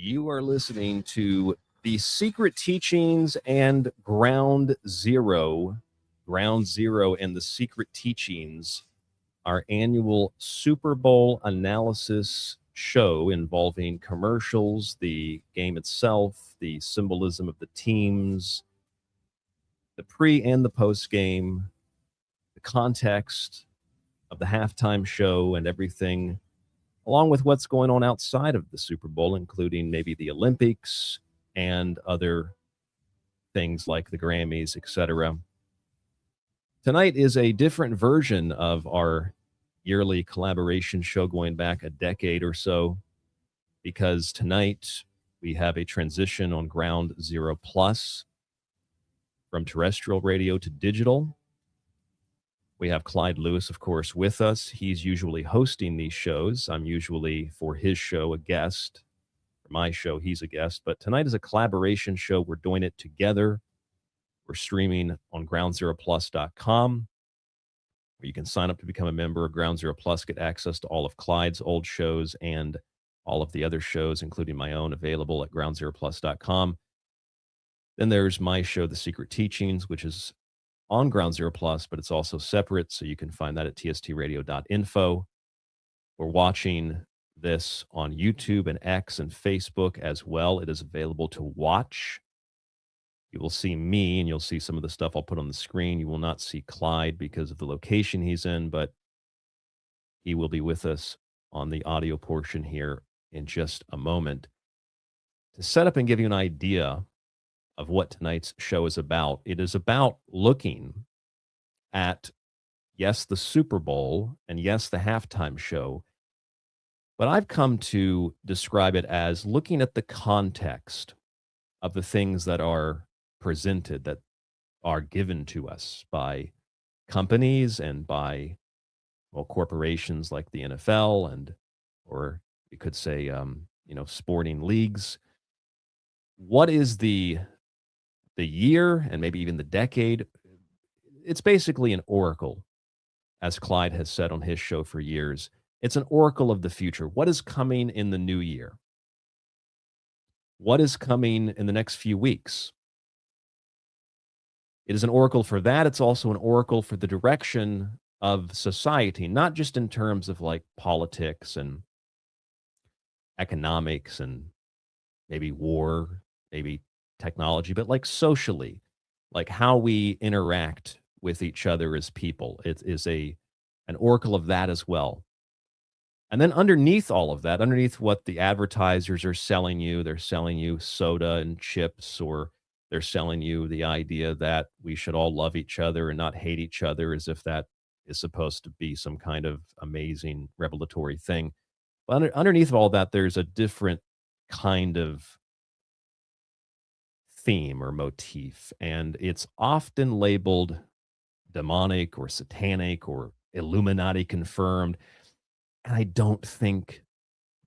You are listening to The Secret Teachings and Ground Zero. Ground Zero and The Secret Teachings, our annual Super Bowl analysis show involving commercials, the game itself, the symbolism of the teams, the pre and the post game, the context of the halftime show, and everything, along with what's going on outside of the Super Bowl, including maybe the Olympics and other things like the Grammys, etc. Tonight is a different version of our yearly collaboration show going back a decade or so, because tonight we have a transition on Ground Zero Plus from terrestrial radio to digital. We have Clyde Lewis, of course, with us. He's usually hosting these shows. I'm usually, for his show, a guest. For my show, he's a guest. But tonight is a collaboration show. We're doing it together. We're streaming on groundzeroplus.com, where you can sign up to become a member of Ground Zero Plus, get access to all of Clyde's old shows and all of the other shows, including my own, available at groundzeroplus.com. Then there's my show, The Secret Teachings, which is on Ground Zero Plus, but it's also separate, so you can find that at tstradio.info. We're watching this on YouTube and X and Facebook as well. It is available to watch. You will see me, and you'll see some of the stuff I'll put on the screen. You will not see Clyde because of the location he's in, but he will be with us on the audio portion here in just a moment. To set up and give you an idea of what tonight's show is about, it is about looking at, yes, the Super Bowl, and yes, the halftime show, but I've come to describe it as looking at the context of the things that are presented, that are given to us by companies and by, well, corporations like the NFL, and, or you could say, sporting leagues. What is the year and maybe even the decade? It's basically an oracle, as Clyde has said on his show for years. It's an oracle of the future. What is coming in the new year? What is coming in the next few weeks? It is an oracle for that. It's also an oracle for the direction of society, not just in terms of like politics and economics and maybe war, maybe technology, but like socially, like how we interact with each other as people. It is an oracle of that as well. And then underneath all of that, underneath what the advertisers are selling you, they're selling you soda and chips, or they're selling you the idea that we should all love each other and not hate each other, as if that is supposed to be some kind of amazing revelatory thing. But underneath all that, there's a different kind of theme or motif, and it's often labeled demonic or satanic or Illuminati confirmed. And I don't think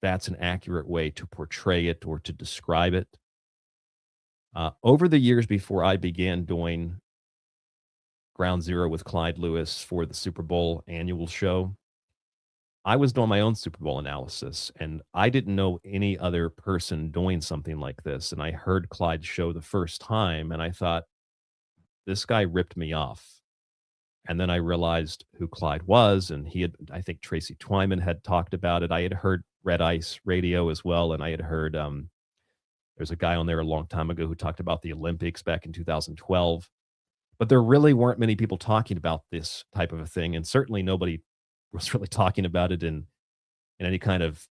that's an accurate way to portray it or to describe it. Over the years before I began doing Ground Zero with Clyde Lewis for the Super Bowl annual show, I was doing my own Super Bowl analysis, and I didn't know any other person doing something like this. And I heard Clyde's show the first time, and I thought, this guy ripped me off. And then I realized who Clyde was, and he had, I think Tracy Twyman had talked about it. I had heard Red Ice Radio as well, and I had heard there's a guy on there a long time ago who talked about the Olympics back in 2012. But there really weren't many people talking about this type of a thing, and certainly nobody was really talking about it in any kind of,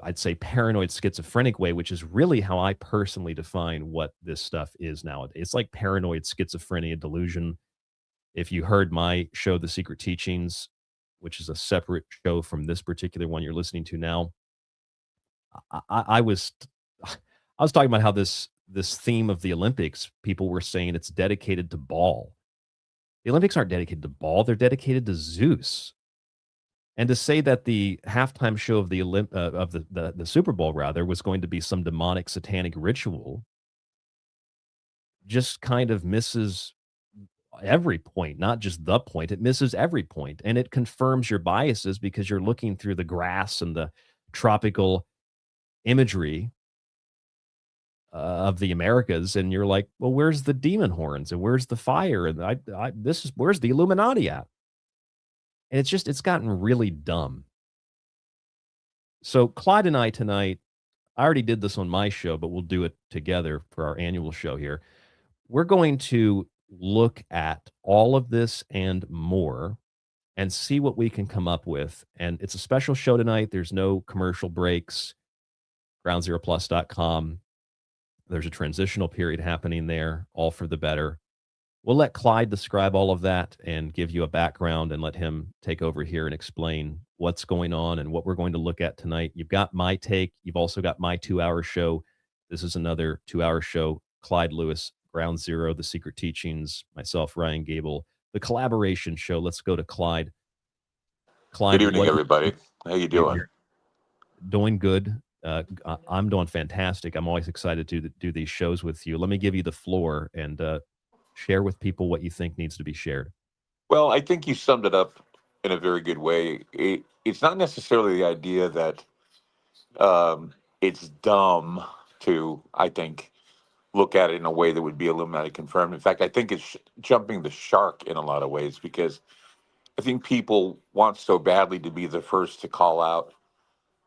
I'd say, paranoid schizophrenic way, which is really how I personally define what this stuff is nowadays. It's like paranoid schizophrenia delusion. If you heard my show, The Secret Teachings, which is a separate show from this particular one you're listening to now, I was talking about how this theme of the Olympics, people were saying it's dedicated to Baal. The Olympics aren't dedicated to Baal; they're dedicated to Zeus. And to say that the halftime show of the Super Bowl, rather, was going to be some demonic satanic ritual just kind of misses every point, not just the point. It misses every point, and it confirms your biases because you're looking through the grass and the tropical imagery of the Americas, and you're like, well, where's the demon horns and where's the fire? And where's the Illuminati at? And it's gotten really dumb. So Clyde and I tonight, I already did this on my show, but we'll do it together for our annual show here. We're going to look at all of this and more and see what we can come up with. And it's a special show tonight. There's no commercial breaks. GroundZeroPlus.com. There's a transitional period happening there, all for the better. We'll let Clyde describe all of that and give you a background and let him take over here and explain what's going on and what we're going to look at tonight. You've got my take. You've also got my 2-hour show. This is another 2-hour show. Clyde Lewis, Ground Zero, The Secret Teachings, myself, Ryan Gable, the collaboration show. Let's go to Clyde. Clyde, Good evening, everybody. How you doing? Doing good. I'm doing fantastic. I'm always excited to do these shows with you. Let me give you the floor and share with people what you think needs to be shared. Well, I think you summed it up in a very good way. It's not necessarily the idea that it's dumb to, I think, look at it in a way that would be Illuminati confirmed. In fact, I think it's jumping the shark in a lot of ways, because I think people want so badly to be the first to call out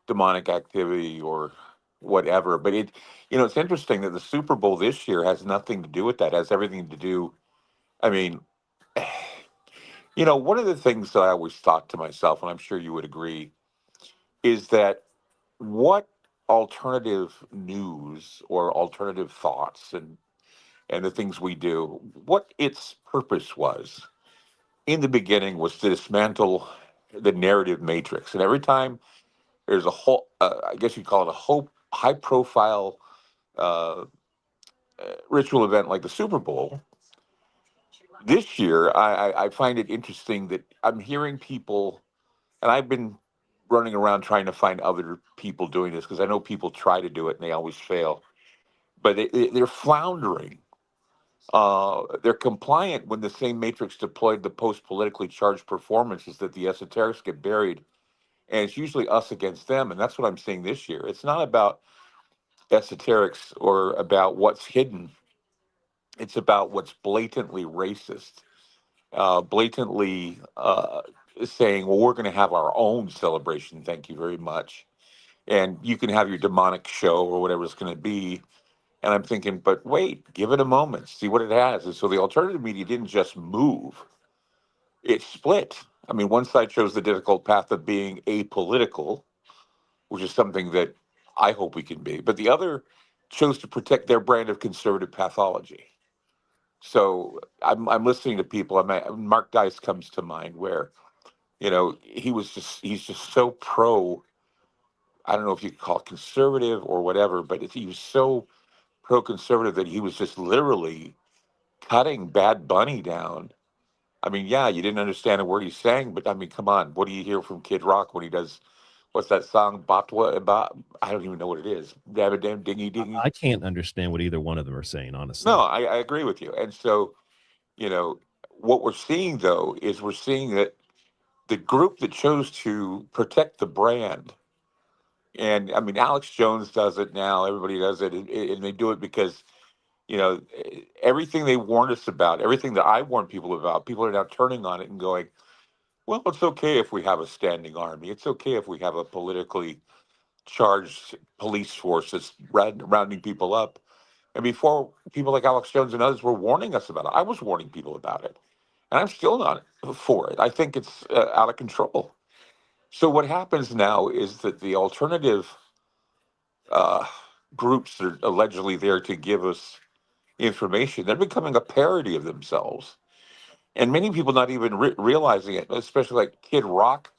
demonic activity or whatever. But it's interesting that the Super Bowl this year has nothing to do with that. It has everything to do. I mean, one of the things that I always thought to myself, and I'm sure you would agree, is that what alternative news or alternative thoughts and the things we do, what its purpose was in the beginning was to dismantle the narrative matrix. And every time there's a whole, I guess you'd call it a high profile uh, ritual event like the Super Bowl, this year, I find it interesting that I'm hearing people, and I've been running around trying to find other people doing this because I know people try to do it and they always fail, but they're floundering. They're compliant when the same matrix deployed the post politically charged performances that the esoterics get buried. And it's usually us against them. And that's what I'm seeing this year. It's not about esoterics or about what's hidden, it's about what's blatantly racist, blatantly saying, well, we're going to have our own celebration. Thank you very much. And you can have your demonic show or whatever it's going to be. And I'm thinking, but wait, give it a moment, see what it has. And so the alternative media didn't just move, it split. I mean, one side chose the difficult path of being apolitical, which is something that I hope we can be. But the other chose to protect their brand of conservative pathology. So I'm listening to people. Mark Dice comes to mind, where he's just so pro. I don't know if you call it conservative or whatever, but he was so pro conservative that he was just literally cutting Bad Bunny down. I mean, yeah, you didn't understand a word he's saying, but I mean, come on, what do you hear from Kid Rock when he does? What's that song? Batwa? I don't even know what it is. Dabba dam dingy dingy. I can't understand what either one of them are saying, honestly. No, I agree with you. And so, what we're seeing though is we're seeing that the group that chose to protect the brand, and I mean, Alex Jones does it now. Everybody does it, and they do it because everything they warned us about, everything that I warned people about, people are now turning on it and going, well, it's okay if we have a standing army. It's okay if we have a politically charged police force that's rounding people up. And before, people like Alex Jones and others were warning us about it. I was warning people about it. And I'm still not for it. I think it's out of control. So what happens now is that the alternative uh, groups that are allegedly there to give us information, they're becoming a parody of themselves. And many people not even realizing it, especially like Kid Rock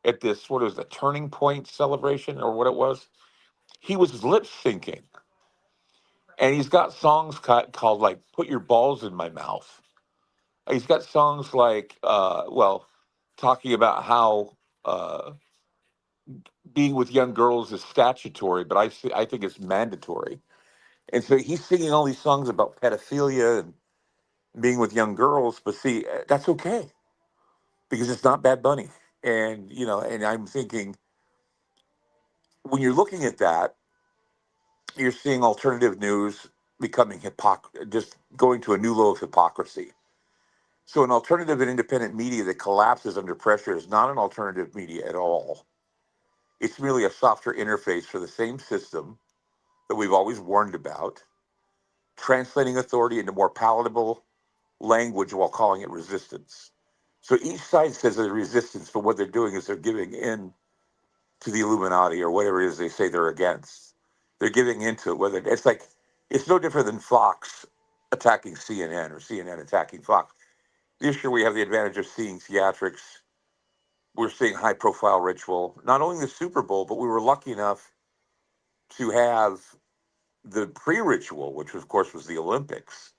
at this, what was the Turning Point celebration or what it was? He was lip syncing. And he's got songs called like "Put Your Balls in My Mouth." He's got songs like, talking about how being with young girls is statutory, but I think it's mandatory. And so he's singing all these songs about pedophilia and being with young girls. But see, that's okay because it's not Bad Bunny. And I'm thinking, when you're looking at that, you're seeing alternative news becoming just going to a new low of hypocrisy. So an alternative and independent media that collapses under pressure is not an alternative media at all. It's merely a softer interface for the same system that we've always warned about, translating authority into more palatable language while calling it resistance. So each side says they're resistance, but what they're doing is they're giving in to the Illuminati or whatever it is they say they're against. They're giving into it. Whether it's like it's no different than Fox attacking CNN or CNN attacking Fox. This year we have the advantage of seeing theatrics. We're seeing high-profile ritual. Not only the Super Bowl, but we were lucky enough to have the pre-ritual, which of course was the Olympics.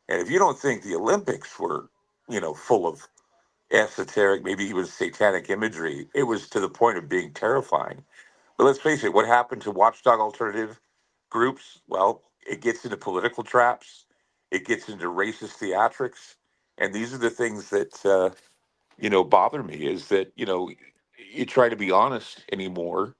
And if you don't think the Olympics were, full of esoteric, maybe even satanic imagery, it was to the point of being terrifying. But let's face it, what happened to watchdog alternative groups? Well, it gets into political traps, it gets into racist theatrics. And these are the things that, bother me is that, you try to be honest anymore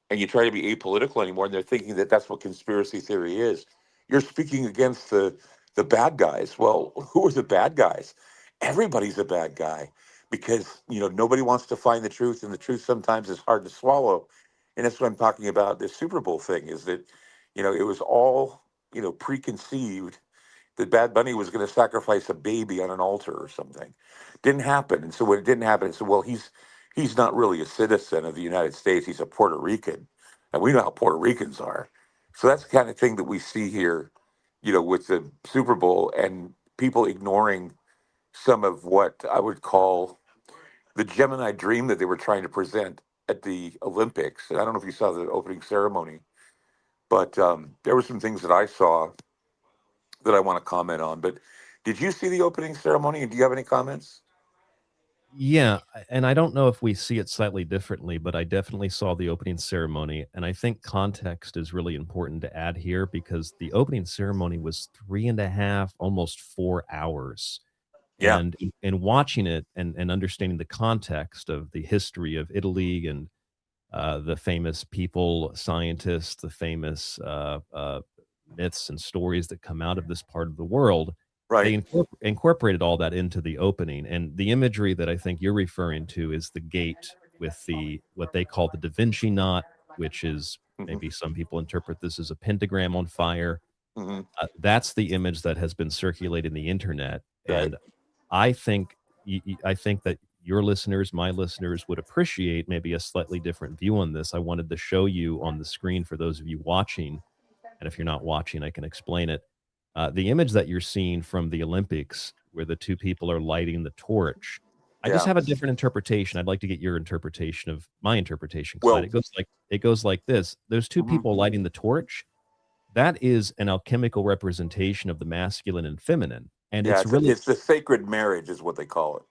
and you try to be apolitical anymore, and they're thinking that that's what conspiracy theory is. You're speaking against the bad guys. Well, who are the bad guys? Everybody's a bad guy because nobody wants to find the truth, and the truth sometimes is hard to swallow. And that's what I'm talking about. This Super Bowl thing is that it was all preconceived that Bad Bunny was going to sacrifice a baby on an altar or something. Didn't happen. And so when it didn't happen, it said, well, he's not really a citizen of the United States. He's a Puerto Rican. And we know how Puerto Ricans are. So that's the kind of thing that we see here, with the Super Bowl and people ignoring some of what I would call the Gemini dream that they were trying to present at the Olympics. And I don't know if you saw the opening ceremony, but there were some things that I saw that I want to comment on. But did you see the opening ceremony, and do you have any comments? Yeah, and I don't know if we see it slightly differently, but I definitely saw the opening ceremony, and I think context is really important to add here because the opening ceremony was 3.5, almost 4 hours. Yeah, And in watching it and understanding the context of the history of Italy and, the famous people, scientists, the famous, myths and stories that come out of this part of the world, they right. incorporated all that into the opening, and the imagery that I think you're referring to is the gate with the what they call the Da Vinci knot, which is Hmm. maybe some people interpret this as a pentagram on fire. Hmm. That's the image that has been circulating the internet, Right. and I think I think that your listeners, my listeners, would appreciate maybe a slightly different view on this. I wanted to show you on the screen for those of you watching, and if you're not watching, I can explain it. The image that you're seeing from the Olympics, where the two people are lighting the torch, I just Yeah. have a different interpretation. I'd like to get your interpretation of my interpretation, Clyde. Well, It goes like this: those two mhm. people lighting the torch, that is an alchemical representation of the masculine and feminine, and Yeah, it's really it's the sacred marriage is what they call it.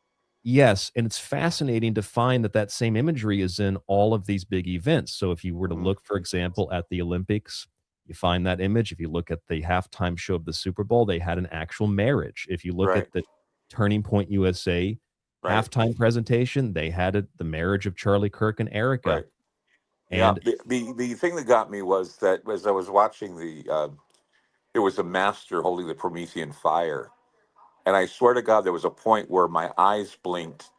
yes, and it's fascinating to find that that same imagery is in all of these big events. So if you were to Hmm. look, for example, at the Olympics, you find that image. If you look at the halftime show of the Super Bowl, they had an actual marriage. If you look Right. at the Turning Point USA Right. halftime presentation, they had the marriage of Charlie Kirk and Erica. Right. Yeah. And The thing that got me was that as I was watching there was a master holding the Promethean fire, and I swear to God, there was a point where my eyes blinked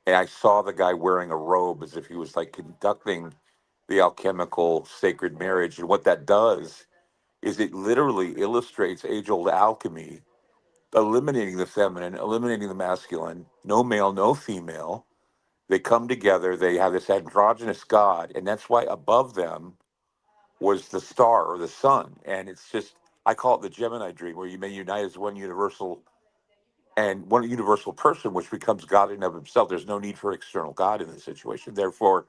and I saw the guy wearing a robe as if he was like conducting the alchemical sacred marriage. And what that does is it literally illustrates age old alchemy, eliminating the feminine, eliminating the masculine, no male, no female. They come together, they have this androgynous God, and that's why above them was the star or the sun. And it's just, I call it the Gemini dream, where you may unite as one universal and one universal person, which becomes God in of himself. There's no need for external God in this situation. Therefore,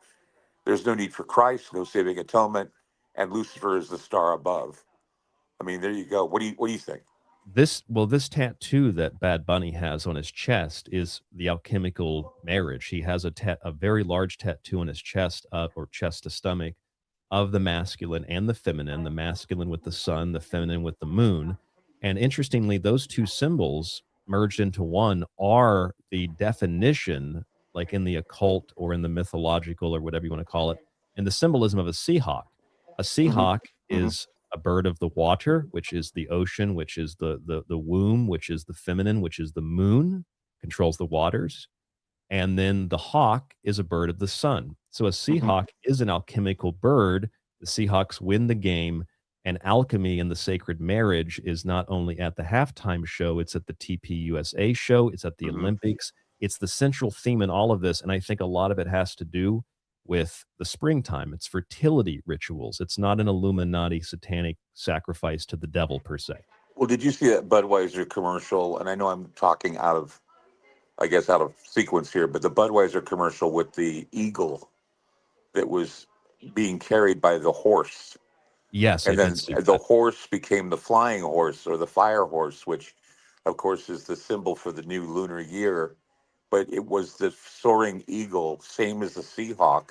there's no need for Christ, no saving atonement, and Lucifer is the star above. I mean, there you go. What do you think? this tattoo that Bad Bunny has on his chest is the alchemical marriage. He has a very large tattoo on his chest, or chest to stomach, of the masculine and the feminine, the masculine with the sun, the feminine with the moon. And interestingly, those two symbols merged into one are the definition, like in the occult or in the mythological or whatever you want to call it, in the symbolism of a Seahawk. A Hmm. Seahawk Hmm. is a bird of the water, which is the ocean, which is the womb, which is the feminine, which is the moon, controls the waters. And then the hawk is a bird of the sun. So a Hmm. seahawk is an alchemical bird. The Seahawks win the game. And alchemy in the sacred marriage is not only at the halftime show, it's at the TPUSA show, it's at the Hmm. Olympics. It's the central theme in all of this. And I think a lot of it has to do with the springtime. It's fertility rituals. It's not an Illuminati satanic sacrifice to the devil per se. Well, did you see that Budweiser commercial? And I know I'm talking out of, I guess, out of sequence here, but the Budweiser commercial with the eagle that was being carried by the horse. Yes, I And did then see the that. horse became the flying horse or the fire horse, which, of course, is the symbol for the new lunar year. But it was the soaring eagle, same as the Seahawk,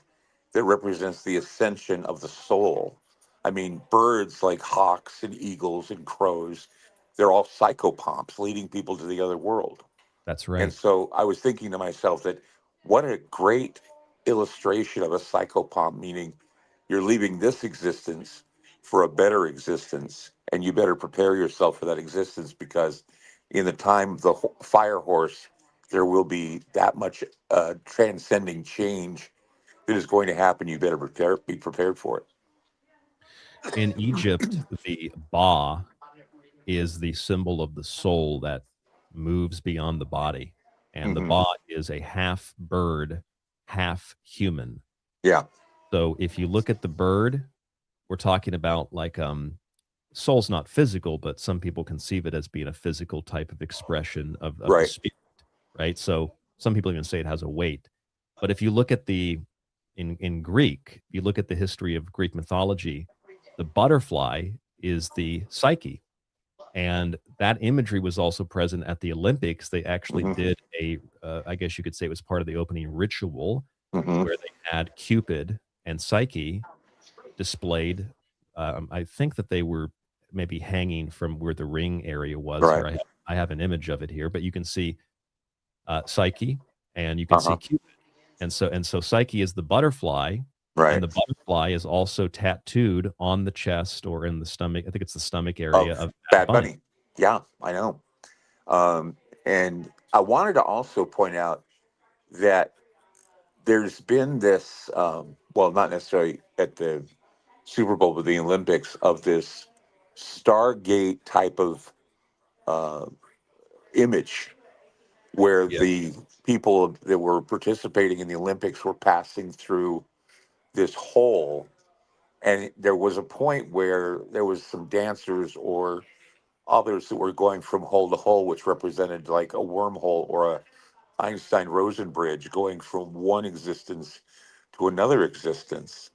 that represents the ascension of the soul. I mean, birds like hawks and eagles and crows, they're all psychopomps leading people to the other world. That's And right. so I was thinking to myself that what a great illustration of a psychopomp, meaning you're leaving this existence for a better existence, and you better prepare yourself for that existence because in the time of the fire horse, there will be that much transcending change that is going to happen. You better be prepared for it. In Egypt, the Ba is the symbol of the soul that moves beyond the body. And the Hmm. Ba is a half bird, half human. Yeah, So if you look at the bird, we're talking about like soul's not physical, but some people conceive it as being a physical type of expression of the right. spirit, right? So some people even say it has a weight. But if you look at the in Greek, if you look at the history of Greek mythology, the butterfly is the psyche, and that imagery was also present at the Olympics. They actually Hmm. did I guess you could say it was part of the opening ritual Hmm. where they had Cupid and Psyche displayed. I think that they were maybe hanging from where the ring area was. Right. Here, I have an image of it here, but you can see Psyche and you can see Uh-huh. Cupid, and so Psyche is the butterfly, and Right. the butterfly is also tattooed on the chest or in the stomach. I think it's the stomach area Of of Bad Bad Bunny. Bunny. Yeah, I know. And I wanted to also point out that there's been this, well, not necessarily at the Super Bowl, but the Olympics, of this Stargate type of uh, image where Yeah. the people that were participating in the Olympics were passing through this hole. And there was a point where there was some dancers or others that were going from hole to hole, which represented like a wormhole or a Einstein Rosen bridge going from one existence to another existence.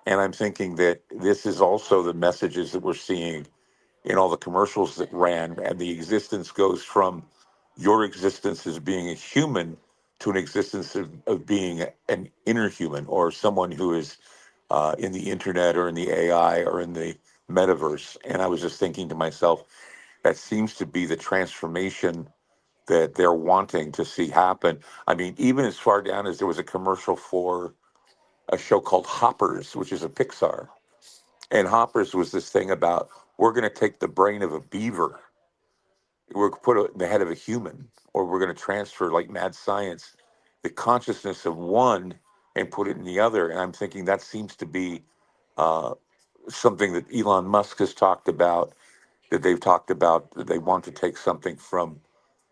And I'm thinking that this is also the messages that we're seeing in all the commercials that ran, and the existence goes from your existence as being a human to an existence of being an inner human or someone who is in the internet or in the AI or in the metaverse. And I was just thinking to myself, that seems to be the transformation that they're wanting to see happen. I mean, even as far down as there was a commercial for a show called Hoppers, which is a Pixar. And Hoppers was this thing about we're going to take the brain of a beaver, we're going to put it in the head of a human, or we're going to transfer, like mad science, the consciousness of one and put it in the other. And I'm thinking that seems to be uh, something that Elon Musk has talked about, that they've talked about, that they want to take something from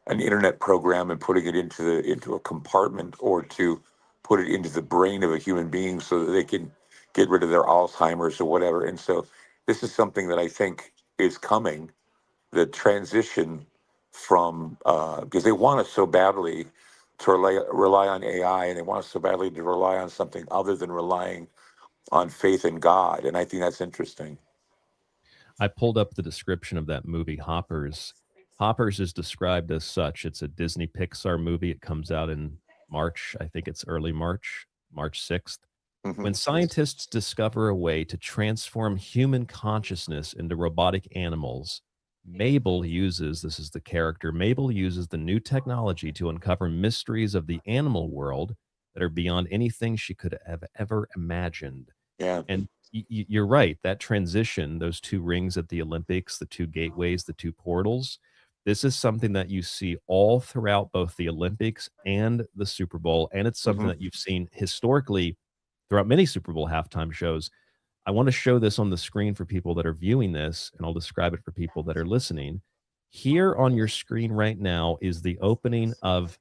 an internet program and putting it into a compartment or to put it into the brain of a human being so that they can get rid of their Alzheimer's or whatever. And so this is something that I think is coming, the transition from because they want us so badly to rely on AI, and they want us so badly to rely on something other than relying on faith in God. And I think that's interesting. I pulled up the description of that movie, Hoppers. Hoppers is described as such. It's a Disney Pixar movie. It comes out in March. I think it's early March, March 6th. Hmm. When scientists discover a way to transform human consciousness into robotic animals, Mabel uses this is the character Mabel uses the new technology to uncover mysteries of the animal world that are beyond anything she could have ever imagined. Yeah. And you're right. That transition, those two rings at the Olympics, the two gateways, the two portals, this is something that you see all throughout both the Olympics and the Super Bowl. And it's something Hmm. that you've seen historically throughout many Super Bowl halftime shows. I want to show this on the screen for people that are viewing this, and I'll describe it for people that are listening. Here on your screen right now is the opening of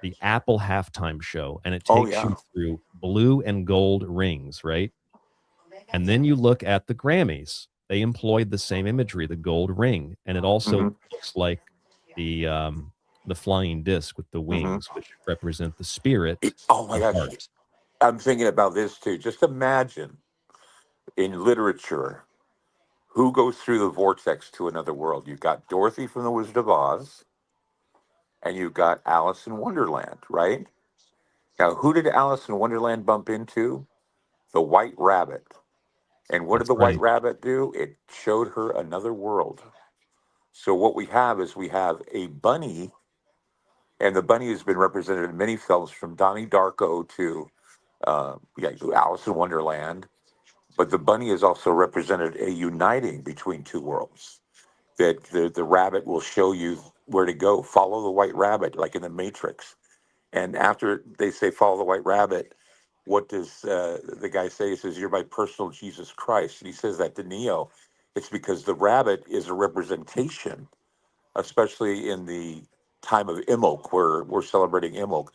the Apple halftime show, and it Oh takes yeah. you through blue and gold rings, right? And then you look at the Grammys. They employed the same imagery, the gold ring, and it Hmm. also looks like the flying disc with the Hmm. wings, which represent the spirit, Oh my the gosh, heart. I'm thinking about this too. Just imagine in literature who goes through the vortex to another world. You've got Dorothy from the Wizard of Oz, and you've got Alice in Wonderland, right? Now, who did Alice in Wonderland bump into? The White Rabbit. And what did That's the White right. Rabbit do? It showed her another world. So what we have is we have a bunny, and the bunny has been represented in many films, from Donnie Darko to yeah, Alice in Wonderland. But the bunny is also represented a uniting between two worlds. That the rabbit will show you where to go. Follow the white rabbit, like in the Matrix. And after they say follow the white rabbit, what does the guy say? He says, "You're my personal Jesus Christ." And he says that to Neo. It's because the rabbit is a representation, especially in the time of Imbolc, where we're celebrating Imbolc,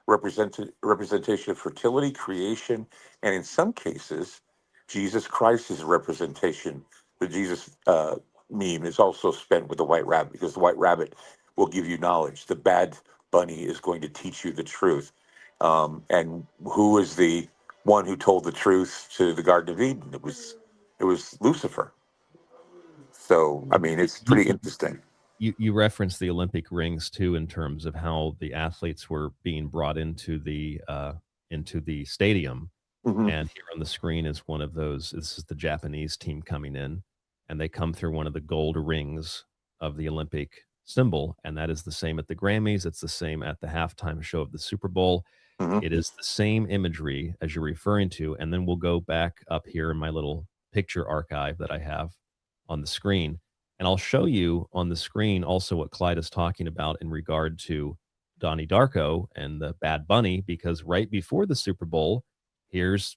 representation of fertility, creation, and in some cases, Jesus Christ is a representation. The Jesus meme is also spent with the white rabbit, because the white rabbit will give you knowledge. The bad bunny is going to teach you the truth. And who is the one who told the truth to the Garden of Eden? It was Lucifer. So I mean, it's You, pretty interesting. you referenced the Olympic rings too, in terms of how the athletes were being brought into the stadium. Hmm. And here on the screen is one of those. This is the Japanese team coming in, and they come through one of the gold rings of the Olympic symbol, and that is the same at the Grammys. It's the same at the halftime show of the Super Bowl. Hmm. It is the same imagery as you're referring to, and then we'll go back up here in my little picture archive that I have on the screen, and I'll show you on the screen also what Clyde is talking about in regard to Donnie Darko and the Bad Bunny, because right before the Super Bowl, here's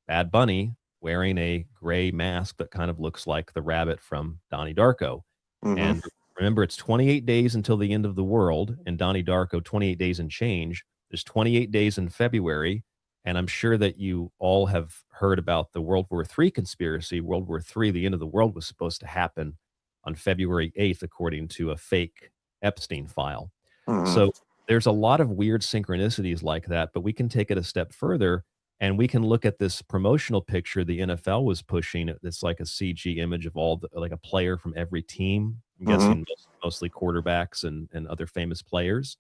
Bad Bunny wearing a gray mask that kind of looks like the rabbit from Donnie Darko. Hmm. And remember, it's 28 days until the end of the world. And Donnie Darko, 28 days and change. There's 28 days in February. And I'm sure that you all have heard about the World War III conspiracy. World War III, the end of the world, was supposed to happen on February 8th, according to a fake Epstein file. Hmm. So there's a lot of weird synchronicities like that, but we can take it a step further and we can look at this promotional picture the NFL was pushing. It's like a CG image of like a player from every team. I'm Hmm. guessing mostly quarterbacks and other famous players.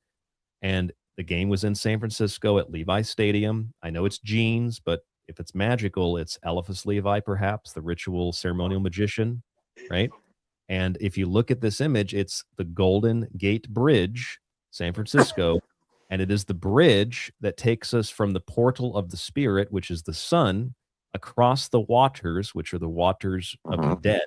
And the game was in San Francisco at Levi Stadium. I know it's jeans, but if it's magical, it's Eliphas Levi, perhaps the ritual ceremonial magician, right? And if you look at this image, it's the Golden Gate Bridge, San Francisco, and it is the bridge that takes us from the portal of the spirit, which is the sun, across the waters, which are the waters of the Hmm. dead,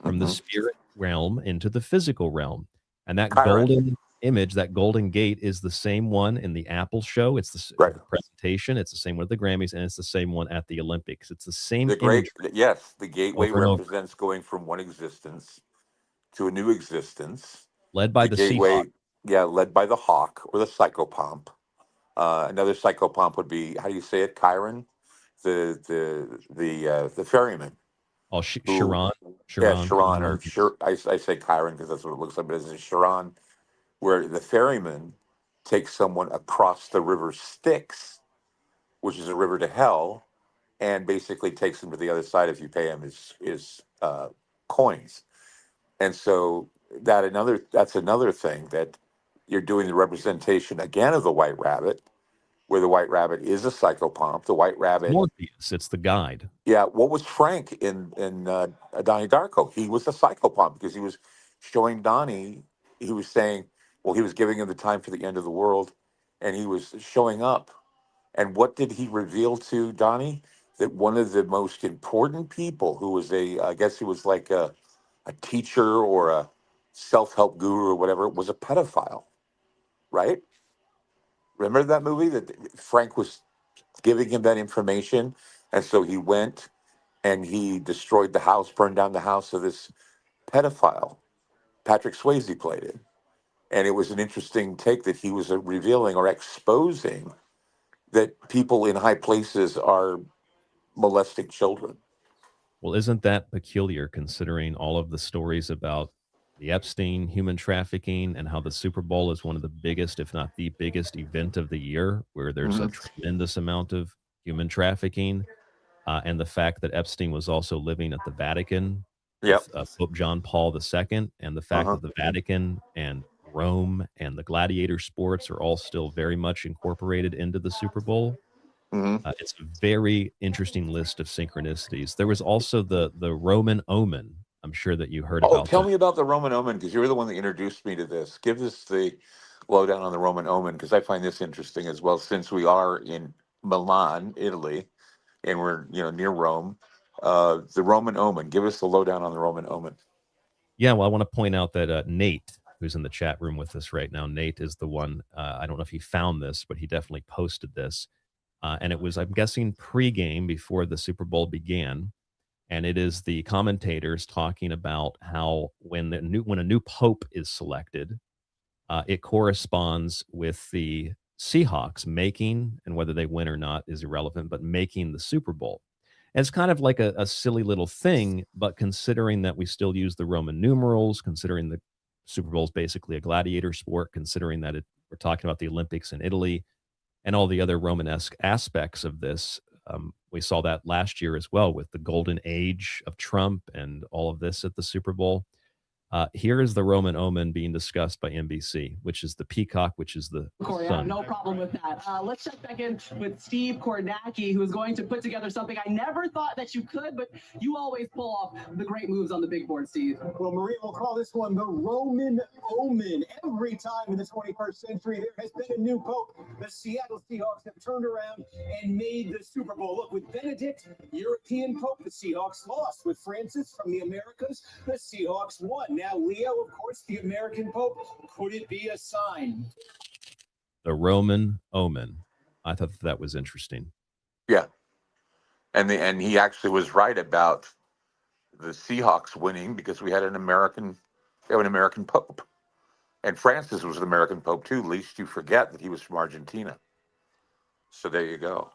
from the Hmm. spirit realm into the physical realm. And that Chiron. golden image, that golden gate, is the same one in the Apple show. It's Right. the presentation. It's the same one at the Grammys, and it's the same one at the Olympics. It's the same The great, imagery yes, the gateway over and over, represents going from one existence to a new existence. led by The the Seahawks. gateway, yeah, led by the hawk or the psychopomp. Another psychopomp would be, how do you say it, Chiron? The ferryman Oh, who, Sharon, yeah, Sharon, Chiron, or yes. I say Chiron because that's what it looks like, but it's a Chiron, where the ferryman takes someone across the river Styx, which is a river to hell, and basically takes them to the other side if you pay him his coins. And so that's another thing, that you're doing the representation again of the white rabbit, where the white rabbit is a psychopomp. The white It's rabbit, Morpheus. It's the guide. yeah. What was Frank in Donnie Darko? He was a psychopomp because he was showing Donnie. He was saying, well, he was giving him the time for the end of the world, and he was showing up. And what did he reveal to Donnie? that one of the most important people who was I guess he was like a teacher or a self-help guru or whatever, was a pedophile, right? Remember that movie that Frank was giving him that information? And so he went and he destroyed the house, burned down the house of this pedophile. Patrick Swayze played it. And it was an interesting take that he was revealing or exposing that people in high places are molesting children. Well, isn't that peculiar considering all of the stories about the Epstein human trafficking and how the Super Bowl is one of the biggest, if not the biggest event of the year, where there's a Hmm. tremendous amount of human trafficking, and the fact that Epstein was also living at the Vatican Yep. with Pope John Paul II, and the fact Uh-huh. that the Vatican and Rome and the gladiator sports are all still very much incorporated into the Super Bowl. Hmm. It's a very interesting list of synchronicities. There was also the Roman omen. I'm sure that you heard Oh, about tell that. me about the Roman omen because you were the one that introduced me to this. Give us the lowdown on the Roman omen because I find this interesting as well. Since we are in Milan, Italy, and we're near Rome, the Roman omen. Give us the lowdown on the Roman omen. Yeah, well, I want to point out that Nate, who's in the chat room with us right now, Nate is the one. I don't know if he found this, but he definitely posted this, and it was, I'm guessing, pregame before the Super Bowl began, and it is the commentators talking about how when a new pope is selected, it corresponds with the Seahawks making, and whether they win or not is irrelevant, but making the Super Bowl. And it's kind of like a silly little thing, but considering that we still use the Roman numerals, considering the Super Bowl is basically a gladiator sport, considering that we're talking about the Olympics in Italy and all the other Romanesque aspects of this. We saw that last year as well with the golden age of Trump and all of this at the Super Bowl. Here is the Roman omen being discussed by NBC, which is the peacock, which is the Corey, I have sun. no problem with that. Let's check back in with Steve Kornacki, who is going to put together something I never thought that you could, but you always pull off the great moves on the big board, Steve. Well, Maria will call this one the Roman omen. Every time in the 21st century there has been a new pope, the Seattle Seahawks have turned around and made the Super Bowl. Look, with Benedict, European pope, the Seahawks lost. With Francis from the Americas, the Seahawks won. Now Leo, of course, the American pope. Could it be a sign? The Roman omen. I thought that was interesting. Yeah, and he actually was right about the Seahawks winning because we have an American pope, and Francis was an American pope too. Least you forget that he was from Argentina. So there you go.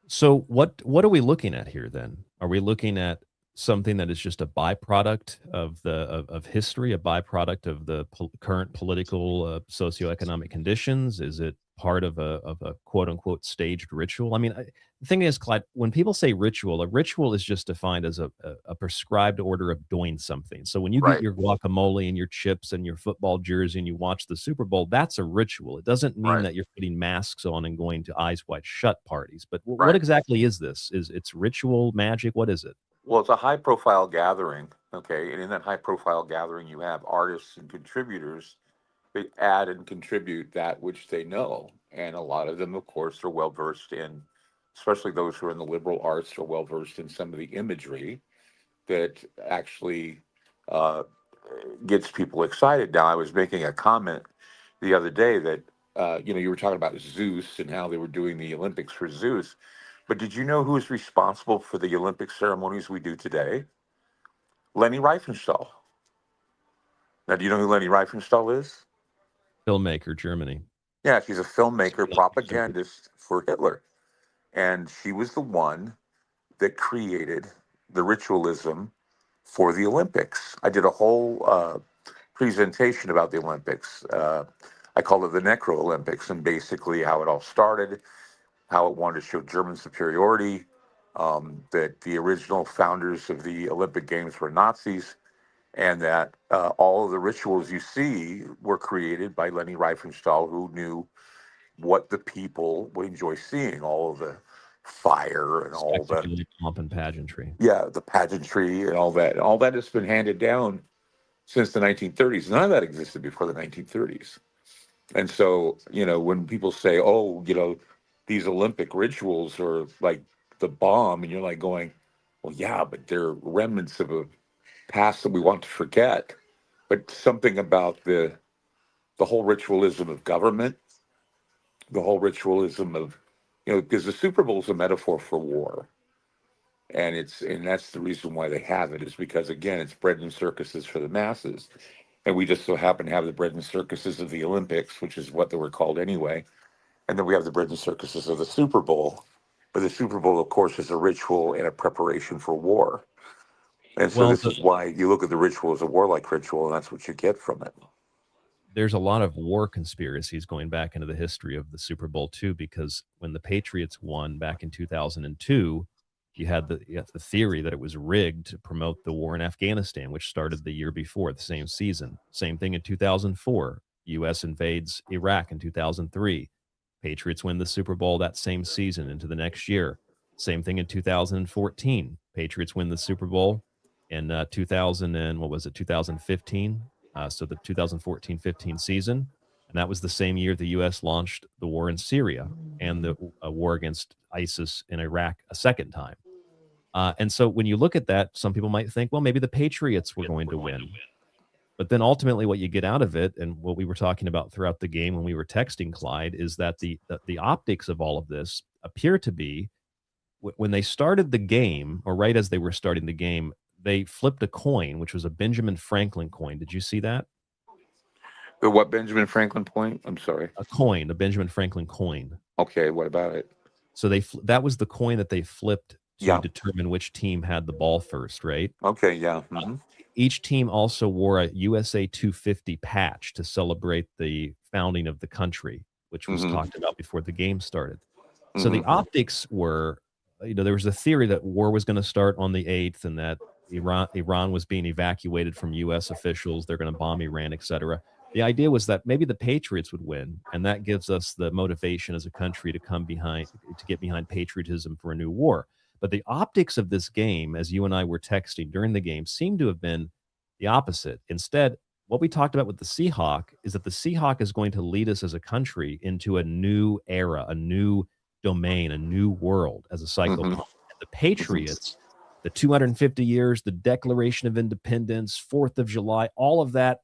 So what are we looking at here then? Are we looking at something that is just a byproduct of of history, a byproduct of the current political socioeconomic conditions? Is it part of a quote unquote staged ritual? I mean, the thing is, Clyde, when people say ritual, a ritual is just defined as a prescribed order of doing something. So when you get Right, your guacamole and your chips and your football jersey and you watch the Super Bowl, that's a ritual. It doesn't mean right, that you're putting masks on and going to eyes wide shut parties. But what right. exactly is this? Is it's ritual magic? What is it? Well, it's a high profile gathering, okay? And in that high profile gathering, you have artists and contributors that add and contribute that which they know. And a lot of them, of course, are well versed in, especially those who are in the liberal arts, are well versed in some of the imagery that actually uh, gets people excited. Now, I was making a comment the other day that, you were talking about Zeus and how they were doing the Olympics for Zeus. But did you know who is responsible for the Olympic ceremonies we do today? Lenny Riefenstahl. Now, do you know who Lenny Riefenstahl is? Filmmaker, Germany. Yeah, she's a filmmaker, propagandist for Hitler. And she was the one that created the ritualism for the Olympics. I did a whole presentation about the Olympics. I called it the Necro Olympics, and basically how it all started, how it wanted to show German superiority, that the original founders of the Olympic Games were Nazis, and that all of the rituals you see were created by Leni Riefenstahl, who knew what the people would enjoy seeing, all of the fire and all the, Spectacular pomp and pageantry. yeah, the pageantry and all that. And all that has been handed down since the 1930s. None of that existed before the 1930s. And so, when people say, oh, these Olympic rituals are like the bomb, and you're like going, well, yeah, but they're remnants of a past that we want to forget. But something about the whole ritualism of government, the whole ritualism of, because the Super Bowl is a metaphor for war. And that's the reason why they have it, is because, again, it's bread and circuses for the masses. And we just so happen to have the bread and circuses of the Olympics, which is what they were called anyway. And then we have the bread and circuses of the Super Bowl. But the Super Bowl, of course, is a ritual and a preparation for war. And so Well, this is why you look at the ritual as a warlike ritual, and that's what you get from it. there's a lot of war conspiracies going back into the history of the Super Bowl too, because when the Patriots won back in 2002, you had the theory that it was rigged to promote the war in Afghanistan, which started the year before, the same season. Same thing in 2004. U.S. invades Iraq in 2003. Patriots win the Super Bowl that same season into the next year. Same thing in 2014. Patriots win the Super Bowl in 2000 and what was it, 2015? So the 2014-15 season, and that was the same year the U.S. launched the war in Syria and the war against ISIS in Iraq a second time. And so when you look at that, some people might think, well, maybe the Patriots were going to win. But then ultimately what you get out of it, and what we were talking about throughout the game when we were texting Clyde, is that the optics of all of this appear to be, when they started the game, or right as they were starting the game, they flipped a coin, which was a Benjamin Franklin coin. Did you see that? The what Benjamin Franklin point? I'm sorry. A Benjamin Franklin coin. Okay, what about it? So that was the coin that they flipped to Yeah. determine which team had the ball first, right? Okay, yeah. Mm-hmm. Each team also wore a USA 250 patch to celebrate the founding of the country, which was talked about before the game started. So the optics were, there was a theory that war was going to start on the 8th, and that Iran was being evacuated from U.S. officials. They're going to bomb Iran, etc. The idea was that maybe the Patriots would win, and that gives us the motivation as a country to get behind patriotism for a new war. But the optics of this game, as you and I were texting during the game, seemed to have been the opposite. Instead, what we talked about with the Seahawk is that the Seahawk is going to lead us as a country into a new era, a new domain, a new world as a cyclone. And the Patriots, the 250 years, the Declaration of Independence, 4th of July, all of that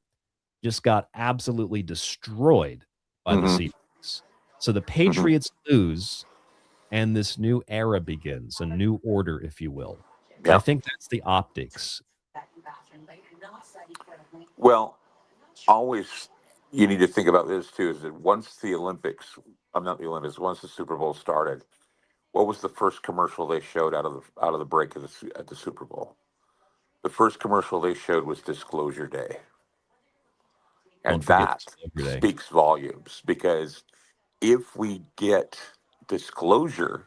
just got absolutely destroyed by the Seahawks. So the Patriots lose, and this new era begins, a new order, if you will. Yeah. I think that's the optics. Well, always you need to think about this too, is that once the Super Bowl started, what was the first commercial they showed out of the break at the Super Bowl? The first commercial they showed was Disclosure Day. And that speaks volumes, because if we get disclosure,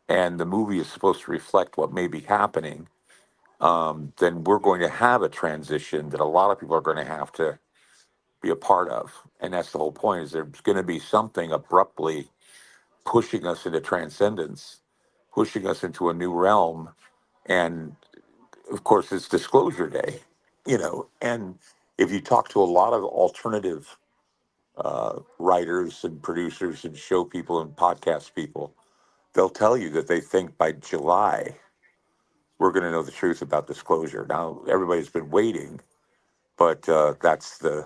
and the movie is supposed to reflect what may be happening, then we're going to have a transition that a lot of people are going to have to be a part of. And that's the whole point, is there's going to be something abruptly pushing us into transcendence, pushing us into a new realm. And of course, it's Disclosure Day, and if you talk to a lot of alternative writers and producers and show people and podcast people, they'll tell you that they think by July we're going to know the truth about disclosure. Now, everybody's been waiting, but that's the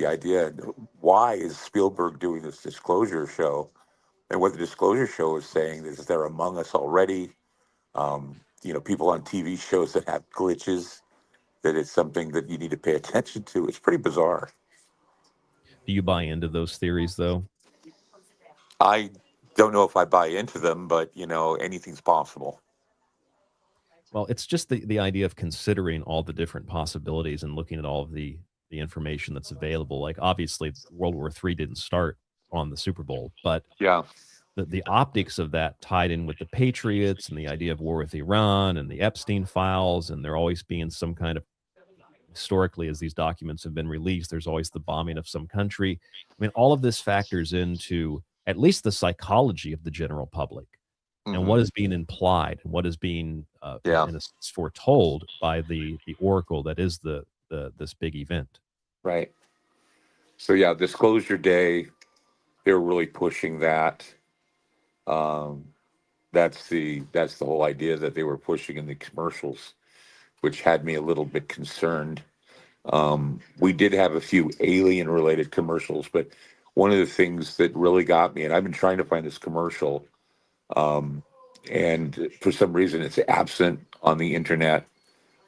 idea. Why is Spielberg doing this disclosure show? And what the disclosure show is saying is they're among us already. People on TV shows that have glitches, that it's something that you need to pay attention to. It's pretty bizarre. Do you buy into those theories, though? I don't know if I buy into them, but, anything's possible. Well, it's just the idea of considering all the different possibilities and looking at all of the information that's available. Like, obviously, World War III didn't start on the Super Bowl, but yeah, the optics of that tied in with the Patriots and the idea of war with Iran and the Epstein files, and there always being some kind of, historically, as these documents have been released, there's always the bombing of some country. I mean, all of this factors into at least the psychology of the general public, and what is being implied, and what is being in a sense foretold by the oracle that is this big event. Right. So yeah, Disclosure Day, they're really pushing that. that's the whole idea that they were pushing in the commercials, which had me a little bit concerned. We did have a few alien related commercials, but one of the things that really got me, and I've been trying to find this commercial, and for some reason it's absent on the internet,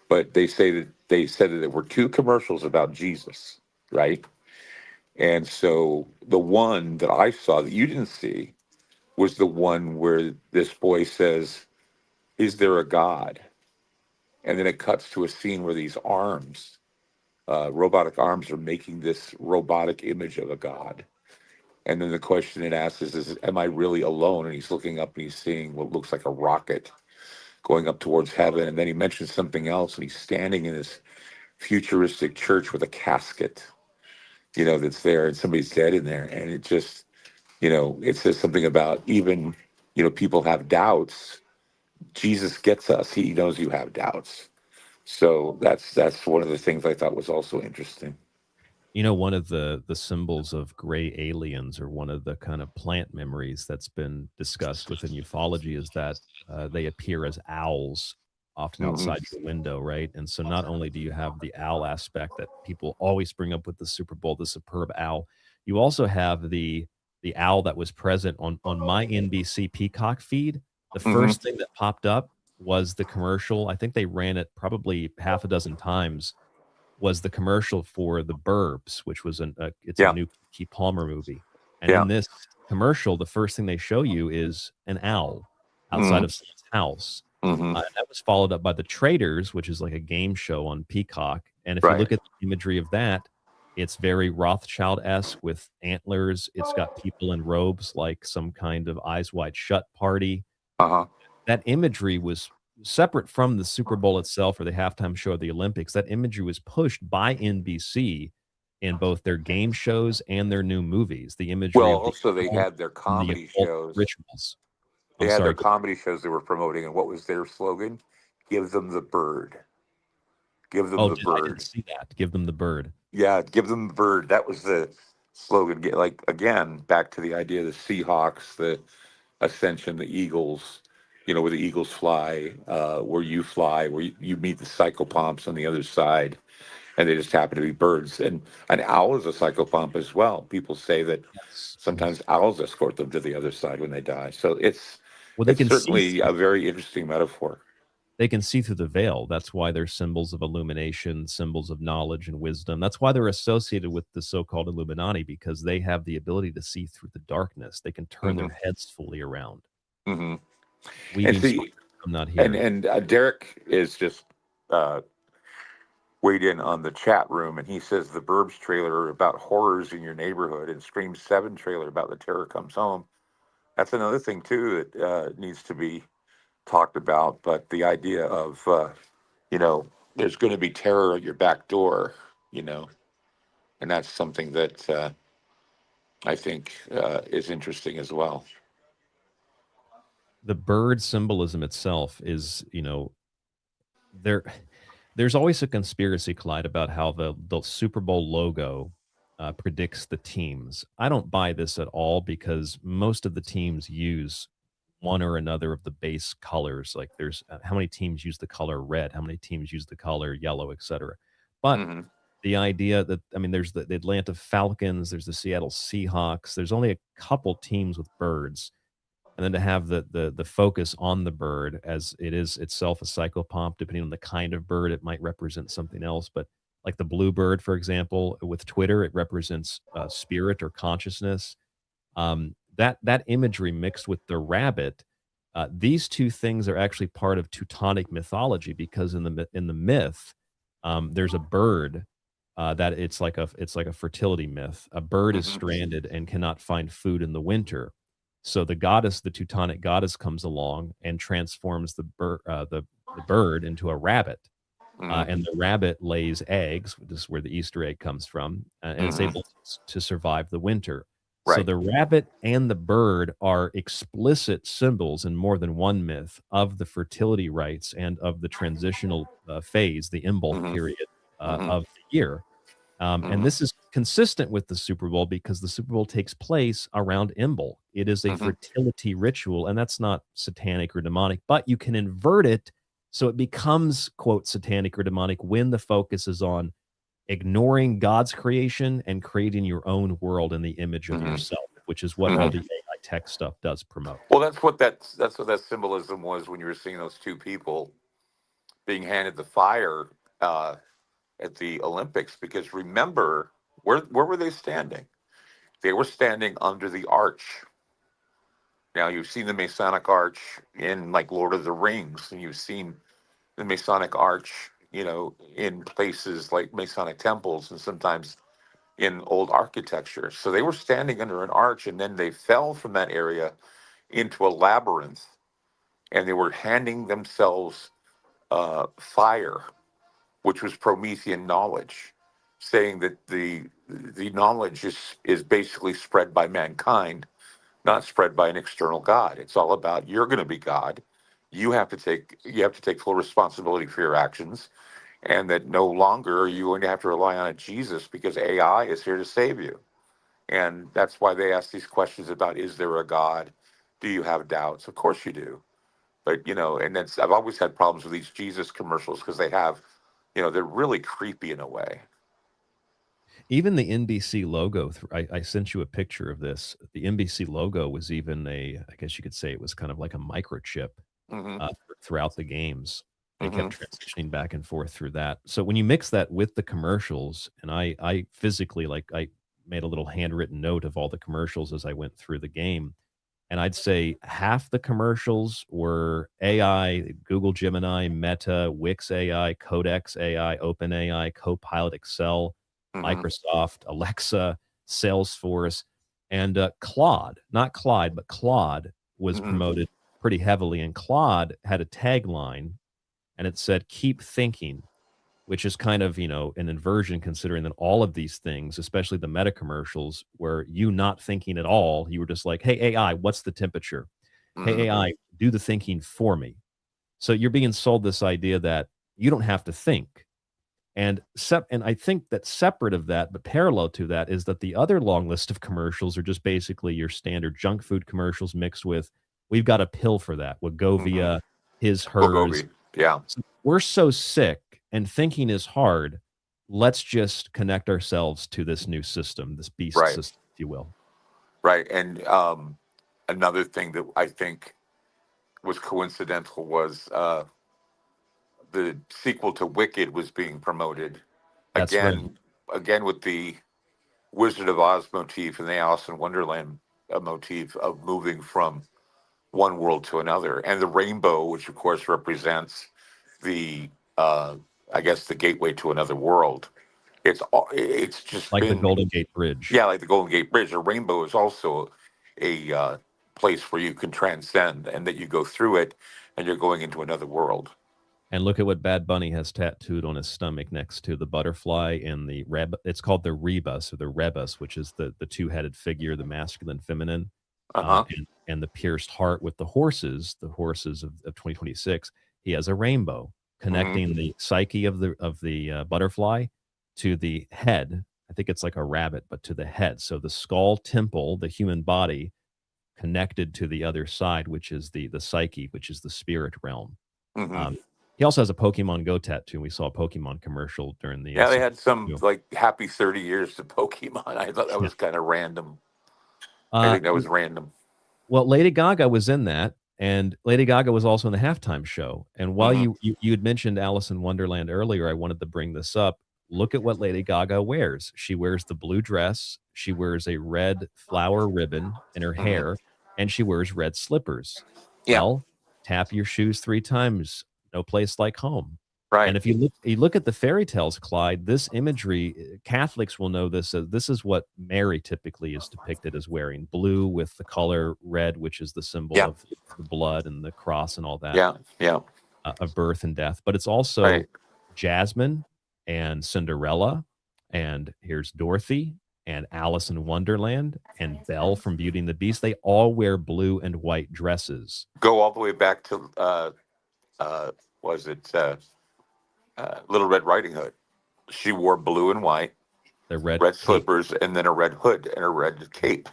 but they said that there were two commercials about Jesus, right? And so the one that I saw that you didn't see was the one where this boy says, "Is there a God?" And then it cuts to a scene where these arms, robotic arms, are making this robotic image of a God. And then the question it asks is, am I really alone? And he's looking up and he's seeing what looks like a rocket going up towards heaven. And then he mentions something else, and he's standing in this futuristic church with a casket, that's there, and somebody's dead in there. And it just, it says something about even, people have doubts. Jesus gets us. He knows you have doubts. So that's one of the things I thought was also interesting. One of the symbols of gray aliens, or one of the kind of plant memories that's been discussed within ufology, is that they appear as owls, often Hmm. outside your window, right? And so not only do you have the owl aspect that people always bring up with the Super Bowl, the superb owl, you also have the owl that was present on my NBC Peacock feed. The Hmm. first thing that popped up was the commercial. I think they ran it probably half a dozen times, was the commercial for The Burbs, which was it's a Yeah. new Keke Palmer movie. And Yeah. in this commercial, the first thing they show you is an owl outside Hmm. of someone's house. Hmm. And that was followed up by The Traders, which is like a game show on Peacock. And if you Right. look at the imagery of that, it's very Rothschild-esque with antlers. It's got people in robes, like some kind of Eyes Wide Shut party. Uh-huh. That imagery was separate from the Super Bowl itself or the halftime show of the Olympics. That imagery was pushed by NBC in both their game shows and their new movies. The imagery Well, of the also they occult had their and the comedy occult shows. rituals. They I'm had their sorry. comedy shows they were promoting, and what was their slogan? Give them the bird. Give them Oh, the I didn't bird. see that. Give them the bird. Yeah, give them the bird. That was the slogan. Like, again, back to the idea of the Seahawks, the Ascension, the Eagles, where the Eagles fly, where you fly, where you meet the psychopomps on the other side, and they just happen to be birds. And an owl is a psychopomp as well. People say that Yes. sometimes owls escort them to the other side when they die. So Well, it's certainly a very interesting metaphor. they can see through the veil. That's why they're symbols of illumination, symbols of knowledge and wisdom. That's why they're associated with the so-called Illuminati, because they have the ability to see through the darkness. They can turn Hmm. their heads fully around. Hmm. We And being smart, see, I'm not and here. and Derek is just uh, weighed in on the chat room, and he says the Burbs trailer about horrors in your neighborhood, and Scream 7 trailer about the terror comes home. That's another thing too that needs to be talked about. But the idea of there's going to be terror at your back door, and that's something that I think is interesting as well. The bird symbolism itself is, there there's always a conspiracy, Clyde, about how the Super Bowl logo predicts the teams. I don't buy this at all, because most of the teams use one or another of the base colors. Like, there's how many teams use the color red, how many teams use the color yellow, etc. But Hmm. the idea that, I mean, there's the Atlanta Falcons, there's the Seattle Seahawks, there's only a couple teams with birds, and then to have the focus on the bird, as it is itself a psychopomp. Depending on the kind of bird, it might represent something else. But like the bluebird, for example, with Twitter, it represents spirit or consciousness. That imagery mixed with the rabbit, these two things are actually part of Teutonic mythology, because in the myth, there's a bird that it's like a fertility myth. A bird is Hmm. stranded and cannot find food in the winter. So the goddess, the Teutonic goddess, comes along and transforms the bird into a rabbit. Hmm. And the rabbit lays eggs. This is where the Easter egg comes from, and it's Hmm. able to survive the winter. So Right. the rabbit and the bird are explicit symbols in more than one myth of the fertility rites and of the transitional phase, the Imbolc Hmm. period Hmm. of the year. And Hmm. this is consistent with the Super Bowl because the Super Bowl takes place around Imbil. It is a fertility ritual, and that's not satanic or demonic, but you can invert it so it becomes, quote, satanic or demonic when the focus is on ignoring God's creation and creating your own world in the image of yourself, which is what all the AI tech stuff does promote. Well, that's what that symbolism was when you were seeing those two people being handed the fire at the Olympics. Because remember, where were they standing? They were standing under the arch. Now, you've seen the Masonic Arch in like Lord of the Rings, and you've seen the Masonic Arch, in places like Masonic temples and sometimes in old architecture. So they were standing under an arch, and then they fell from that area into a labyrinth, and they were handing themselves fire, which was Promethean knowledge, saying that the knowledge is basically spread by mankind, not spread by an external God. It's all about you're going to be God. You have to take full responsibility for your actions, and that no longer are you going to have to rely on a Jesus because AI is here to save you. And that's why they ask these questions about, is there a God? Do you have doubts? Of course you do. But, and I've always had problems with these Jesus commercials because they have, they're really creepy in a way. Even the NBC logo, I sent you a picture of this. The NBC logo was even I guess you could say it was kind of like a microchip throughout the games. They kept transitioning back and forth through that. So when you mix that with the commercials, and I physically, I made a little handwritten note of all the commercials as I went through the game. And I'd say half the commercials were AI, Google Gemini, Meta, Wix AI, Codex AI, OpenAI, Copilot, Excel, Microsoft, Alexa, Salesforce, and Claude, not Clyde, but Claude was promoted pretty heavily. And Claude had a tagline, and it said, "Keep thinking," which is kind of, an inversion considering that all of these things, especially the Meta commercials, were you not thinking at all. You were just like, hey, AI, what's the temperature? Hey, AI, do the thinking for me. So you're being sold this idea that you don't have to think. And I think that separate of that, but parallel to that, is that the other long list of commercials are just basically your standard junk food commercials mixed with, we've got a pill for that, Wegovia, hers. Wegovy. Yeah. So we're so sick and thinking is hard. Let's just connect ourselves to this new system, this beast system, if you will. Right. And another thing that I think was coincidental was the sequel to Wicked was being promoted. That's Again with the Wizard of Oz motif and the Alice in Wonderland motif of moving from one world to another. And the rainbow, which of course represents the I guess the gateway to another world. It's just like been the Golden Gate Bridge. Yeah, like the Golden Gate Bridge. A rainbow is also a place where you can transcend, and that you go through it, and you're going into another world. And look at what Bad Bunny has tattooed on his stomach next to the butterfly and the it's called the rebus or the rebus, which is the two-headed figure, the masculine, feminine, and the pierced heart with the horses of 2026. He has a rainbow connecting the psyche of the butterfly to the head. I think it's like a rabbit, but to the head. So the skull temple, the human body, connected to the other side, which is the psyche, which is the spirit realm. He also has a Pokemon Go tattoo. We saw a Pokemon commercial during the they had some like happy 30 years to Pokemon. I thought that was kind of random. I think that was random. Well, Lady Gaga was in that, and Lady Gaga was also in the halftime show. And while you had mentioned Alice in Wonderland earlier, I wanted to bring this up. Look at what Lady Gaga wears. She wears the blue dress. She wears a red flower ribbon in her hair, and she wears red slippers. Yeah. Well, tap your shoes 3 times. No place like home. Right. And if you look at the fairy tales, Clyde, this imagery, Catholics will know this. This is what Mary typically is depicted as wearing: blue with the color red, which is the symbol of the blood and the cross and all that. Of birth and death. But it's also Jasmine and Cinderella, and here's Dorothy and Alice in Wonderland and Belle from Beauty and the Beast. They all wear blue and white dresses. Go all the way back to Little Red Riding Hood. She wore blue and white, The red red cape. slippers, and then a red hood and a red cape.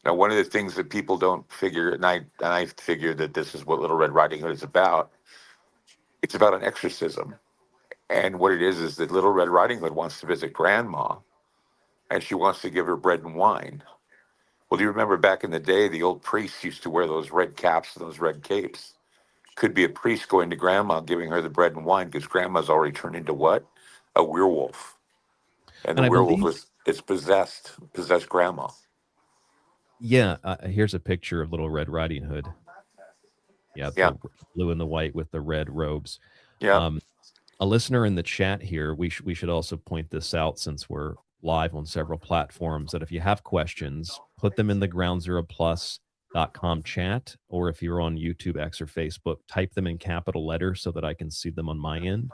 Now, one of the things that people don't figure, and I figured that this is what Little Red Riding Hood is about. It's about an exorcism, and what it is that Little Red Riding Hood wants to visit Grandma, and she wants to give her bread and wine. Well, do you remember back in the day, the old priests used to wear those red caps and those red capes? Could be a priest going to Grandma, giving her the bread and wine, because Grandma's already turned into what? A werewolf, and the And I werewolf believe, is possessed Grandma. yeah, here's a picture of Little Red Riding Hood. Yeah, Yeah, the blue and the white with the red robes. yeah. A listener in the chat here, we should also point this out since we're live on several platforms, that if you have questions, put them in the groundzeroplus.com chat, or if you're on YouTube, X, or Facebook, type them in capital letters so that I can see them on my end.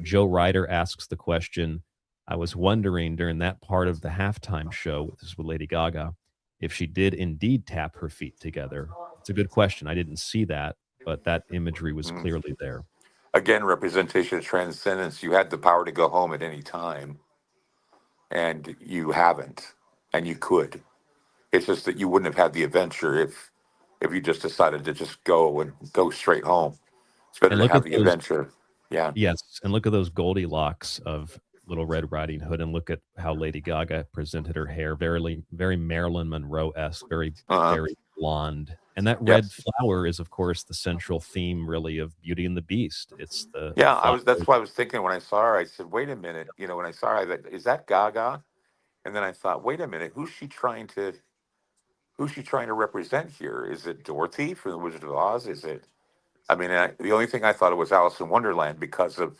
Joe Ryder asks the question, I was wondering during that part of the halftime show, this is with Lady Gaga, if she did indeed tap her feet together. It's a good question. I didn't see that, but that imagery was clearly there. Again, representation of transcendence. You had the power to go home at any time, and you haven't, and you could. It's just that you wouldn't have had the adventure if you just decided to just go straight home. It's better And to look have at the those, adventure. Yeah. yes, and look at those Goldilocks of Little Red Riding Hood, and look at how Lady Gaga presented her hair, very Marilyn Monroe-esque, very very blonde. And that red Yes. flower is, of course, the central theme, really, of Beauty and the Beast. It's the Yeah, flower. that's what I was thinking when I saw her. I said, wait a minute, when I saw her, I thought, is that Gaga? And then I thought, wait a minute, who's she trying to represent here? Is it Dorothy from the Wizard of Oz? Is it, the only thing I thought it was Alice in Wonderland because of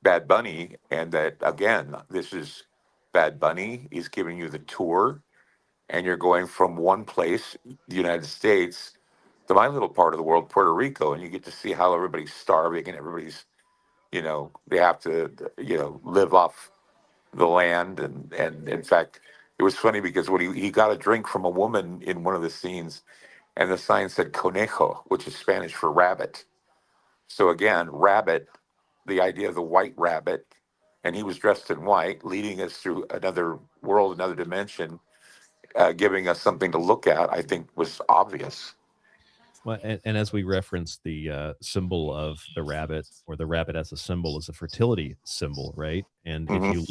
Bad Bunny, and that again, this is Bad Bunny. He's giving you the tour, and you're going from one place, the United States, to my little part of the world, Puerto Rico, and you get to see how everybody's starving and everybody's, they have to, live off the land, and in fact, it was funny because when he got a drink from a woman in one of the scenes, and the sign said conejo, which is Spanish for rabbit. So again, rabbit, the idea of the white rabbit, and he was dressed in white, leading us through another world, another dimension, giving us something to look at, I think was obvious. Well, and as we referenced, the symbol of the rabbit, or the rabbit as a symbol, is a fertility symbol, right? And if you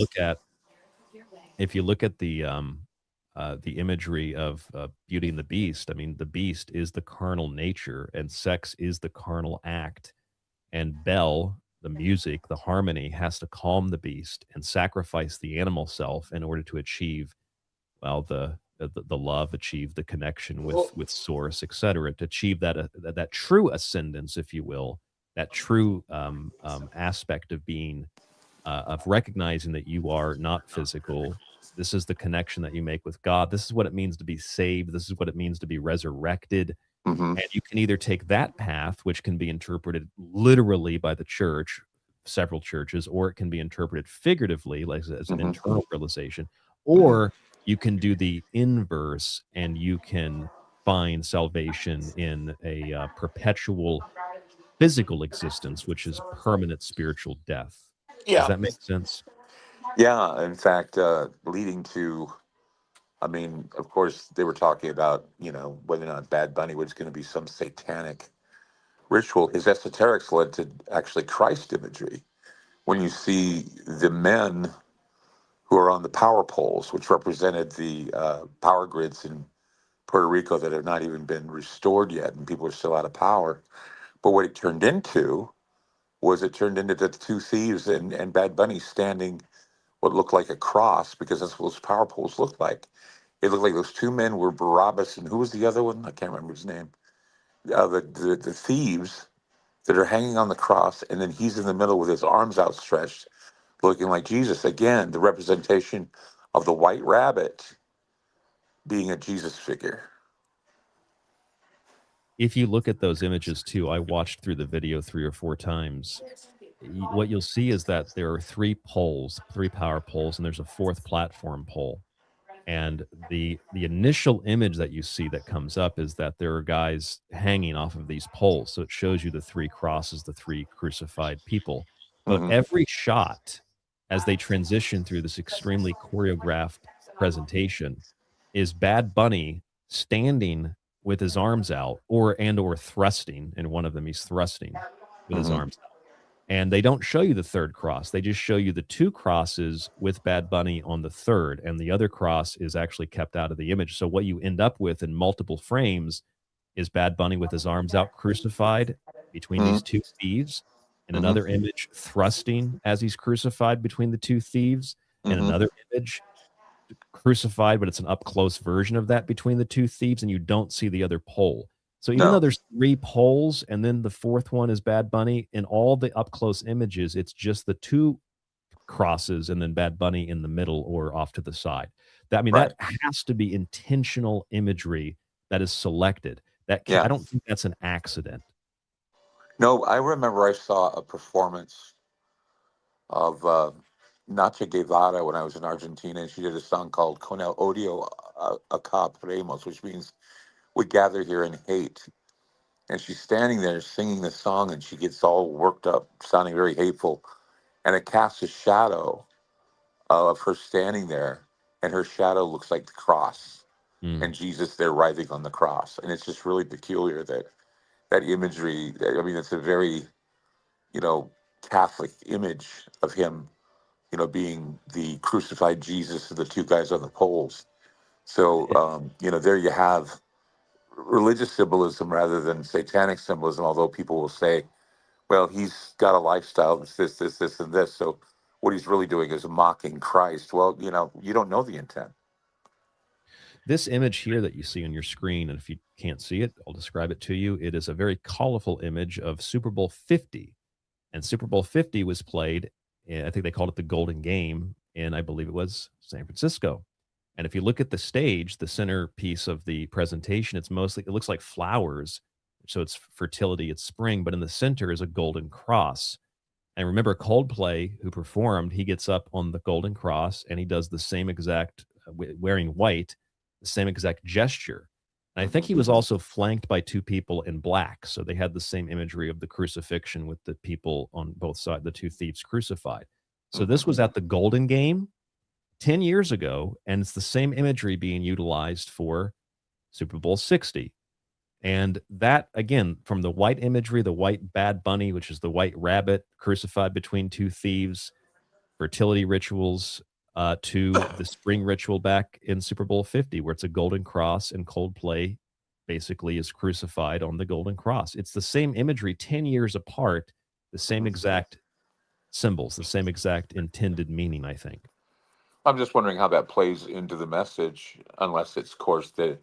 look at the imagery of Beauty and the Beast, I mean, the beast is the carnal nature, and sex is the carnal act. And Belle, the music, the harmony, has to calm the beast and sacrifice the animal self in order to achieve, well, the love, achieve the connection with source, etc., to achieve that true ascendance, if you will, that true aspect of being, of recognizing that you are not physical. This is the connection that you make with God. This is what it means to be saved. This is what it means to be resurrected. Mm-hmm. And you can either take that path, which can be interpreted literally by the church, several churches, or it can be interpreted figuratively, like as an internal realization, or you can do the inverse, and you can find salvation in a perpetual physical existence, which is permanent spiritual death. Does Yeah. that make sense? Yeah. In fact, leading to, of course, they were talking about, whether or not Bad Bunny was going to be some satanic ritual. His esoterics led to actually Christ imagery. When you see the men who are on the power poles, which represented the power grids in Puerto Rico that have not even been restored yet, and people are still out of power. But what it turned into the two thieves and Bad Bunny standing what looked like a cross, because that's what those power poles looked like. It looked like those two men were Barabbas, and who was the other one? I can't remember his name. The thieves that are hanging on the cross, and then he's in the middle with his arms outstretched, looking like Jesus. Again, the representation of the white rabbit being a Jesus figure. If you look at those images too, I watched through the video 3 or 4 times. What you'll see is that there are 3 poles, 3 power poles, and there's a 4th platform pole. And the initial image that you see that comes up is that there are guys hanging off of these poles. So it shows you the 3 crosses, the 3 crucified people. But every shot as they transition through this extremely choreographed presentation is Bad Bunny standing with his arms out or thrusting. In one of them, he's thrusting with his Mhm. arms out. And they don't show you the third cross. They just show you the two crosses with Bad Bunny on the third, and the other cross is actually kept out of the image. So what you end up with in multiple frames is Bad Bunny with his arms out crucified between these Mhm. two thieves, in Mhm. another image thrusting as he's crucified between the two thieves, in Mhm. another image crucified, but it's an up close version of that between the two thieves, and you don't see the other pole. So even though No. there's three poles and then the fourth one is Bad Bunny, in all the up close images, it's just the two crosses and then Bad Bunny in the middle or off to the side. That, I mean, Right. that has to be intentional imagery that is selected. I Yeah. don't think that's an accident. No, I remember I saw a performance of Nacha Guevara when I was in Argentina, and she did a song called Con el odio acá premos, which means we gather here in hate. And she's standing there singing the song, and she gets all worked up, sounding very hateful. And it casts a shadow of her standing there, and her shadow looks like the cross, Mm. and Jesus there writhing on the cross. And it's just really peculiar that imagery. I mean, it's a very, you know, Catholic image of him, you know, being the crucified Jesus and the two guys on the poles. So, you know, there you have religious symbolism rather than satanic symbolism, although people will say, well, he's got a lifestyle that's this, and this. So what he's really doing is mocking Christ. Well, you know, you don't know the intent. This image here that you see on your screen, and if you can't see it, I'll describe it to you. It is a very colorful image of Super Bowl 50. And Super Bowl 50 was played, I think they called it the Golden Game, in, I believe it was San Francisco. And if you look at the stage, the centerpiece of the presentation, it looks like flowers. So it's fertility, it's spring, but in the center is a golden cross. And remember, Coldplay, who performed, he gets up on the golden cross and he does the same exact, wearing white, the same exact gesture. And I think he was also flanked by two people in black. So they had the same imagery of the crucifixion with the people on both sides, the two thieves crucified. So this was at the Golden Game 10 years ago, and it's the same imagery being utilized for Super Bowl 60. And that, again, from the white imagery, the white Bad Bunny, which is the white rabbit crucified between two thieves, fertility rituals, to the spring ritual back in Super Bowl 50, where it's a golden cross and Coldplay basically is crucified on the golden cross. It's the same imagery 10 years apart, the same exact symbols, the same exact intended meaning, I think. I'm just wondering how that plays into the message, unless it's, of course, the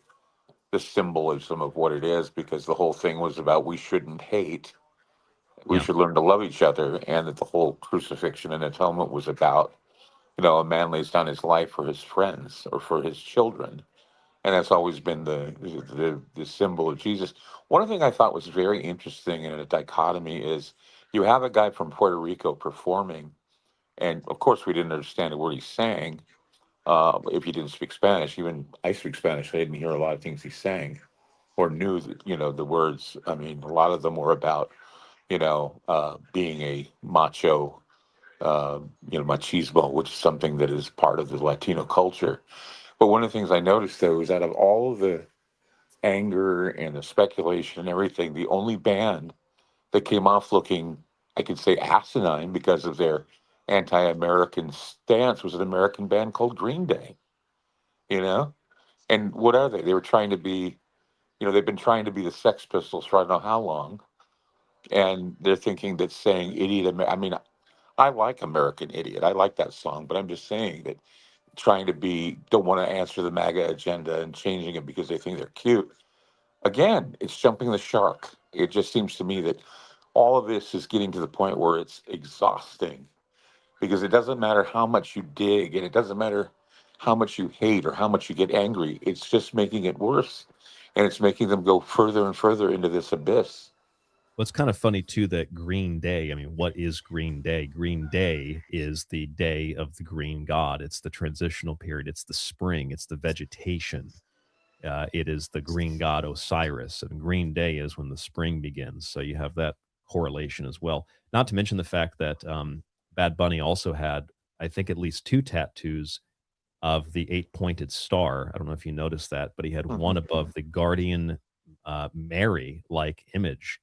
symbolism of what it is, because the whole thing was about we shouldn't hate, we Yeah. should learn to love each other, and that the whole crucifixion and atonement was about, you know, a man lays down his life for his friends or for his children, and that's always been the symbol of Jesus. One thing I thought was very interesting in a dichotomy is you have a guy from Puerto Rico performing, and of course we didn't understand a word he sang. If he didn't speak Spanish, even I speak Spanish, I didn't hear a lot of things he sang or knew, you know, the words. I mean, a lot of them were about, you know, being a macho, you know, machismo, which is something that is part of the Latino culture. But one of the things I noticed, though, is out of all of the anger and the speculation and everything, the only band that came off looking, I could say, asinine because of their anti-American stance was an American band called Green Day, you know? And what are they? They were trying to be, you know, they've been trying to be the Sex Pistols for I don't know how long. And they're thinking that saying idiot, I mean, I like American Idiot. I like that song, but I'm just saying that trying to be, don't want to answer the MAGA agenda and changing it because they think they're cute. Again, it's jumping the shark. It just seems to me that all of this is getting to the point where it's exhausting because it doesn't matter how much you dig and it doesn't matter how much you hate or how much you get angry. It's just making it worse. And it's making them go further and further into this abyss. Well, it's kind of funny too that Green Day, I mean, what is Green Day? Green Day is the day of the green god. It's the transitional period. It's the spring. It's the vegetation. It is the green god Osiris. And Green Day is when the spring begins. So you have that correlation as well. Not to mention the fact that Bad Bunny also had I think, at least 2 tattoos of the 8-pointed star. I don't know if you noticed that, but he had one above the guardian Mary-like image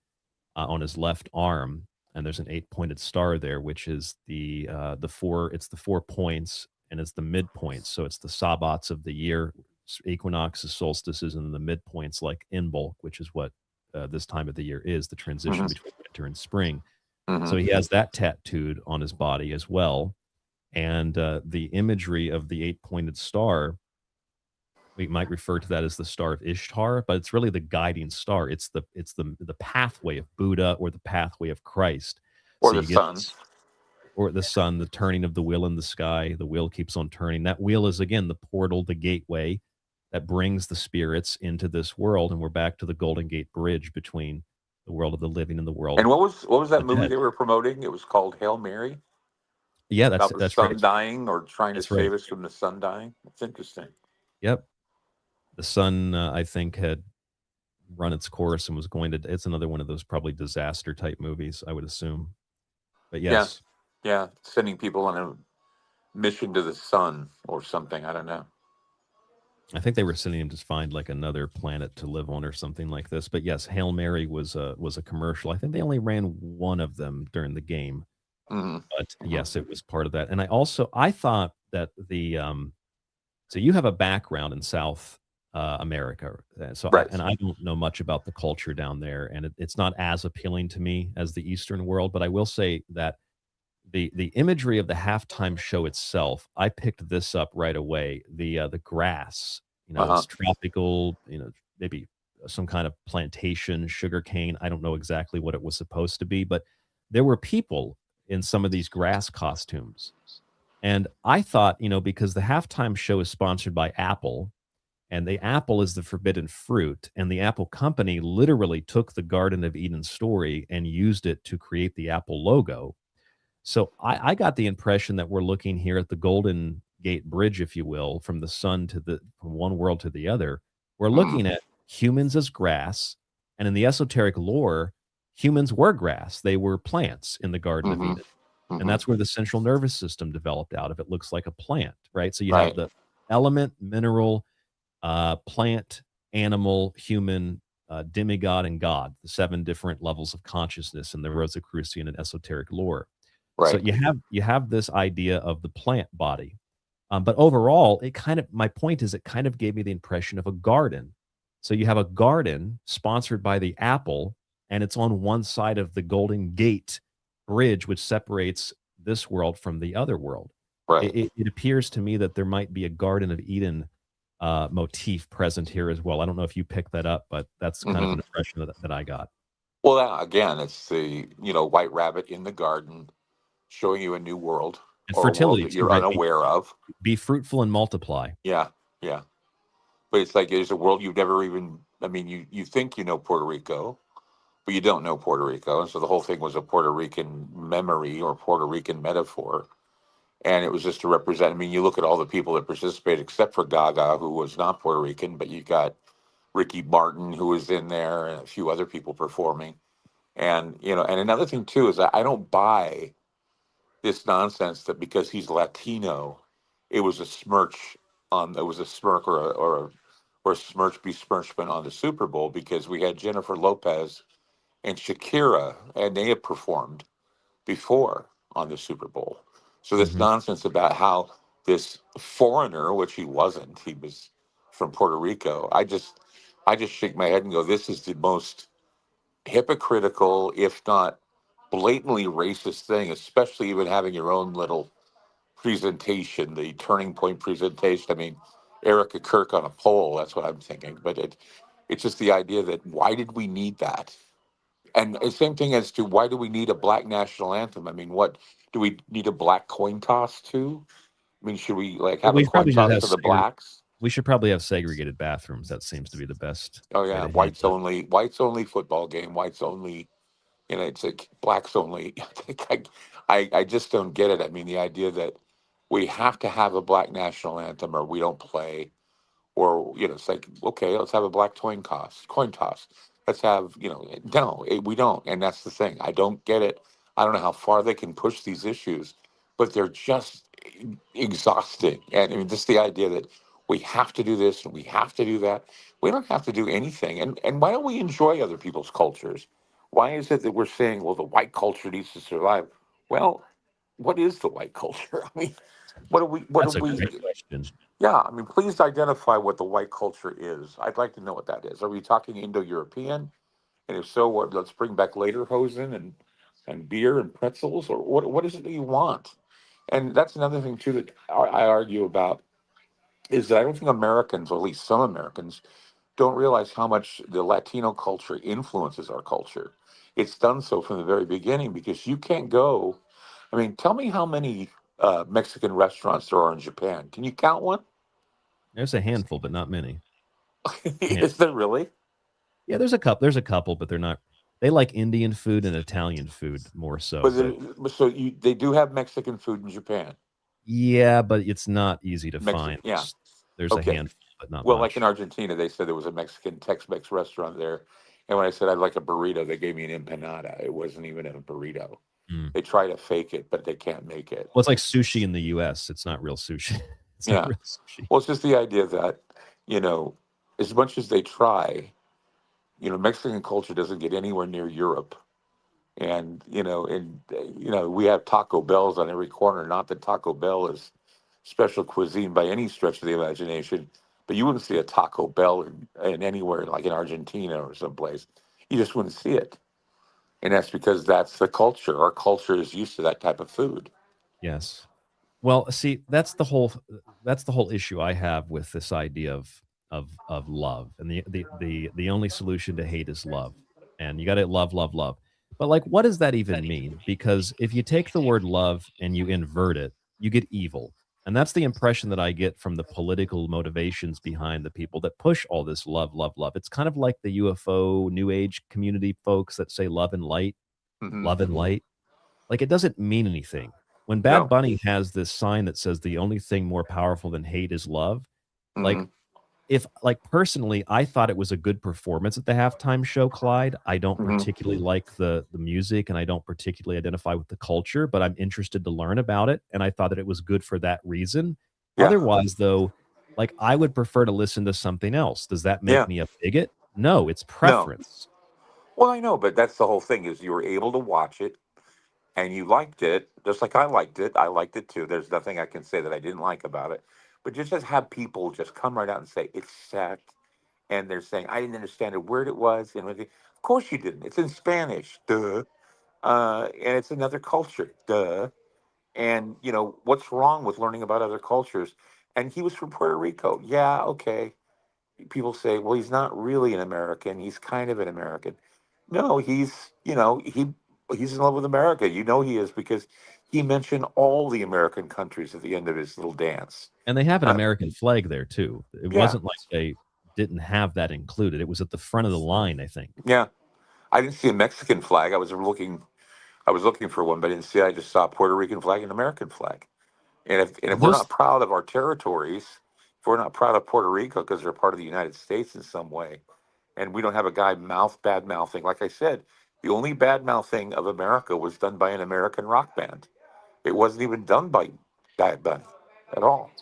on his left arm, and there's an 8-pointed star there, which is the 4. It's the 4 points, and it's the midpoints. So it's the sabbats of the year, equinoxes, solstices, and the midpoints, like Imbolc, which is what this time of the year is, the transition between winter and spring. So he has that tattooed on his body as well. And the imagery of the 8-pointed star, we might refer to that as the Star of Ishtar, but it's really the guiding star. It's the pathway of Buddha, or the pathway of Christ. Or So the you get sun. or the sun, the turning of the wheel in the sky. The wheel keeps on turning. That wheel is, again, the portal, the gateway that brings the spirits into this world, and we're back to the Golden Gate Bridge between the world of the living and the world And what was that of the movie dead. they were promoting? It was called Hail Mary, Yeah, about the that's sun right. dying, or trying to That's right. save us from the sun dying. That's interesting. Yep. The sun, I think, had run its course and was going to. It's another one of those probably disaster type movies, I would assume. But yes, Yeah, sending people on a mission to the sun or something. I don't know. I think they were sending him to find like another planet to live on or something like this. But yes, Hail Mary was a commercial. I think they only ran one of them during the game, hmm but yes, it was part of that. And I thought that so you have a background in South America, Right. I don't know much about the culture down there, and it's not as appealing to me as the Eastern world. But I will say that the imagery of the halftime show itself, I picked this up right away. The grass, it's tropical, maybe some kind of plantation, sugarcane. I don't know exactly what it was supposed to be, but there were people in some of these grass costumes. And I thought, because the halftime show is sponsored by Apple, and the apple is the forbidden fruit, and the Apple company literally took the Garden of Eden story and used it to create the Apple logo. So I got the impression that we're looking here at the Golden Gate Bridge, if you will, from the sun from one world to the other. We're looking at humans as grass, and in the esoteric lore, humans were grass. They were plants in the Garden of Eden. And that's where the central nervous system developed out of. It looks like a plant, right? So you have the element, mineral, plant, animal, human, demigod, and God, the 7 different levels of consciousness in the Rosicrucian and esoteric lore. Right. So you have this idea of the plant body. But overall, my point is, it kind of gave me the impression of a garden. So you have a garden sponsored by the Apple, and it's on one side of the Golden Gate Bridge, which separates this world from the other world. Right. It appears to me that there might be a Garden of Eden motif present here as well. I don't know if you picked that up, but that's kind of an impression that I got. Well, again, it's the white rabbit in the garden, showing you a new world, And or a world fertility that too, you're right? unaware of. Be fruitful and multiply. Yeah, yeah. But it's like there's a world you've never even. I mean, you think you know Puerto Rico, but you don't know Puerto Rico, and so the whole thing was a Puerto Rican memory or Puerto Rican metaphor, and it was just to represent. I mean, you look at all the people that participated, except for Gaga, who was not Puerto Rican, but you got Ricky Martin, who was in there, and a few other people performing. And and another thing too is that I don't buy this nonsense that because he's Latino, it was a smirch it was a smirk or a smirch besmirchment on the Super Bowl, because we had Jennifer Lopez and Shakira, and they had performed before on the Super Bowl. So this nonsense about how this foreigner, which he wasn't, he was from Puerto Rico. I just shake my head and go, this is the most hypocritical, if not blatantly racist thing, especially even having your own little presentation, the turning point presentation. I mean, Erica Kirk on a pole, that's what I'm thinking. But it's just the idea that why did we need that? And the same thing as to why do we need a black national anthem? I mean, what do we need a black coin toss too? I mean, should we like have a We coin probably should toss have to the blacks? We should probably have segregated bathrooms. That seems to be the best Oh way yeah, to handle it. whites only football game, whites only. It's like blacks only. I just don't get it. I mean, the idea that we have to have a black national anthem or we don't play, or it's like, okay, let's have a black coin toss. Let's have no, we don't, and that's the thing. I don't get it. I don't know how far they can push these issues but they're just exhausting. And I mean, just the idea that we have to do this and we have to do that. We don't have to do anything. And why don't we enjoy other people's cultures? Why is it that we're saying, well, the white culture needs to survive? Well, what is the white culture? I mean, what do That's a we, great question. yeah, I mean, please identify what the white culture is. I'd like to know what that is. Are we talking Indo-European? And if so, what, let's bring back lederhosen and beer and pretzels, or what is it that you want? And that's another thing too that I argue about is that I don't think Americans, or at least some Americans, don't realize how much the Latino culture influences our culture. It's done so from the very beginning because you can't go. I mean, tell me how many Mexican restaurants there are in Japan. Can you count one? There's a handful, but not many. Is there really? Yeah, there's a couple. There's a couple, but they're not. They like Indian food and Italian food more so. So they do have Mexican food in Japan. Yeah, but it's not easy to find. Yeah. There's a handful, but not well, much. like in Argentina, they said there was a Mexican Tex-Mex restaurant there, and when I said I'd like a burrito, they gave me an empanada. It wasn't even a burrito. They try to fake it, but they can't make it. Well, it's like sushi in the U.S. It's not real sushi. It's not real sushi. Well, it's just the idea that, as much as they try, Mexican culture doesn't get anywhere near Europe. And, we have Taco Bells on every corner. Not that Taco Bell is special cuisine by any stretch of the imagination, but you wouldn't see a Taco Bell in anywhere like in Argentina or someplace. You just wouldn't see it. And that's because that's the culture. Our culture is used to that type of food. Yes. Well, see, that's the whole issue I have with this idea of love. And the only solution to hate is love. And you got to love, love, love. But like, what does that even mean? Because if you take the word love and you invert it, you get evil. And that's the impression that I get from the political motivations behind the people that push all this love, love, love. It's kind of like the UFO New Age community folks that say love and light, love and light. Like, it doesn't mean anything. When Bad Bunny has this sign that says the only thing more powerful than hate is love, like, personally, I thought it was a good performance at the halftime show, Clyde. I don't particularly like the music, and I don't particularly identify with the culture, but I'm interested to learn about it, and I thought that it was good for that reason. Otherwise, though, like, I would prefer to listen to something else. Does that make me a bigot? No, it's preference. No. Well, I know, but that's the whole thing is you were able to watch it, and you liked it, just like I liked it. I liked it too. There's nothing I can say that I didn't like about it. But just have people just come right out and say, it's sad. And they're saying, I didn't understand a word it was. And of course you didn't. It's in Spanish. Duh. And it's another culture. Duh. And, what's wrong with learning about other cultures? And he was from Puerto Rico. Yeah, okay. People say, well, he's not really an American. He's kind of an American. No, he's in love with America. He is because he mentioned all the American countries at the end of his little dance. And they have an American flag there, too. It wasn't like they didn't have that included. It was at the front of the line, I think. Yeah. I didn't see a Mexican flag. I was looking for one, but I didn't see it. I just saw a Puerto Rican flag and an American flag. And if we're not proud of our territories, if we're not proud of Puerto Rico because they're part of the United States in some way, and we don't have a guy bad mouthing, like I said, the only bad mouthing of America was done by an American rock band. It wasn't even done by Bad Bunny at all.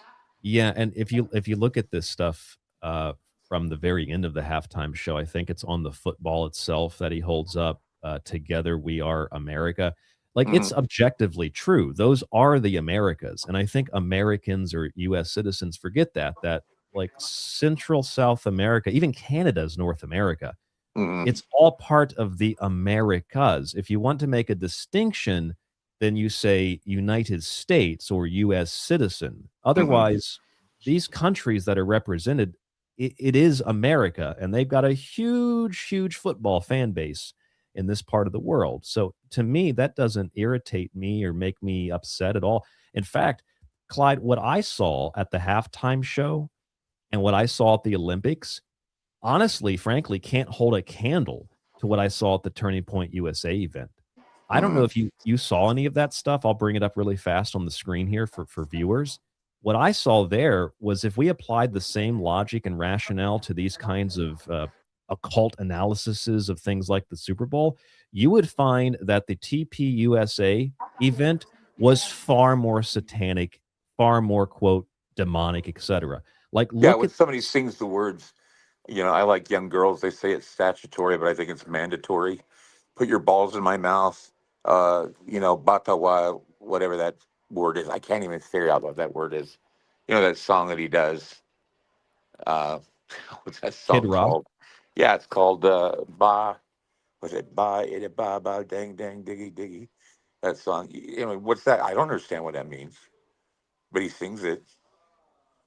Yeah, and if you look at this stuff from the very end of the halftime show, I think it's on the football itself that he holds up. Together we are America. Like, it's objectively true. Those are the Americas, and I think Americans or U.S. citizens forget that like Central South America, even Canada's North America. It's all part of the Americas. If you want to make a distinction, then you say United States or U.S. citizen. Otherwise, these countries that are represented, it is America, and they've got a huge, huge football fan base in this part of the world. So to me, that doesn't irritate me or make me upset at all. In fact, Clyde, what I saw at the halftime show and what I saw at the Olympics, honestly, frankly, can't hold a candle to what I saw at the Turning Point USA event. I don't know if you saw any of that stuff. I'll bring it up really fast on the screen here for viewers. What I saw there was if we applied the same logic and rationale to these kinds of occult analyses of things like the Super Bowl, you would find that the TPUSA event was far more satanic, far more, quote, demonic, etc. Like, Yeah, look when at somebody sings the words, I like young girls, they say it's statutory, but I think it's mandatory. Put your balls in my mouth, batawa, whatever that word is. I can't even figure out what that word is. That song that he does. Uh, what's that Kid song Rock. called? Yeah, it's called Ba. Was it Ba? It Ba Ba Dang Dang Diggy Diggy. That song. What's that? I don't understand what that means, but he sings it.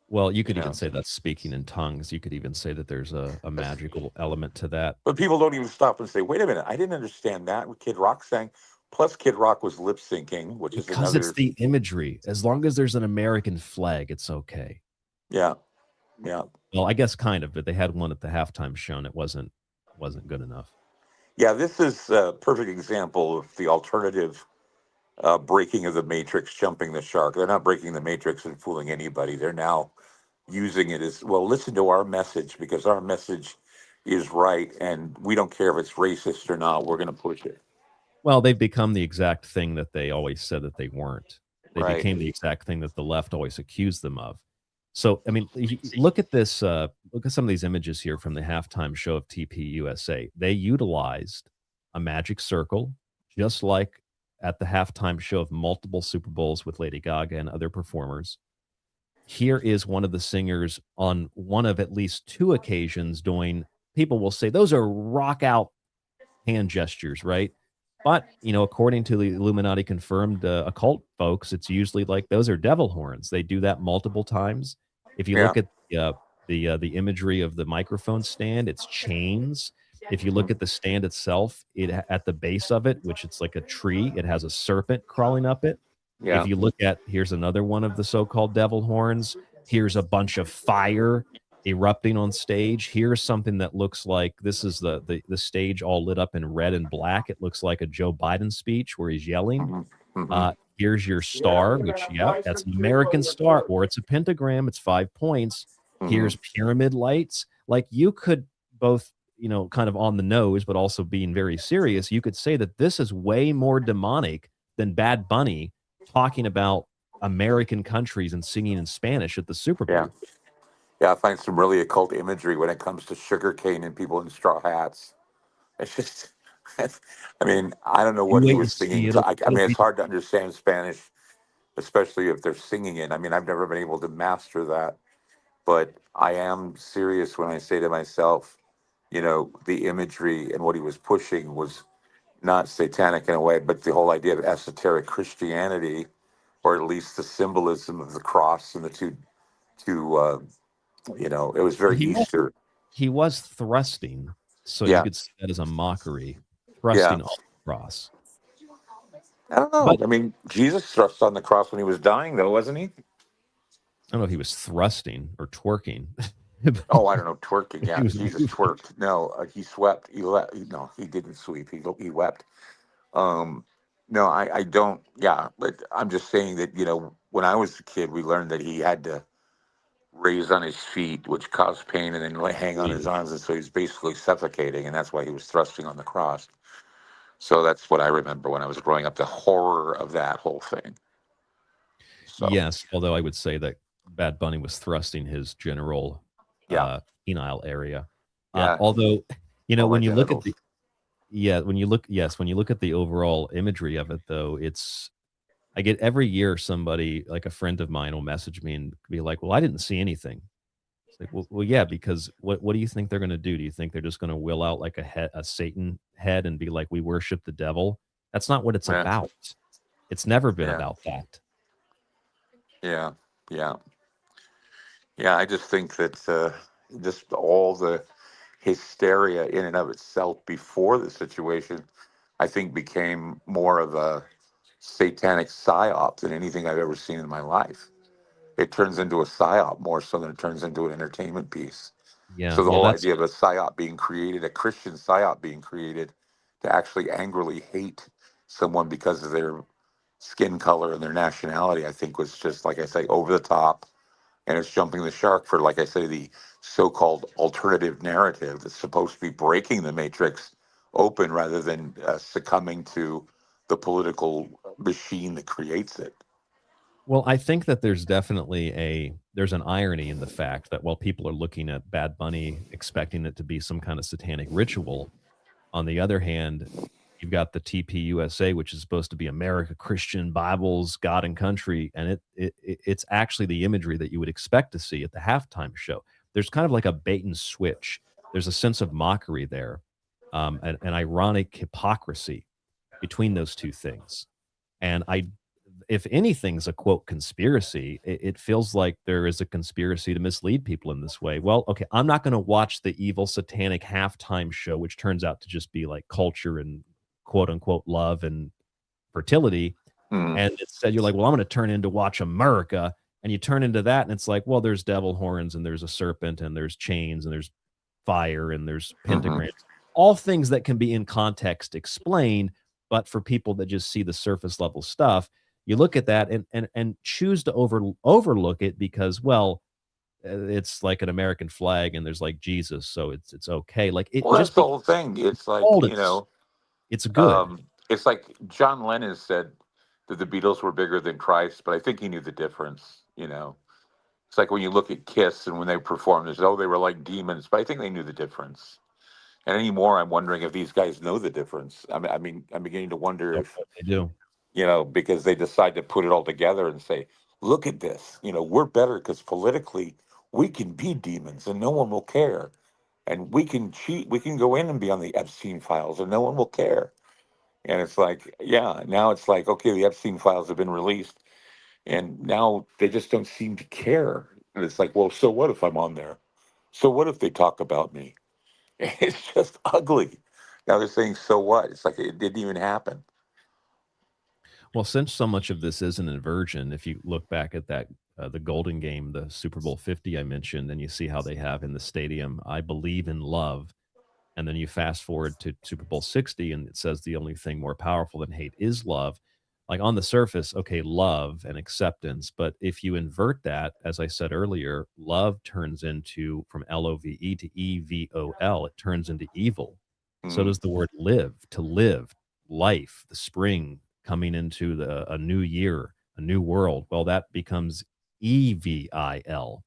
Well, you You could even know, say that's speaking in tongues. You could even say that there's a magical element to that. but people don't even stop and say, "Wait a minute, I didn't understand that." What Kid Rock sang. Plus, Kid Rock was lip syncing, which is Because it's another. the imagery. As long as there's an American flag, it's okay. Yeah, yeah, Well, I guess kind of, but they had one at the halftime show and it wasn't good enough. yeah. This is a perfect example of the alternative breaking of the matrix, jumping the shark. They're not breaking the matrix and fooling anybody. They're now using it as, well, listen to our message because our message is right, and we don't care if it's racist or not. We're going to push it. Well, they've become the exact thing that they always said that they weren't. They Right. became the exact thing that the left always accused them of. So, I mean, look at this. Look at some of these images here from the halftime show of TP USA. They utilized a magic circle, just like at the halftime show of multiple Super Bowls with Lady Gaga and other performers. Here is one of the singers on one of at least two occasions doing, people will say those are rock out hand gestures, right? But, according to the Illuminati confirmed occult folks, it's usually like those are devil horns. They do that multiple times. If you Yeah. look at the imagery of the microphone stand, it's chains. If you look Mhm. at the stand itself, at the base of it, which it's like a tree, it has a serpent crawling up it. If Yeah. you look at, here's another one of the so-called devil horns. Here's a bunch of fire erupting on stage. Here's something that looks like this is the stage all lit up in red and black. It looks like a Joe Biden speech where he's yelling. Mhm. Mhm. Here's your star, which, yep, that's an American star, or it's a pentagram. It's 5 points. Mhm. Here's pyramid lights. Like, you could both, kind of on the nose, but also being very serious. You could say that this is way more demonic than Bad Bunny talking about American countries and singing in Spanish at the Super Yeah. Bowl. Yeah. I find some really occult imagery when it comes to sugarcane and people in straw hats. It's just, I mean, I don't know You what he wait was and see. singing. So I It'll mean, it's be hard to understand Spanish, especially if they're singing it. I mean, I've never been able to master that, but I am serious when I say to myself, the imagery and what he was pushing was not satanic in a way, but the whole idea of esoteric Christianity, or at least the symbolism of the cross and the two, it was very he was Easter. he was thrusting, so you Yeah, could see that as a mockery, yeah. thrusting on the cross. I don't know. But I mean, Jesus thrust on the cross when he was dying, though, wasn't he? I don't know if he was thrusting or twerking. Oh, I don't know, twerking. He Yeah, was Jesus moving. twerked. No, he swept. No, he didn't sweep. He wept. Um, no, I don't. Yeah, but I'm just saying that when I was a kid, we learned that he had to raise on his feet, which caused pain, and then hang on his Please. arms, and so he was basically suffocating, and that's why he was thrusting on the cross. So that's what I remember when I was growing up, the horror of that whole thing. So Yes, although I would say that Bad Bunny was thrusting his general yeah, penile area. yeah, Although, or my when you look at genitals. the when you look at the overall imagery of it, though, it's I get every year somebody like a friend of mine will message me and be like, "Well, I didn't see anything." It's like, well, yeah, because what do you think they're going to do? Do you think they're just going to will out like a Satan head and be like, "We worship the devil"? That's not what it's Yeah, about. It's never been yeah, about that. yeah, yeah, yeah. I just think that just all the hysteria in and of itself before the situation, I think became more of a satanic psyop than anything I've ever seen in my life. It turns into a psyop more so than it turns into an entertainment piece. Yeah, So the well, whole that's idea of a psyop being created, a Christian psyop being created, to actually angrily hate someone because of their skin color and their nationality, I think was just, like I say, over the top. And it's jumping the shark for, like I say, the so-called alternative narrative that's supposed to be breaking the matrix open rather than succumbing to the political machine that creates it. Well, I think that there's definitely there's an irony in the fact that while people are looking at Bad Bunny expecting it to be some kind of satanic ritual, on the other hand, you've got the TPUSA, which is supposed to be America, Christian, Bibles, God and country, and it's actually the imagery that you would expect to see at the halftime show. There's kind of like a bait and switch. There's a sense of mockery there, an ironic hypocrisy between those two things. And if anything's a quote conspiracy, it feels like there is a conspiracy to mislead people in this way. Well, okay, I'm not going to watch the evil satanic halftime show, which turns out to just be like culture and quote unquote love and fertility. And instead you're like, well, I'm going to turn into watch America. And you turn into that, and it's like, well, there's devil horns and there's a serpent and there's chains and there's fire and there's pentagrams, all things that can be in context explained. But for people that just see the surface level stuff, you look at that and choose to overlook it because, well, it's like an American flag and there's like Jesus, so it's okay. Like it Well, just that's the whole thing. It's like, it's good. It's like John Lennon said that the Beatles were bigger than Christ, but I think he knew the difference. It's like when you look at Kiss and when they performed, as though they were like demons, but I think they knew the difference. And anymore, I'm wondering if these guys know the difference. I mean, I'm beginning to wonder if they do. Because they decide to put it all together and say, look at this, we're better because politically we can be demons and no one will care. And we can cheat, we can go in and be on the Epstein files and no one will care. And it's like, yeah, now it's like, okay, the Epstein files have been released and now they just don't seem to care. And it's like, well, so what if I'm on there? So what if they talk about me? It's just ugly. Now they're saying, so what? It's like it didn't even happen. Well, since so much of this is an inversion, if you look back at that, the Golden Game, the Super Bowl 50 I mentioned, and you see how they have in the stadium, I believe in love. And then you fast forward to Super Bowl 60 and it says the only thing more powerful than hate is love. Like on the surface, okay, love and acceptance. But if you invert that, as I said earlier, love turns into from LOVE to EVOL, it turns into evil. So does the word live, to live, life, the spring coming into a new year, a new world. Well, that becomes EVIL.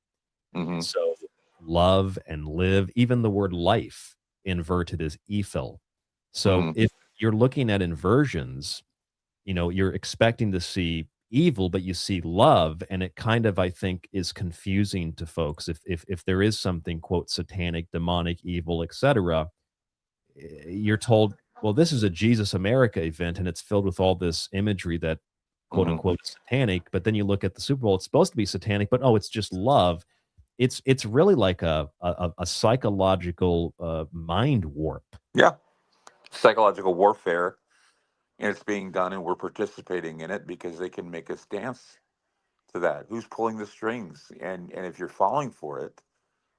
So love and live, even the word life inverted is ephil. So if you're looking at inversions, you're expecting to see evil, but you see love, and it kind of, I think, is confusing to folks. If there is something, quote, satanic, demonic, evil, etc., you're told, well, this is a Jesus America event, and it's filled with all this imagery that, quote unquote, is satanic. But then you look at the Super Bowl; it's supposed to be satanic, but it's just love. It's really like a psychological mind warp. Yeah, psychological warfare, and it's being done, and we're participating in it because they can make us dance to that. Who's pulling the strings? And if you're falling for it,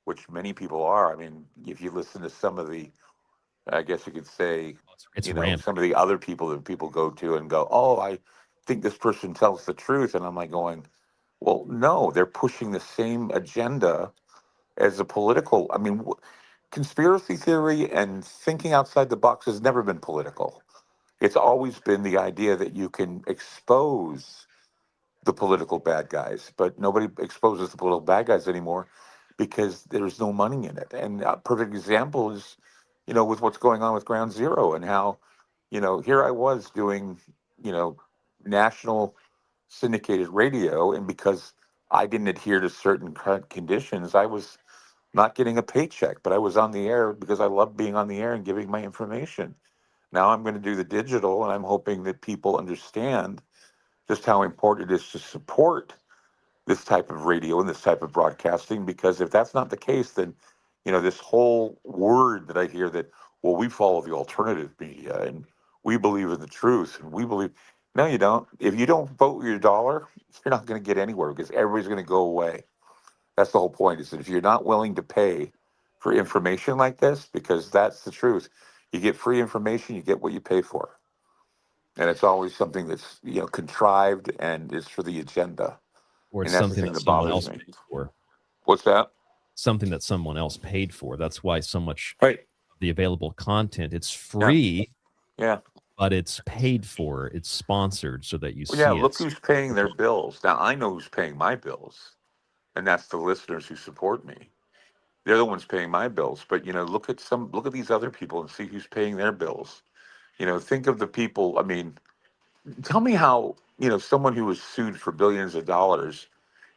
which many people are, I mean, if you listen to some of the, I guess you could say, it's some of the other people that people go to and go, oh, I think this person tells the truth, and I'm like going, well, no, they're pushing the same agenda as a political. I mean, conspiracy theory and thinking outside the box has never been political. It's always been the idea that you can expose the political bad guys, but nobody exposes the political bad guys anymore because there's no money in it. And a perfect example is, with what's going on with Ground Zero and how, here I was doing, national syndicated radio, and because I didn't adhere to certain conditions, I was not getting a paycheck, but I was on the air because I love being on the air and giving my information. Now I'm going to do the digital, and I'm hoping that people understand just how important it is to support this type of radio and this type of broadcasting, because if that's not the case, then, this whole word that I hear that, well, we follow the alternative media and we believe in the truth and we believe, no, you don't. If you don't vote your dollar, you're not going to get anywhere because everybody's going to go away. That's the whole point, is that if you're not willing to pay for information like this, because that's the truth, you get free information, you get what you pay for. And it's always something that's, contrived and is for the agenda. Or it's And that's the something thing that that someone bothers else me. paid for. What's that? Something that someone else paid for. That's why so much Right. the available content, it's free. Yeah. but it's paid for, it's sponsored so that you Well, yeah, see look it. who's paying their bills. Now, I know who's paying my bills, and that's the listeners who support me. They're the ones paying my bills. But, look at these other people and see who's paying their bills. Think of the people. I mean, tell me how, someone who was sued for billions of dollars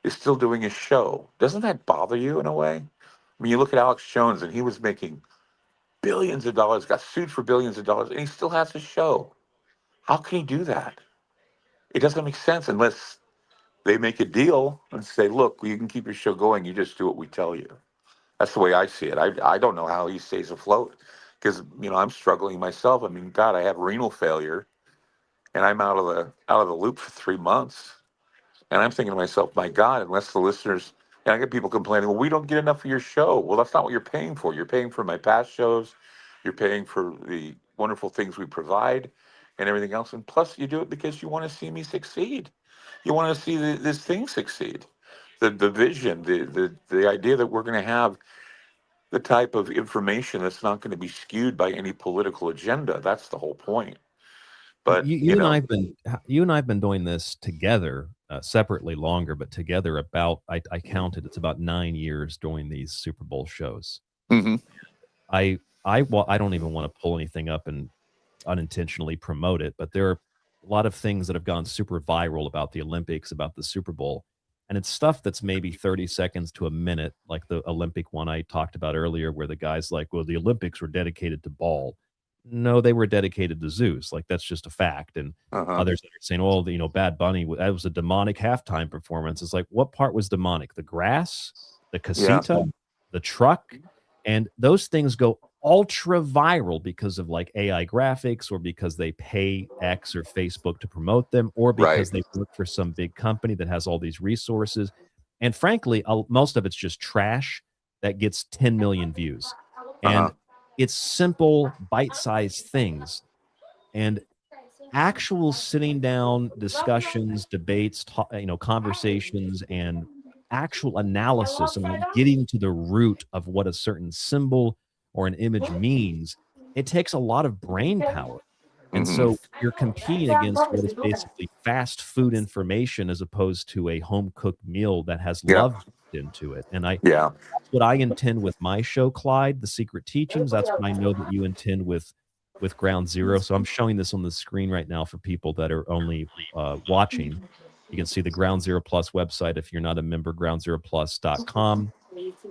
is still doing a show. Doesn't that bother you in a way? I mean, you look at Alex Jones, and he was making billions of dollars, got sued for billions of dollars, and he still has a show. How can he do that? It doesn't make sense unless they make a deal and say, look, you can keep your show going. You just do what we tell you. That's the way I see it. I don't know how he stays afloat because, I'm struggling myself. I mean, God, I have renal failure and I'm out of the loop for 3 months. And I'm thinking to myself, my God, unless the listeners, and I get people complaining, well, we don't get enough of your show. Well, that's not what you're paying for. You're paying for my past shows. You're paying for the wonderful things we provide and everything else. And plus, you do it because you want to see me succeed. You want to see this thing succeed. The vision, the idea that we're going to have the type of information that's not going to be skewed by any political agenda. That's the whole point. But, You and I've been doing this together, separately longer, but together about I counted it's about 9 years doing these Super Bowl shows. mhm. I don't even want to pull anything up and unintentionally promote it, but there are a lot of things that have gone super viral about the Olympics, about the Super Bowl. And it's stuff that's maybe 30 seconds to a minute, like the Olympic one I talked about earlier, where the guy's like, well, the Olympics were dedicated to ball. No, they were dedicated to Zeus. Like, that's just a fact. And Uh-huh. others that are saying, oh, Bad Bunny, that was a demonic halftime performance. It's like, what part was demonic? The grass, the Yeah. casita, the truck? And those things go ultra viral because of like AI graphics, or because they pay X or Facebook to promote them, or because Right. they work for some big company that has all these resources. And frankly, most of it's just trash that gets 10 million views. Uh-huh. And it's simple, bite-sized things. And actual sitting down discussions, debates, conversations, and actual analysis, and like getting to the root of what a certain symbol or an image means, it takes a lot of brain power. And Hmm. so you're competing against what is basically fast food information as opposed to a home cooked meal that has Yeah. love into it. And Yeah. that's what I intend with my show, Clyde, The Secret Teachings. That's what I know that you intend with Ground Zero. So I'm showing this on the screen right now for people that are only watching. You can see the Ground Zero Plus website. If you're not a member, groundzeroplus.com.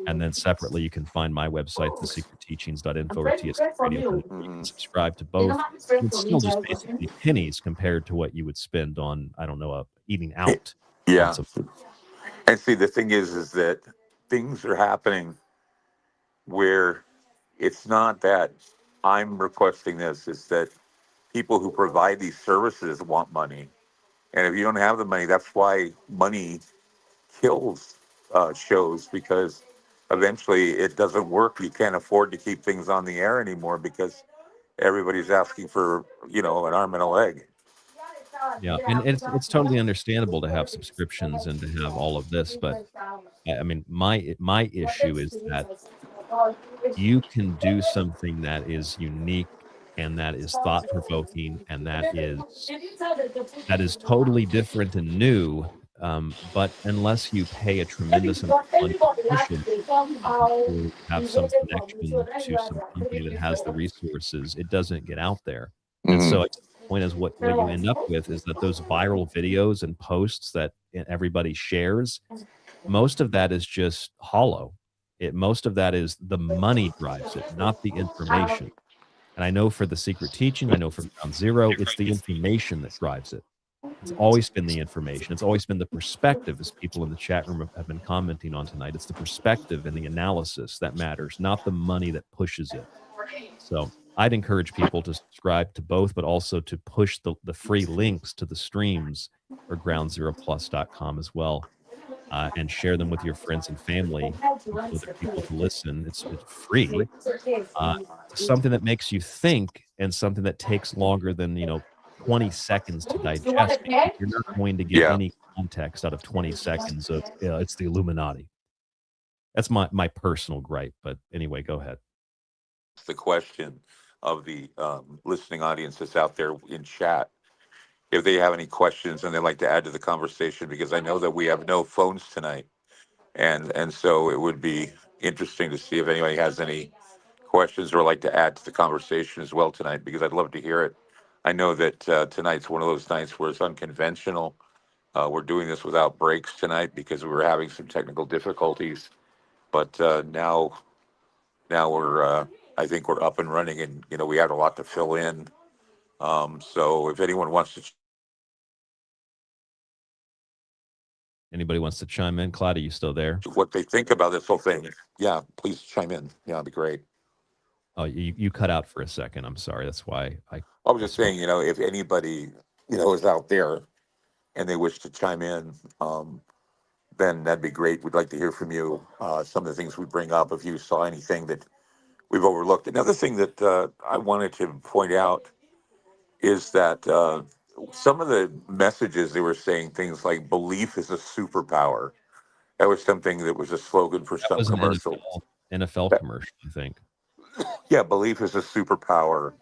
And then separately, you can find my website, thesecretteachings.info or TSP Radio. You can subscribe to both. It's still just basically pennies compared to what you would spend on, I don't know, eating out. Yeah. Some, And see, the thing is that things are happening where it's not that I'm requesting this, it's that people who provide these services want money. And if you don't have the money, that's why money kills shows, because eventually it doesn't work. You can't afford to keep things on the air anymore because everybody's asking for, an arm and a leg. yeah, and it's totally understandable to have subscriptions and to have all of this, but I mean, my issue is that you can do something that is unique and that is thought provoking and that is totally different and new. But unless you pay a tremendous amount of money to push it, or have some connection to some company that has the resources, it doesn't get out there. And Hmm. so I guess the point is what you end up with is that those viral videos and posts that everybody shares, most of that is just hollow. Most of that is the money drives it, not the information. And I know for The Secret Teaching, I know for Ground Zero, it's the information that drives it. It's always been the information. It's always been the perspective, as people in the chat room have been commenting on tonight. It's the perspective and the analysis that matters, not the money that pushes it. So I'd encourage people to subscribe to both, but also to push the free links to the streams for groundzeroplus.com as well. And share them with your friends and family, for other people to listen. It's free. Something that makes you think, and something that takes longer than 20 seconds to digest, because you're not going to get Yeah. any context out of 20 seconds of it's the Illuminati. That's my personal gripe. But anyway, go ahead. The question, the listening audience that's out there in chat, if they have any questions and they'd like to add to the conversation, because I know that we have no phones tonight, and so it would be interesting to see if anybody has any questions or like to add to the conversation as well tonight, because I'd love to hear it. I know that tonight's one of those nights where it's unconventional. We're doing this without breaks tonight because we were having some technical difficulties, but now we're I think we're up and running, and we had a lot to fill in. So if anyone wants to, Anybody wants to chime in? Clyde, are you still there? what they think about this whole thing, yeah, please chime in. Yeah, it'd be great. Oh, you cut out for a second. I'm sorry. That's why I was just saying, if anybody is out there and they wish to chime in, then that'd be great. We'd like to hear from you. Some of the things we bring up, if you saw anything that we've overlooked. Another thing that I wanted to point out is that some of the messages, they were saying things like belief is a superpower. That was something that was a slogan for that some was an commercial. NFL commercial, I think. Yeah, belief is a superpower.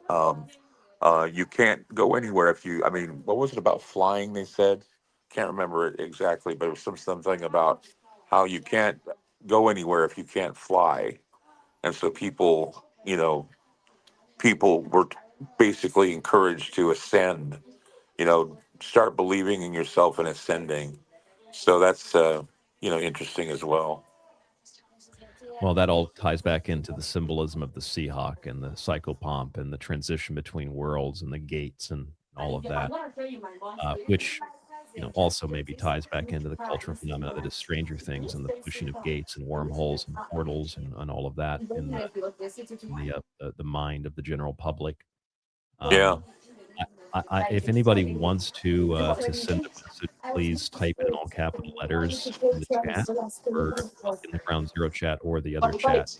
You can't go anywhere if you, what was it about flying, they said? Can't remember it exactly, but it was something about how you can't go anywhere if you can't fly. And so people were basically encouraged to ascend, start believing in yourself and ascending. So that's, interesting as well. Well, that all ties back into the symbolism of the Seahawk and the psychopomp and the transition between worlds and the gates and all of that, which also maybe ties back into the cultural phenomena that is Stranger Things and the pushing of gates and wormholes and portals and all of that in the mind of the general public. Yeah. If anybody wants to send a message, please type it in all capital letters in the chat, or in the Ground Zero chat, or the other chat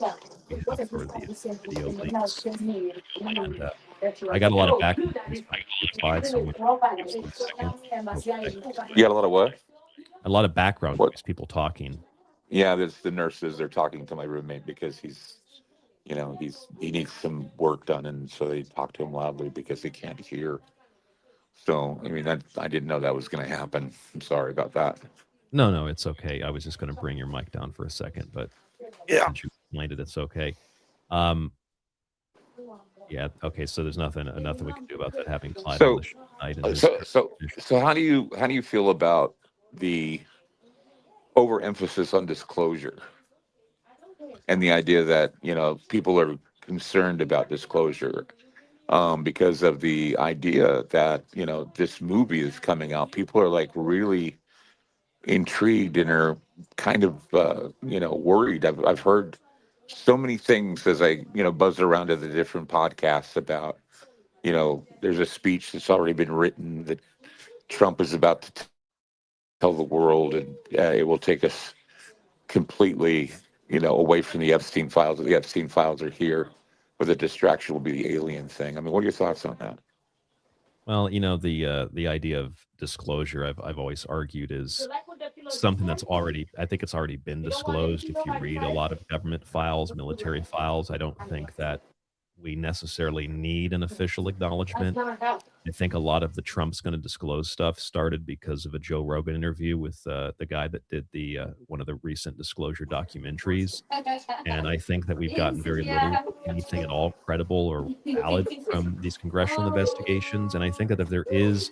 we have for the video links. And I got a lot of background noise by Clyde, so I'm going to a second. You got a lot of what? A lot of background noise, people talking. Yeah, there's the nurses. They're talking to my roommate because he needs some work done, and so they talk to him loudly because they can't hear. So, I didn't know that was going to happen. I'm sorry about that. No, it's okay. I was just going to bring your mic down for a second, but since you explained it, it's okay. Yeah, okay. So there's nothing we can do about that having Clyde on the show tonight. So how do you feel about the overemphasis on disclosure and the idea that people are concerned about disclosure? Because of the idea that, this movie is coming out. People are like really intrigued and are kind of, worried. I've heard so many things as I, buzz around to the different podcasts about, there's a speech that's already been written that Trump is about to tell the world, and it will take us completely, away from the Epstein files. The Epstein files are here. Or the distraction will be the alien thing. What are your thoughts on that? Well, the idea of disclosure, I've always argued, is something that's I think it's already been disclosed. If you read a lot of government files, military files, I don't think that we necessarily need an official acknowledgement. I think a lot of the Trump's going to disclose stuff started because of a Joe Rogan interview with the guy that did one of the recent disclosure documentaries. And I think that we've gotten very little, anything at all credible or valid from these congressional investigations. And I think that if there is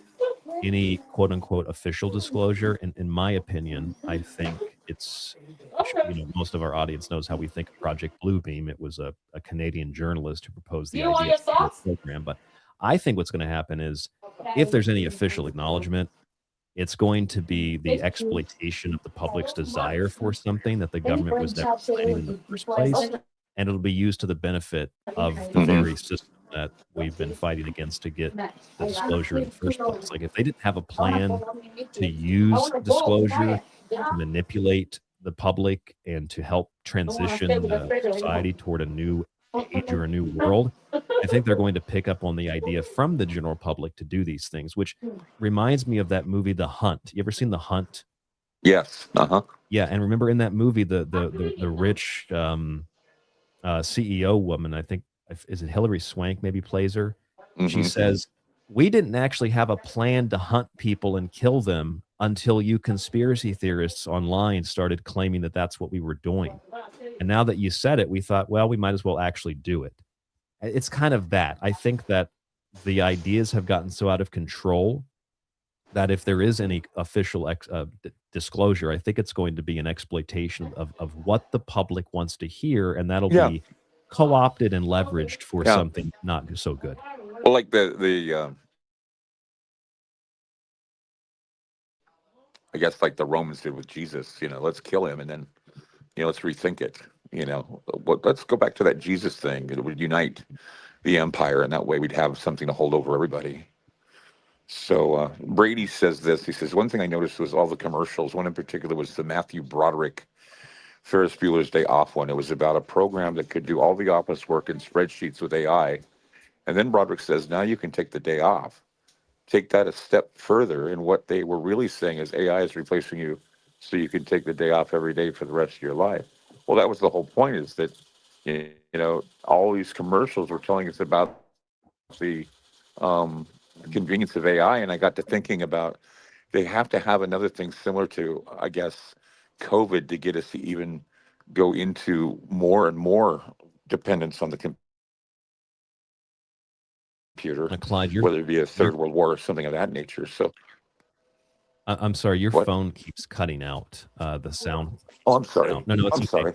any quote unquote official disclosure, in my opinion, I think it's, most of our audience knows how we think of Project Bluebeam. It was a Canadian journalist who proposed the idea of the program. But I think what's going to happen is, if there's any official acknowledgement, it's going to be the exploitation of the public's desire for something that the government was never planning in the first place, and it'll be used to the benefit of the very system that we've been fighting against to get the disclosure in the first place. Like, if they didn't have a plan to use disclosure to manipulate the public and to help transition society toward a new age or a new world, I think they're going to pick up on the idea from the general public to do these things, which reminds me of that movie, The Hunt. You ever seen The Hunt? Yes. Uh-huh. Yeah, and remember in that movie, the rich CEO woman, I think is it Hillary Swank maybe plays her? She Hmm. says, we didn't actually have a plan to hunt people and kill them until you conspiracy theorists online started claiming that that's what we were doing. And now that you said it, we thought, well, we might as well actually do it. It's kind of that. I think that the ideas have gotten so out of control that if there is any official disclosure, I think it's going to be an exploitation of what the public wants to hear, and that'll Yeah. be co-opted and leveraged for Yeah. something not so good. Well, like the I guess like the Romans did with Jesus, let's kill him and then, let's rethink it. Let's go back to that Jesus thing. It would unite the empire, and that way we'd have something to hold over everybody. So Brady says this. He says, one thing I noticed was all the commercials. One in particular was the Matthew Broderick Ferris Bueller's Day Off one. It was about a program that could do all the office work in spreadsheets with AI. And then Broderick says, now you can take the day off. Take that a step further. And what they were really saying is AI is replacing you so you can take the day off every day for the rest of your life. Well, that was the whole point, is that, all these commercials were telling us about the convenience of AI. And I got to thinking about, they have to have another thing similar to, I guess, COVID to get us to even go into more and more dependence on the computer, Clyde, whether it be a third world war or something of that nature. So I'm sorry, your what? phone keeps cutting out the sound. Oh, I'm sorry. No, it's I'm okay. sorry.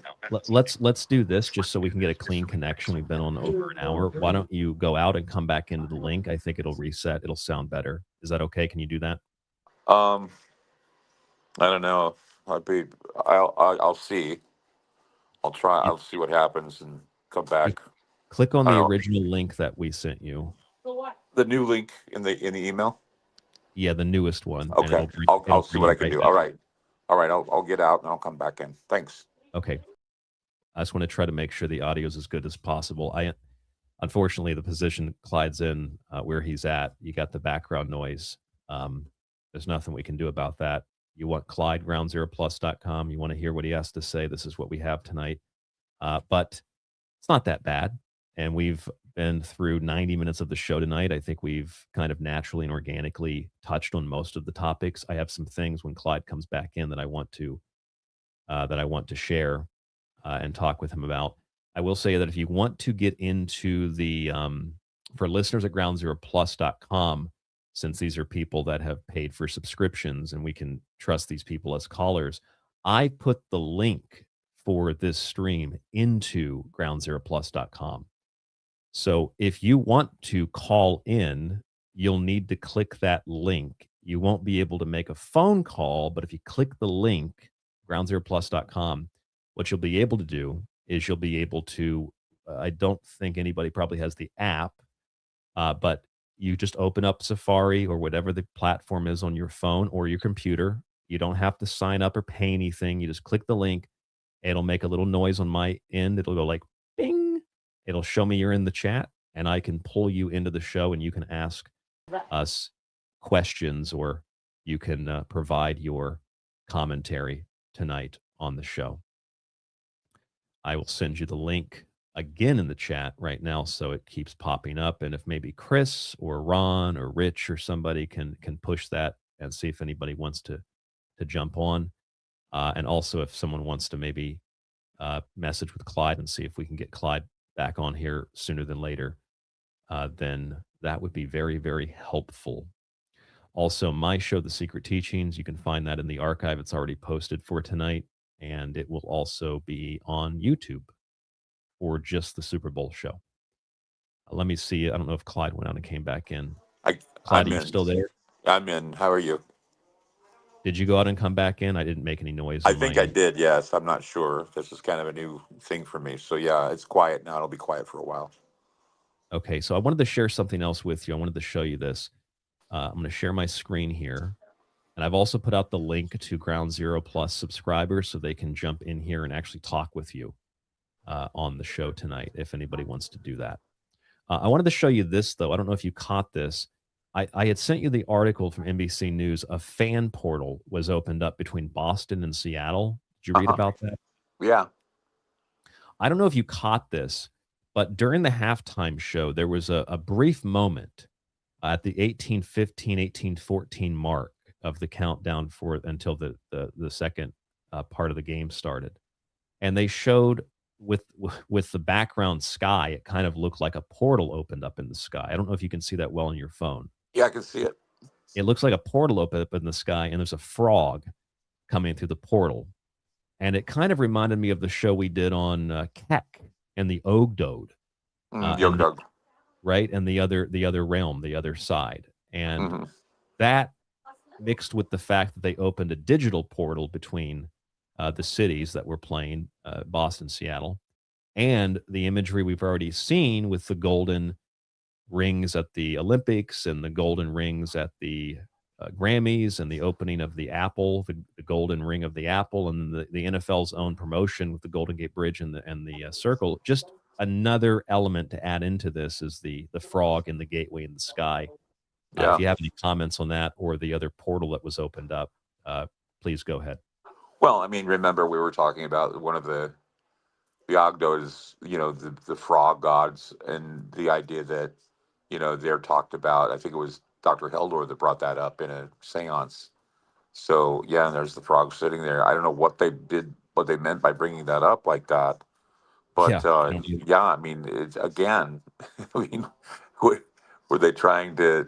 Let's do this just so we can get a clean connection. We've been on over an hour. Why don't you go out and come back into the link? I think it'll reset. It'll sound better. Is that okay? Can you do that? I don't know. I'll see. I'll try. I'll see what happens and come back. Click on I the don't know. original link that we sent you. The new link in the email. Yeah, the newest one. and Okay. it'll I'll see bring what you I can right do. back. All right. All right. I'll get out and I'll come back in. Thanks. Okay. I just want to try to make sure the audio is as good as possible. Unfortunately, the position Clyde's in, where he's at, you got the background noise. There's nothing we can do about that. You want Clyde, groundzeroplus.com. You want to hear what he has to say. This is what we have tonight. But it's not that bad. And we've been through 90 minutes of the show tonight. I think we've kind of naturally and organically touched on most of the topics. I have some things when Clyde comes back in that I want to share and talk with him about. I will say that if you want to get into the for listeners at groundzeroplus.com, since these are people that have paid for subscriptions and we can trust these people as callers, I put the link for this stream into groundzeroplus.com. So if you want to call in, you'll need to click that link. You won't be able to make a phone call, but if you click the link, groundzeroplus.com, what you'll be able to do is you'll be able to, I don't think anybody probably has the app, but you just open up Safari or whatever the platform is on your phone or your computer. You don't have to sign up or pay anything. You just click the link. It'll make a little noise on my end. It'll go like, bing. It'll show me you're in the chat, and I can pull you into the show, and you can ask us questions, or you can provide your commentary tonight on the show. I will send you the link again in the chat right now so it keeps popping up. And if maybe Chris or Ron or Rich or somebody can push that and see if anybody wants to jump on. And also if someone wants to maybe message with Clyde and see if we can get Clyde back on here sooner than later, then that would be very, very helpful. Also, my show, The Secret Teachings, you can find that in the archive. It's already posted for tonight, and it will also be on YouTube for just the Super Bowl show. Let me see. I don't know if Clyde went out and came back in. Clyde, are you still there? I'm in. How are you? Did you go out and come back in? I didn't make any noise. I think I did, yes. I'm not sure. This is kind of a new thing for me. So, yeah, it's quiet now. It'll be quiet for a while. Okay, so I wanted to share something else with you. I wanted to show you this. I'm going to share my screen here. And I've also put out the link to Ground Zero Plus subscribers so they can jump in here and actually talk with you on the show tonight, if anybody wants to do that. I wanted to show you this, though. I don't know if you caught this. I had sent you the article from NBC News. A fan portal was opened up between Boston and Seattle. Did you read about that? Yeah. I don't know if you caught this, But during the halftime show, there was a brief moment at the 1815, 1814 mark of the countdown for until the second part of the game started. And they showed with the background sky, it kind of looked like a portal opened up in the sky. I don't know if you can see that well on your phone. Yeah, I can see it. It looks like a portal opened up in the sky, and there's a frog coming through the portal. And it kind of reminded me of the show we did on Keck and the Ogdode. Yogdog. Right? And the other realm, the other side. And that mixed with the fact that they opened a digital portal between the cities that were playing, Boston, Seattle, and the imagery we've already seen with the golden rings at the Olympics and the golden rings at the Grammys and the opening of the Apple, the golden ring of the Apple, and the NFL's own promotion with the Golden Gate Bridge and the circle. Just another element to add into this is the frog and the gateway in the sky. If you have any comments on that or the other portal that was opened up, please go ahead. Well, I mean, remember we were talking about one of the Ogdo's, the frog gods, and the idea that, they're talked about. I think it was Dr. Heldor that brought that up in a seance. So, yeah, and there's the frog sitting there. I don't know what they meant by bringing that up like that. But, I mean, again, I mean, were they trying to,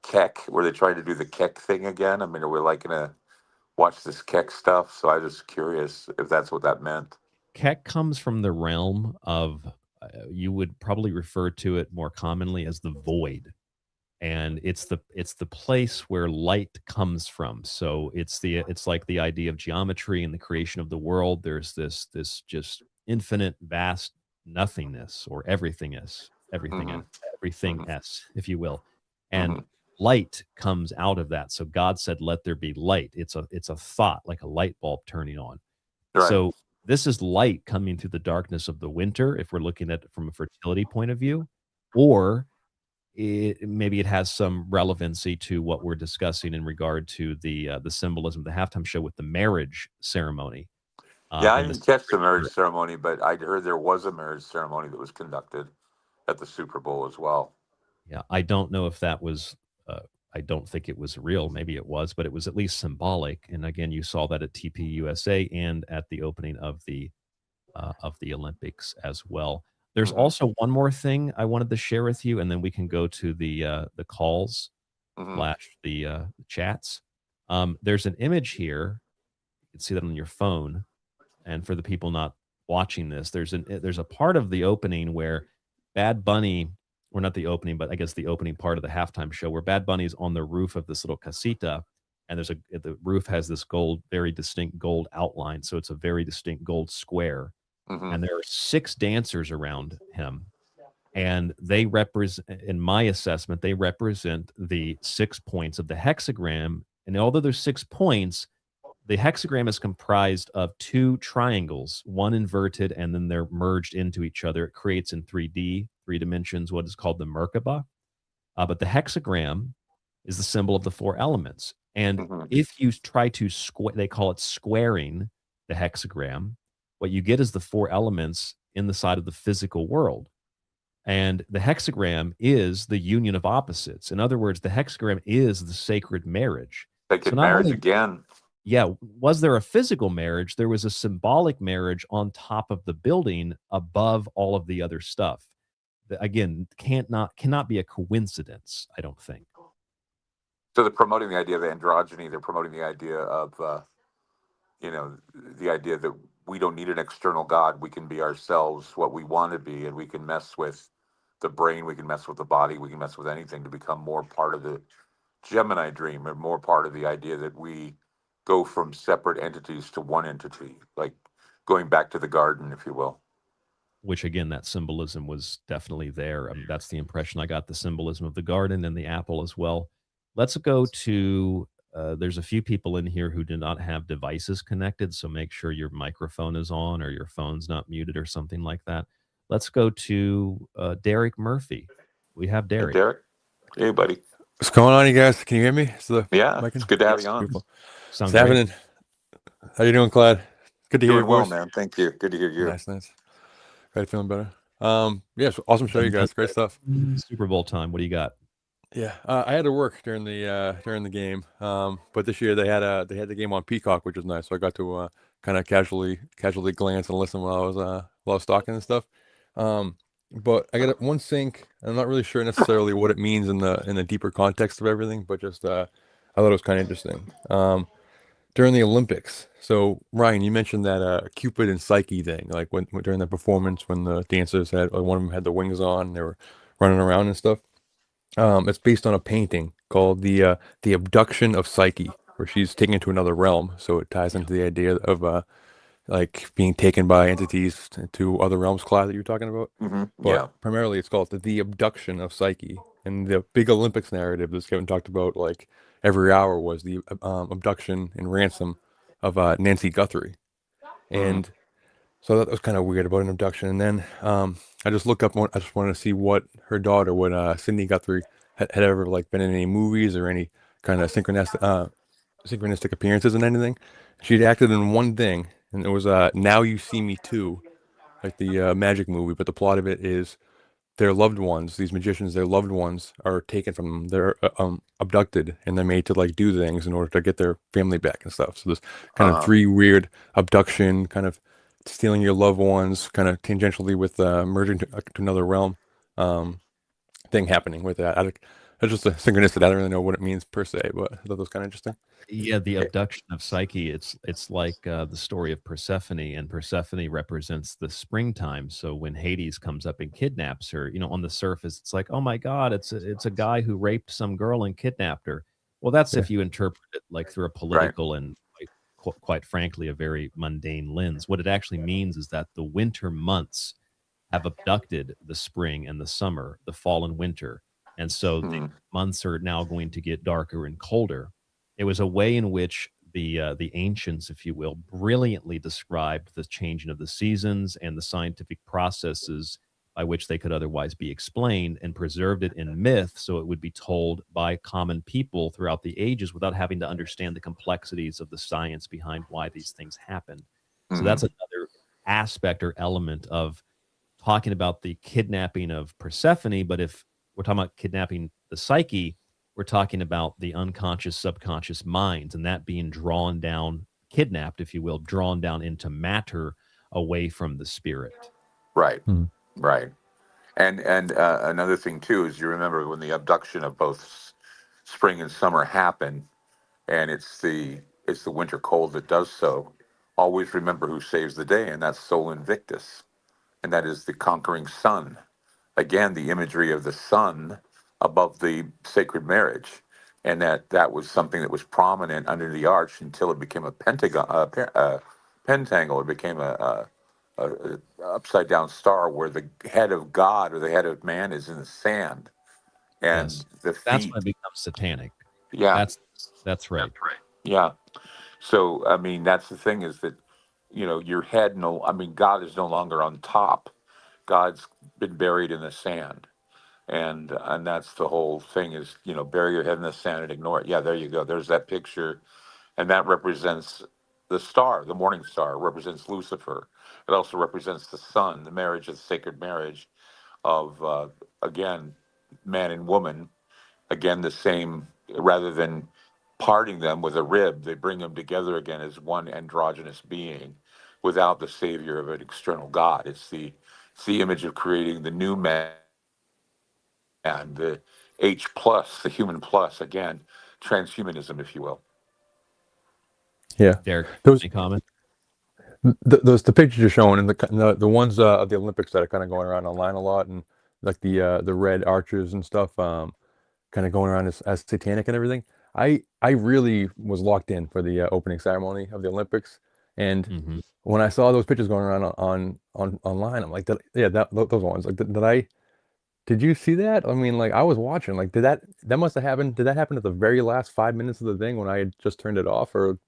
Keck? Were they trying to do the Keck thing again? I mean, are we like going to watch this Keck stuff? So I was just curious if that's what that meant. Keck comes from the realm of, you would probably refer to it more commonly as the void. And it's the place where light comes from. So it's like the idea of geometry and the creation of the world. There's this just infinite, vast nothingness, or everythingness, if you will. And light comes out of that. So God said, "Let there be light." It's a thought, like a light bulb turning on. Right. So this is light coming through the darkness of the winter, if we're looking at it from a fertility point of view, or maybe it has some relevancy to what we're discussing in regard to the symbolism of the halftime show with the marriage ceremony. I didn't catch the marriage ceremony, but I heard there was a marriage ceremony that was conducted at the Super Bowl as well. Yeah, I don't know if that was. I don't think it was real. Maybe it was, but it was at least symbolic. And again, you saw that at TPUSA and at the opening of the Olympics as well. There's also one more thing I wanted to share with you, and then we can go to the calls / the chats. There's an image here. You can see that on your phone. And for the people not watching this, there's a part of the opening where Bad Bunny, or not the opening, but I guess the opening part of the halftime show, where Bad Bunny's on the roof of this little casita, and the roof has this very distinct gold outline. So it's a very distinct gold square. And there are 6 dancers around him, and they represent, in my assessment, they represent the 6 points of the hexagram. And although there's 6 points, the hexagram is comprised of 2 triangles, one inverted, and then they're merged into each other. It creates in 3D, 3 dimensions, what is called the Merkaba. But the hexagram is the symbol of the 4 elements. And if you try to they call it squaring the hexagram, what you get is the 4 elements in the side of the physical world. And the hexagram is the union of opposites. In other words, the hexagram is the sacred marriage. Sacred marriage again. Yeah. Was there a physical marriage? There was a symbolic marriage on top of the building above all of the other stuff. Again, cannot be a coincidence, I don't think. So they're promoting the idea of androgyny. They're promoting the idea of, the idea that we don't need an external God. We can be ourselves, what we want to be, and we can mess with the brain. We can mess with the body. We can mess with anything to become more part of the Gemini dream, or more part of the idea that we go from separate entities to one entity, like going back to the garden, if you will. Which, again, that symbolism was definitely there. I mean, that's the impression I got, the symbolism of the garden and the apple as well. Let's go to, there's a few people in here who do not have devices connected, so make sure your microphone is on or your phone's not muted or something like that. Let's go to Derek Murphy. We have Derek. Hey, Derek. Hey, buddy. What's going on, you guys? Can you hear me? It's good to have you on. Sounds great. How you doing, Clyde? Good to hear your voice. voice. Man. Thank you. Good to hear you. Nice. Glad feeling better. Yeah, so awesome show, you guys. Great stuff. Super Bowl time. What do you got? Yeah, I had to work during the game. But this year they had the game on Peacock, which was nice. So I got to kind of casually glance and listen while I was talking and stuff. But I got one sync. I'm not really sure necessarily what it means in the deeper context of everything, but just I thought it was kind of interesting. During the Olympics. So Ryan, you mentioned that Cupid and Psyche thing, like when during the performance when the dancers had like one of them had the wings on, they were running around and stuff. It's based on a painting called the Abduction of Psyche, where she's taken to another realm. So it ties into the idea of like being taken by entities to other realms, Clyde, that you're talking about. But Yeah. primarily it's called the Abduction of Psyche. And the big Olympics narrative that Kevin talked about, like every hour, was the abduction and ransom of Nancy Guthrie. And so that was kind of weird about an abduction. And then I just looked up, I just wanted to see what her daughter, what Sydney Guthrie, had ever like been in any movies or any kind of synchronistic appearances in anything. She'd acted in one thing, and it was Now You See Me Too, like the magic movie. But the plot of it is their loved ones, these magicians, their loved ones are taken from them. They're abducted, and they're made to like do things in order to get their family back and stuff. So there's kind of three weird abduction, kind of stealing your loved ones, kind of tangentially with merging to another realm thing happening with that. It's just a synchronicity. I don't really know what it means per se, but I thought that was kind of interesting. Yeah, the abduction of Psyche. It's like the story of Persephone, and Persephone represents the springtime. So when Hades comes up and kidnaps her, on the surface, it's like, oh my God, it's a guy who raped some girl and kidnapped her. Well, that's Yeah. if you interpret it like through a political and quite frankly a very mundane lens. What it actually means is that the winter months have abducted the spring and the summer, the fall and winter. And so the months are now going to get darker and colder. It was a way in which the ancients, if you will, brilliantly described the changing of the seasons and the scientific processes by which they could otherwise be explained, and preserved it in myth so it would be told by common people throughout the ages without having to understand the complexities of the science behind why these things happen. So that's another aspect or element of talking about the kidnapping of Persephone. But if we're talking about kidnapping the psyche, we're talking about the unconscious, subconscious minds, and that being drawn down, kidnapped, if you will, drawn down into matter away from the spirit. Right. Right. And another thing too is, you remember when the abduction of both spring and summer happened, and it's the winter cold that does so. Always remember who saves the day, and that's Sol Invictus, and that is the conquering sun. Again, the imagery of the sun above the sacred marriage, and that was something that was prominent under the arch until it became a pentagon, pentangle. It became a upside down star where the head of God or the head of man is in the sand, and Yes. the That's feet. when it becomes satanic. Yeah, That's right. yeah. So I mean, that's the thing, is that your head. No, I mean, God is no longer on top. God's been buried in the sand, and that's the whole thing, is bury your head in the sand and ignore it. Yeah, there you go. There's that picture, and that represents the star, the morning star, represents Lucifer. It also represents the sun, the marriage, the sacred marriage of again, man and woman. Again, the same, rather than parting them with a rib, they bring them together again as one androgynous being, without the savior of an external God. It's the image of creating the new man, the H plus, the human plus, again, transhumanism, if you will. Yeah, Derek, those any comment? the pictures you're showing, and the ones of the Olympics that are kind of going around online a lot, and like the red archers and stuff, kind of going around as satanic and everything. I really was locked in for the opening ceremony of the Olympics, and Mhm. when I saw those pictures going around on online, I'm like, those ones. Like, did you see that? I mean, like, I was watching. Like, that must have happened? Did that happen at the very last 5 minutes of the thing when I had just turned it off, or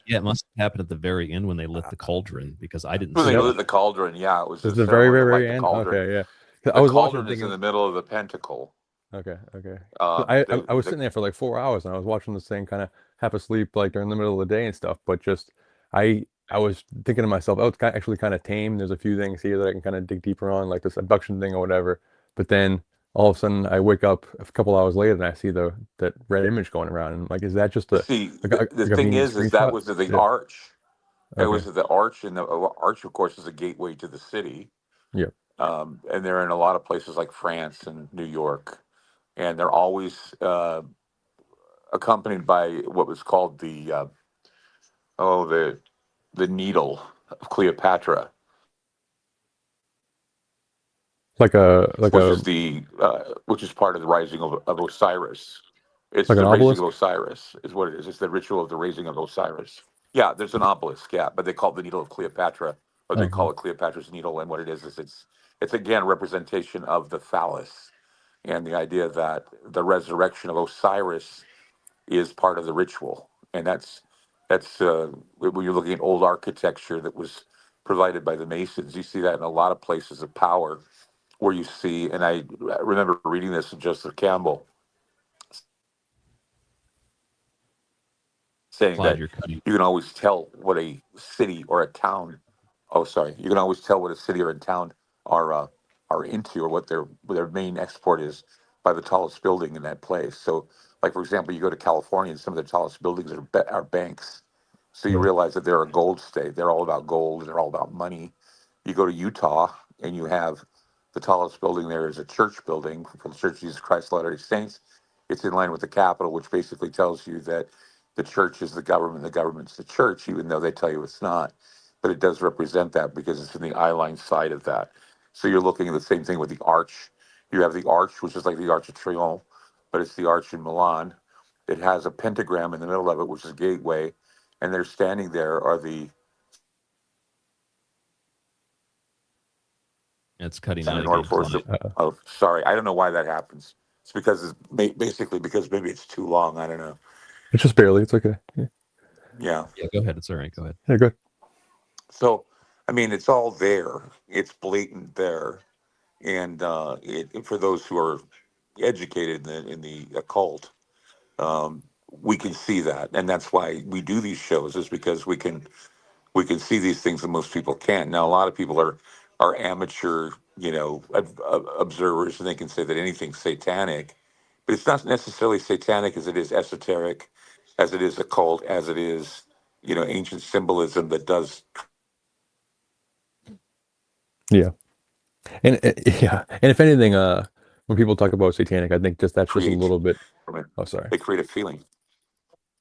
Yeah, it must have happened at the very end when they lit the cauldron, because I didn't When is see they that it. lit the cauldron, yeah, it was is the the very, ceremony very, to light very the end? cauldron. Okay, yeah. 'Cause I The was watching cauldron is in thinking, the middle of the pentacle. okay, okay. 'Cause I was The sitting there for like 4 hours and I was watching this thing kind of half asleep, like during the middle of the day and stuff. But just I I was thinking to myself, oh, it's actually kind of tame. There's a few things here that I can kind of dig deeper on, like this abduction thing or whatever. But then all of a sudden, I wake up a couple hours later and I see that red image going around. And I'm like, is that just a See, like a, the like a thing convenient is that screenshot? was the Yeah. arch. It Okay. was the arch, and the arch, of course, is a gateway to the city. Yeah. And they're in a lot of places like France and New York, and they're always accompanied by what was called the needle of Cleopatra, Like which a is which is part of the rising of Osiris. It's like an the raising of obelisk. Osiris, is what it is. It's the ritual of the raising of Osiris. Yeah, there's an obelisk, yeah, but they call it the needle of Cleopatra, or they Uh-huh. call it Cleopatra's needle. And what it is it's again representation of the phallus, and the idea that the resurrection of Osiris is part of the ritual. And that's when you're looking at old architecture that was provided by the Masons. You see that in a lot of places of power, where you see, and I remember reading this in Joseph Campbell saying Clyde, that you're cutting. you can always tell what a city or a town. Oh, sorry. You can always tell what a city or a town are are into, or what their main export is, by the tallest building in that place. So, like for example, you go to California, and some of the tallest buildings are banks. So you Yeah. realize that they're a gold state. They're all about gold. They're all about money. You go to Utah, and you have the tallest building there is a church building for the Church of Jesus Christ of Latter-day Saints. It's in line with the Capitol, which basically tells you that the church is the government's the church, even though they tell you it's not. But it does represent that because it's in the eye line side of that. So you're looking at the same thing with the arch. You have the arch, which is like the Arch of Triomphe, but it's the arch in Milan. It has a pentagram in the middle of it, which is a gateway, and they're standing there are the It's cutting out in order again, for us Clyde. to. Oh, sorry, I don't know why that happens. It's because basically because maybe it's too long. I don't know. It's just barely. It's okay. Yeah. Yeah. Yeah, go ahead. It's all right. Go ahead. Yeah. Good. So, I mean, it's all there. It's blatant there, and for those who are educated in the occult, we can see that, and that's why we do these shows. Is because we can see these things that most people can't. Now, a lot of people are amateur, observers, and they can say that anything's satanic, but it's not necessarily satanic as it is esoteric, as it is occult, as it is, ancient symbolism that does Yeah. And yeah. And if anything, when people talk about satanic, I think that's just a create little bit. from it. Oh, sorry. They create a feeling.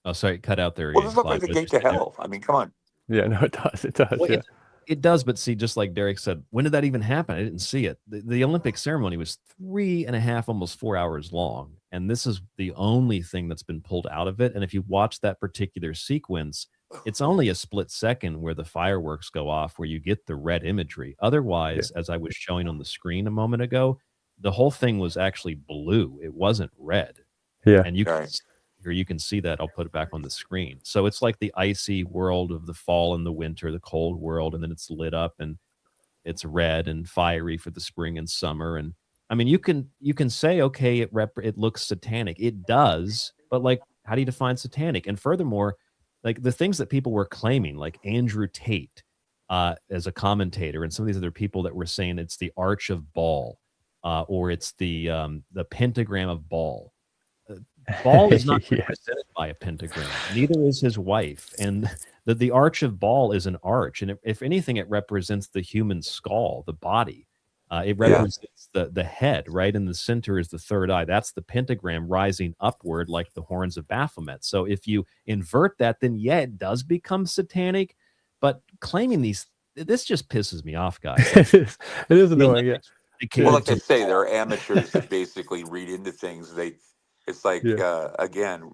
Oh, sorry, cut out there Well, again, this looks like Clyde. the But gate to hell. I mean, come on. Yeah. No, it does. It does. well, Yeah. it does, but see, just like Derek said, when did that even happen? I didn't see it. The Olympic ceremony was 3.5, almost 4 hours long, and this is the only thing that's been pulled out of it. And if you watch that particular sequence, it's only a split second where the fireworks go off, where you get the red imagery. Yeah. Otherwise, as I was showing on the screen a moment ago, the whole thing was actually blue. It wasn't red. Yeah. And you can Right. here you can see that. I'll put it back on the screen. So it's like the icy world of the fall and the winter, the cold world, and then it's lit up and it's red and fiery for the spring and summer. And I mean, you can say, okay, it looks satanic. It does, but like, how do you define satanic? And furthermore, like the things that people were claiming, like Andrew Tate, as a commentator, and some of these other people that were saying it's the Arch of Baal, or it's the pentagram of Baal. Baal is not Yeah. represented by a pentagram. Neither is his wife. And the arch of Baal is an arch. And if anything, it represents the human skull, the body. It Yeah. represents the head. Right in the center is the third eye. That's the pentagram rising upward like the horns of Baphomet. So if you invert that, then yeah, it does become satanic. But claiming this just pisses me off, guys. Like, It is annoying. Yeah. Well, dedicated like I to say, there are amateurs that basically read into things. It's like Yeah. again,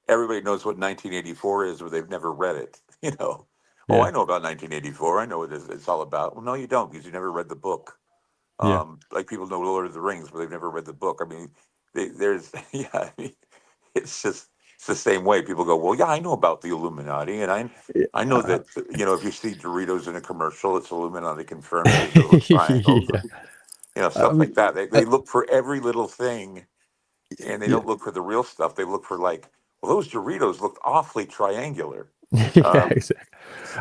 everybody knows what 1984 is, but they've never read it. Oh, I Yeah. know about 1984. I know what it's all about. Well, no, you don't, because you never read the book. Yeah. Like people know Lord of the Rings, but they've never read the book. I mean, there's yeah. I mean, it's the same way. People go, well, yeah, I know about the Illuminati, and I know Yeah. that if you see Doritos in a commercial, it's Illuminati confirmed because of those triangles. Yeah. I Stuff like mean, that. I, They look for every little thing, and they yeah. don't look for the real stuff. They look for, like, well, those Doritos looked awfully triangular. Yeah, Um, exactly.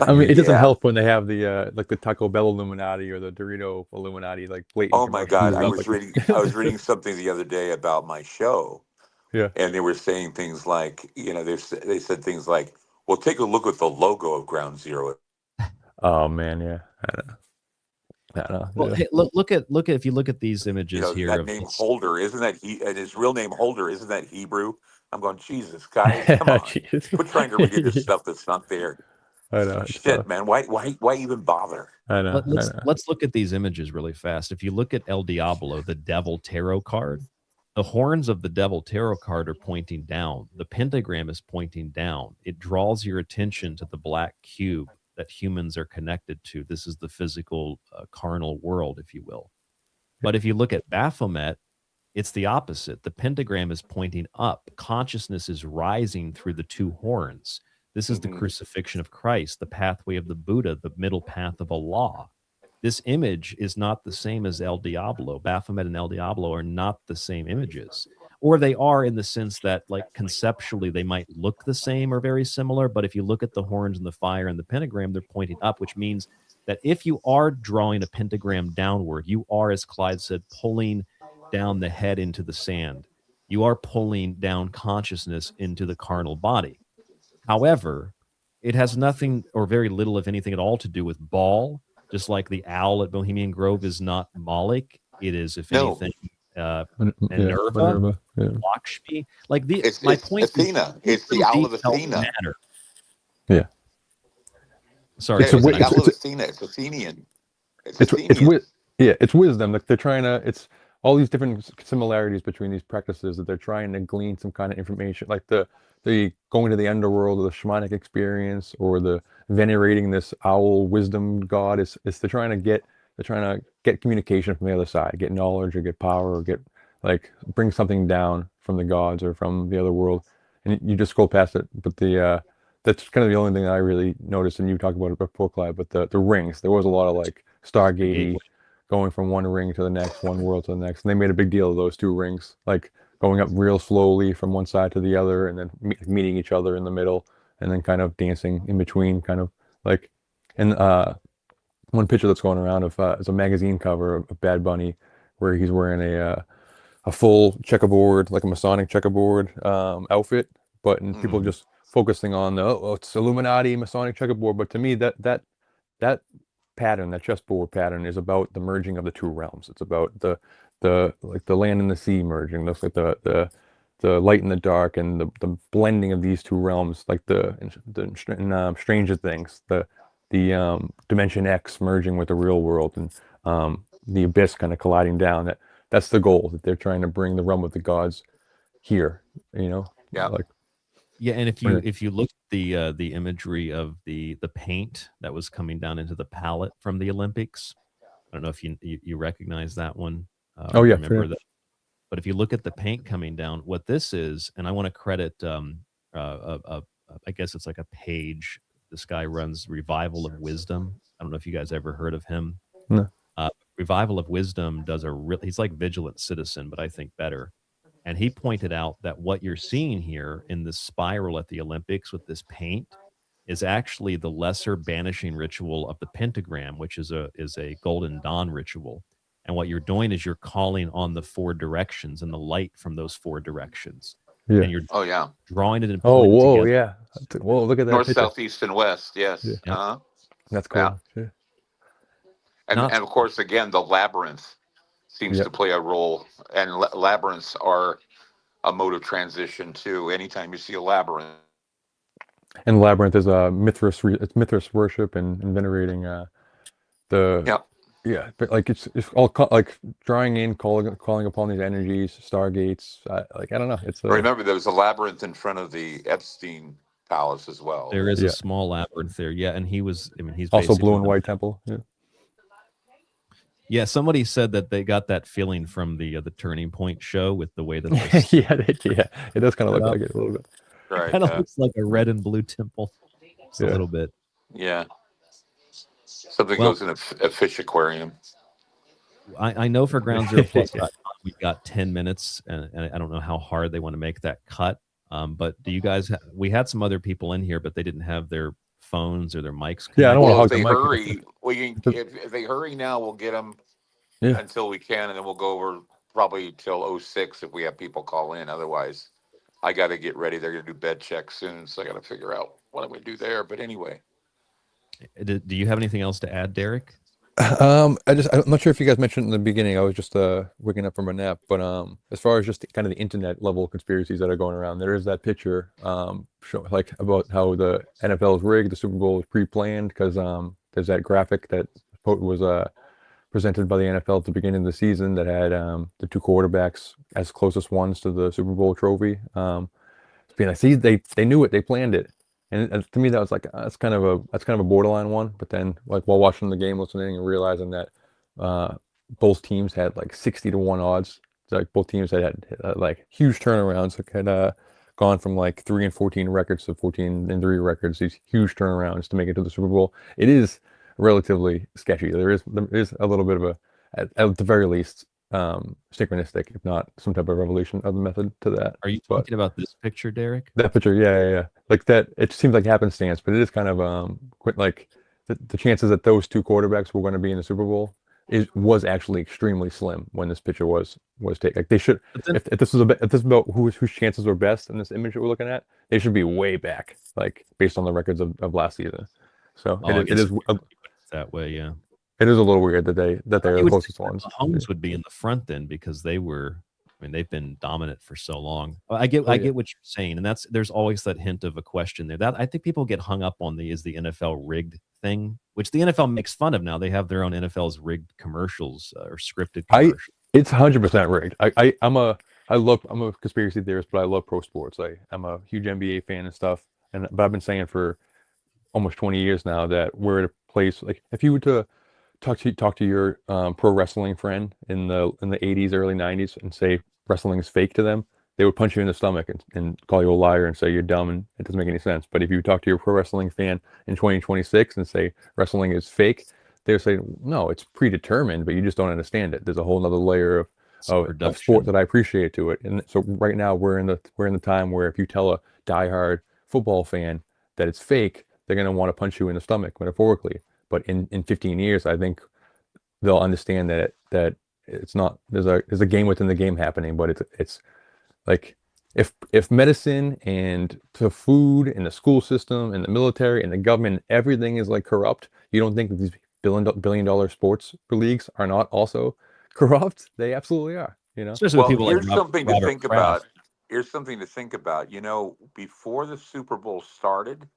I mean, it doesn't yeah. help when they have the like the Taco Bell Illuminati or the Dorito Illuminati like blatant Oh my God, commercials. I was reading something the other day about my show, Yeah. and they were saying things like, they said things like, "Well, take a look at the logo of Ground Zero." Oh man, yeah. I know. Well, Yeah. hey, look at if you look at these images here That of name this, Holder, isn't that and his real name Holder, isn't that Hebrew? I'm going, Jesus, guys, come on, Jeez. quit trying to read into Yeah, stuff that's not there. I know. It's Shit, tough. man, why even bother? I know. I know. let's look at these images really fast. If you look at El Diablo, the Devil Tarot card, the horns of the Devil Tarot card are pointing down. The pentagram is pointing down. It draws your attention to the black cube that humans are connected to. This is the physical, carnal world, if you will. But if you look at Baphomet, it's the opposite. The pentagram is pointing up. Consciousness is rising through the two horns. This is the crucifixion of Christ, the pathway of the Buddha, the middle path of Allah. This image is not the same as El Diablo. Baphomet and El Diablo are not the same images. Or they are in the sense that, like, conceptually, they might look the same or very similar. But if you look at the horns and the fire and the pentagram, they're pointing up, which means that if you are drawing a pentagram downward, you are, as Clyde said, pulling down the head into the sand. You are pulling down consciousness into the carnal body. However, it has nothing or very little, if anything at all, to do with Baal. Just like the owl at Bohemian Grove is not Moloch, it is, if No, anything, Yeah. Minerva, Minerva. Yeah. Lakshmi. Like it's my point is, Athena. these It's the little Owl of details Athena. matter. Yeah. Sorry, Yeah, It's a it's wasn't the I? Owl of Athena. It's Athenian. It's it's Athenian. yeah, it's wisdom. Like they're trying to. It's all these different similarities between these practices that they're trying to glean some kind of information, like the going to the underworld, or the shamanic experience, or the venerating this owl wisdom god. It's they're trying to get communication from the other side, get knowledge or get power or get like bring something down from the gods or from the other world. And you just scroll past it, but the that's kind of the only thing I really noticed. And you talked about it before, Clive, but the rings. There was a lot of like Stargate going from one ring to the next, one world to the next. And they made a big deal of those two rings, like going up real slowly from one side to the other, and then meeting each other in the middle, and then kind of dancing in between, kind of like. And one picture that's going around of is a magazine cover of Bad Bunny, where he's wearing a full checkerboard, like a Masonic checkerboard outfit, but and people just focusing on the it's Illuminati Masonic checkerboard. But to me, that pattern, that chessboard pattern, is about the merging of the two realms. It's about the like the land and the sea merging. That's like the light and the dark, and the blending of these two realms, like in Stranger Things, the Dimension X merging with the real world, and the abyss kind of colliding down. That's the goal, that they're trying to bring the realm of the gods here. Yeah. Like Yeah, and if you look at the imagery of the paint that was coming down into the palette from the Olympics, I don't know if you recognize that one. Oh yeah, remember sure. that. But if you look at the paint coming down, what this is, and I want to credit, I guess it's like a page. This guy runs Revival of Wisdom. I don't know if you guys ever heard of him. No. Revival of Wisdom does he's like Vigilant Citizen, but I think better. And he pointed out that what you're seeing here in this spiral at the Olympics with this paint is actually the lesser banishing ritual of the pentagram, which is a Golden Dawn ritual. And what you're doing is you're calling on the four directions and the light from those four directions. Yeah. And you're yeah. drawing it and Oh, pulling it whoa, together. yeah. Whoa, look at that North, picture. south, east, and west. Yes. Yeah. Yeah. That's cool. Yeah. Yeah. And of course, again, the labyrinth seems to play a role, and labyrinths are a mode of transition too. Anytime you see a labyrinth. And Labyrinth is it's Mithras worship and venerating the but like it's all like drawing in, calling upon these energies, stargates. Like I don't know. It's remember there was a labyrinth in front of the Epstein Palace as well. There is a small labyrinth there. Yeah, and he's also blue and white temple. Yeah. Yeah, somebody said that they got that feeling from the Turning Point show with the way that It does kind of look like it a little bit. Right. It kind of looks like a red and blue temple, just a little bit. Yeah. Something goes in a fish aquarium. I know for Ground Zero Plus, we've got 10 minutes, and I don't know how hard they want to make that cut. But do you guys? We had some other people in here, but they didn't have their phones or their mics Yeah, I don't connected. want to Well, if hog the they mic. hurry, we can. It's If they hurry now, we'll get them Yeah. until we can, and then we'll go over probably till 06 if we have people call in. Otherwise, I got to get ready. They're going to do bed checks soon, so I got to figure out what I'm going to do there. But anyway, Do you have anything else to add, Derek? I'm not sure if you guys mentioned in the beginning. I was just waking up from a nap, but as far as just kind of the internet level conspiracies that are going around, there is that picture like about how the NFL is rigged, the Super Bowl is pre-planned because there's that graphic that was presented by the NFL at the beginning of the season that had the two quarterbacks as closest ones to the Super Bowl trophy. Being like, see, they knew it, they planned it, and to me that was like that's kind of a borderline one. But then like while watching the game, listening and realizing that both teams had like 60-1 odds. So, like both teams had like huge turnarounds. Like had gone from like 3-14 records to 14-3 records. These huge turnarounds to make it to the Super Bowl. It is relatively sketchy. There is a little bit of a at the very least synchronistic, if not some type of revelation of the method to that. Are you But talking about this picture, Derek? that picture, yeah. Like that, it seems like happenstance, but it is kind of like the chances that those two quarterbacks were going to be in the Super Bowl was actually extremely slim when this picture was taken. Like they should, But then, if this was if this is about whose chances were best in this image that we're looking at, they should be way back, like based on the records of last season. So I it guess is that way, yeah. it is a little weird that they're You the would closest think ones. that Mahomes would be in the front then because they were. I mean, they've been dominant for so long. I get Oh, yeah. what you're saying, and there's always that hint of a question there. That I think people get hung up on the NFL rigged thing, which the NFL makes fun of now. They have their own NFL's rigged commercials or scripted commercials. It's 100% rigged. I'm a conspiracy theorist, but I love pro sports. I'm a huge NBA fan and stuff. But I've been saying for almost 20 years now that we're at a place like if you were to talk to your pro wrestling friend in the 80s, early 90s, and say wrestling is fake to them, they would punch you in the stomach and call you a liar and say you're dumb and it doesn't make any sense. But if you talk to your pro wrestling fan in 2026 and say wrestling is fake, they would say no, it's predetermined, but you just don't understand it. There's a whole other layer of a sport that I appreciate to it. And so right now we're in the time where if you tell a diehard football fan that it's fake, they're going to want to punch you in the stomach metaphorically. But in 15 years, I think they'll understand that it's not there's a game within the game happening, but it's like if medicine and the food and the school system and the military and the government, everything is like corrupt. You don't think that these billion dollar sports leagues are not also corrupt? They absolutely are. Especially with well, people like here's something to Robert think Kraft. about. Here's something to think about. Before the Super Bowl started,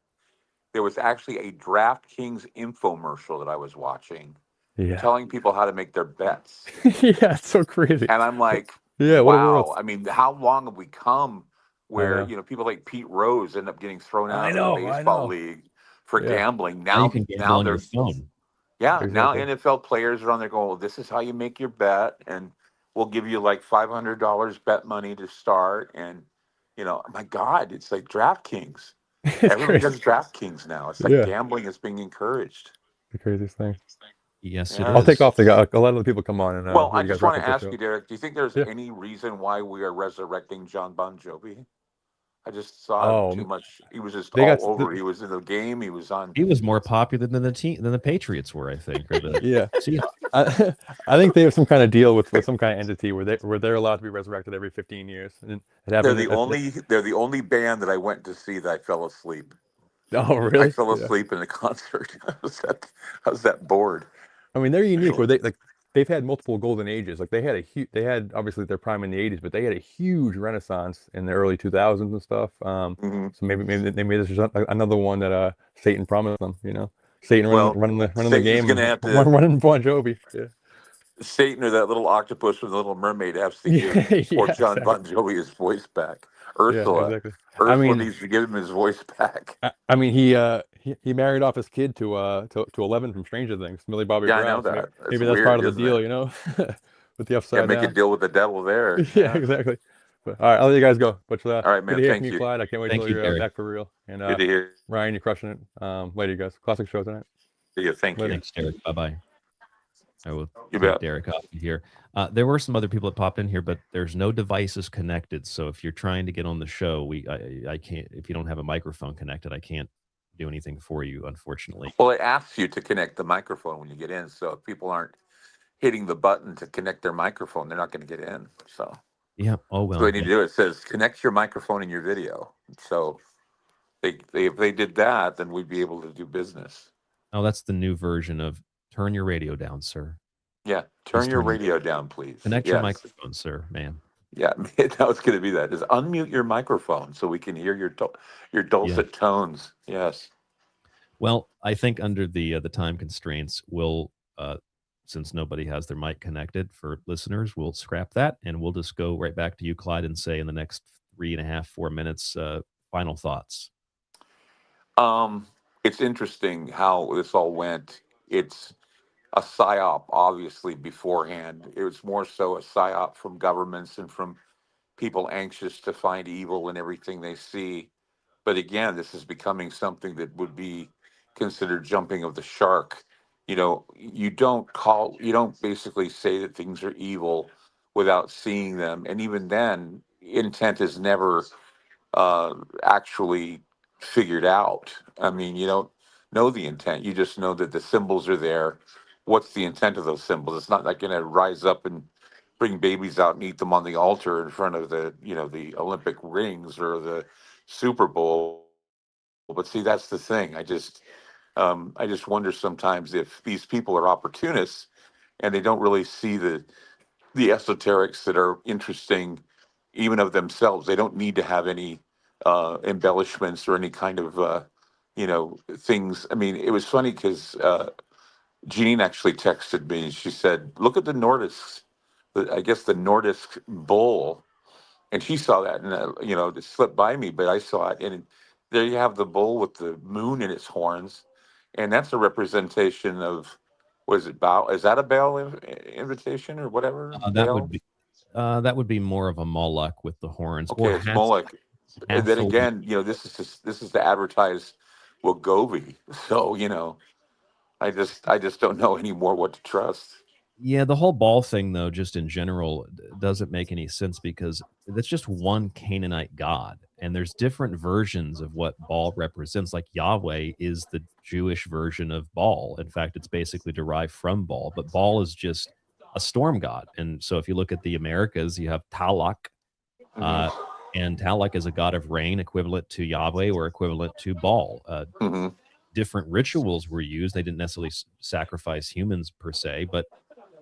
there was actually a DraftKings infomercial that I was watching, Yeah. telling people how to make their bets. Yeah, it's so crazy. And I'm like, Yeah, what a world. wow. I mean, how long have we come where, know. People like Pete Rose end up getting thrown out I of know, the I baseball know. league for Yeah. gambling. Now you can gamble on they're your phone. yeah, now Exactly. NFL players are on there going, well, this is how you make your bet, and we'll give you like $500 bet money to start. And, my God, it's like DraftKings. It's Everybody crazy. does DraftKings now. It's like Yeah. gambling is being encouraged. The craziest thing. Yes, Yeah. it I'll take is. off a lot of the people come on and Well, I you guys just want wrap to up ask the show. you, Derek, do you think there's Yeah. any reason why we are resurrecting John Bon Jovi? I just saw Oh, too much. He was just they got all over. He was in the game. He was on. He was more popular than the Patriots were, I think, or the yeah. Seahawks. I think they have some kind of deal with some kind of entity where they're allowed to be resurrected every 15 years. And it They're happened. they're the only band that I went to see that I fell asleep. Oh, I really? fell Yeah. asleep in the concert. I was that bored. I mean, they're unique where they've had multiple golden ages. Like they had obviously their prime in the 80s, but they had a huge renaissance in the early 2000s and stuff. Mm-hmm. So maybe this is another one that Satan promised them. Satan running the Satan's game, gonna have to running Bon Jovi. Yeah. Satan or that little octopus from the Little Mermaid has to give poor Yeah, John exactly. Bon Jovi his voice back. Yeah, Ursula exactly. Ursula needs to give him his voice back. I mean, he married off his kid to 11 from Stranger Things, Millie Bobby Yeah, I Brown. know So that. maybe It's that's part weird, of the isn't deal, it? with the Yeah, upside make a down. deal with the devil there. Yeah, exactly. But, all right, I'll let you guys go. But All right, good man. to hear Thank from you, you. Clyde. I can't wait Thank till you, you're Derek. back for real. And Good to hear. Ryan, you're crushing it. Later, you guys. Classic show tonight. Yeah, thank Later. you. Thanks, Derek. Bye-bye. I will You take bet. Derek off here. There were some other people that popped in here, but there's no devices connected. So if you're trying to get on the show, I can't. If you don't have a microphone connected, I can't do anything for you, unfortunately. Well, it asks you to connect the microphone when you get in. So if people aren't hitting the button to connect their microphone, they're not going to get in. So Yeah. Oh that's what well. they need to do. It says connect your microphone and your video. So if they did that, then we'd be able to do business. Oh, that's the new version of turn your radio down, sir. Yeah. Please Turn your radio down, please. Connect your Yes. microphone, sir, ma'am. Yeah. Now it's going to be that. Just unmute your microphone so we can hear your dulcet tones. Yes. Well, I think under the time constraints, we'll since nobody has their mic connected for listeners, we'll scrap that and we'll just go right back to you, Clyde, and say in the next 3.5, 4 minutes, final thoughts. It's interesting how this all went. It's a psyop, obviously, beforehand. It was more so a psyop from governments and from people anxious to find evil in everything they see. But again, this is becoming something that would be considered jumping of the shark. You don't basically say that things are evil without seeing them. And even then, intent is never actually figured out. I mean, you don't know the intent. You just know that the symbols are there. What's the intent of those symbols? It's not like going to rise up and bring babies out and eat them on the altar in front of the Olympic rings or the Super Bowl. But see, that's the thing. I just wonder sometimes if these people are opportunists and they don't really see the esoterics that are interesting even of themselves. They don't need to have any embellishments or any kind of things. I mean, it was funny because Jean actually texted me and she said, look at the Nordisk, I guess the Nordisk bull. And she saw that and it slipped by me, but I saw it. And there you have the bull with the moon in its horns, and that's a representation of, was it Baal? Is that a Baal invitation or whatever? Baal? That would be more of a Moloch with the horns. Okay, it's Moloch. And then Hathor. again, this is to advertise Wagovi. So I just don't know anymore what to trust. Yeah, the whole ball thing, though, just in general, doesn't make any sense because that's just one Canaanite god, and there's different versions of what Baal represents. Like Yahweh is the Jewish version of Baal. In fact, it's basically derived from Baal, but Baal is just a storm god. And so, if you look at the Americas, you have Talak, and Talak is a god of rain, equivalent to Yahweh or equivalent to Baal. Different rituals were used. They didn't necessarily sacrifice humans per se, but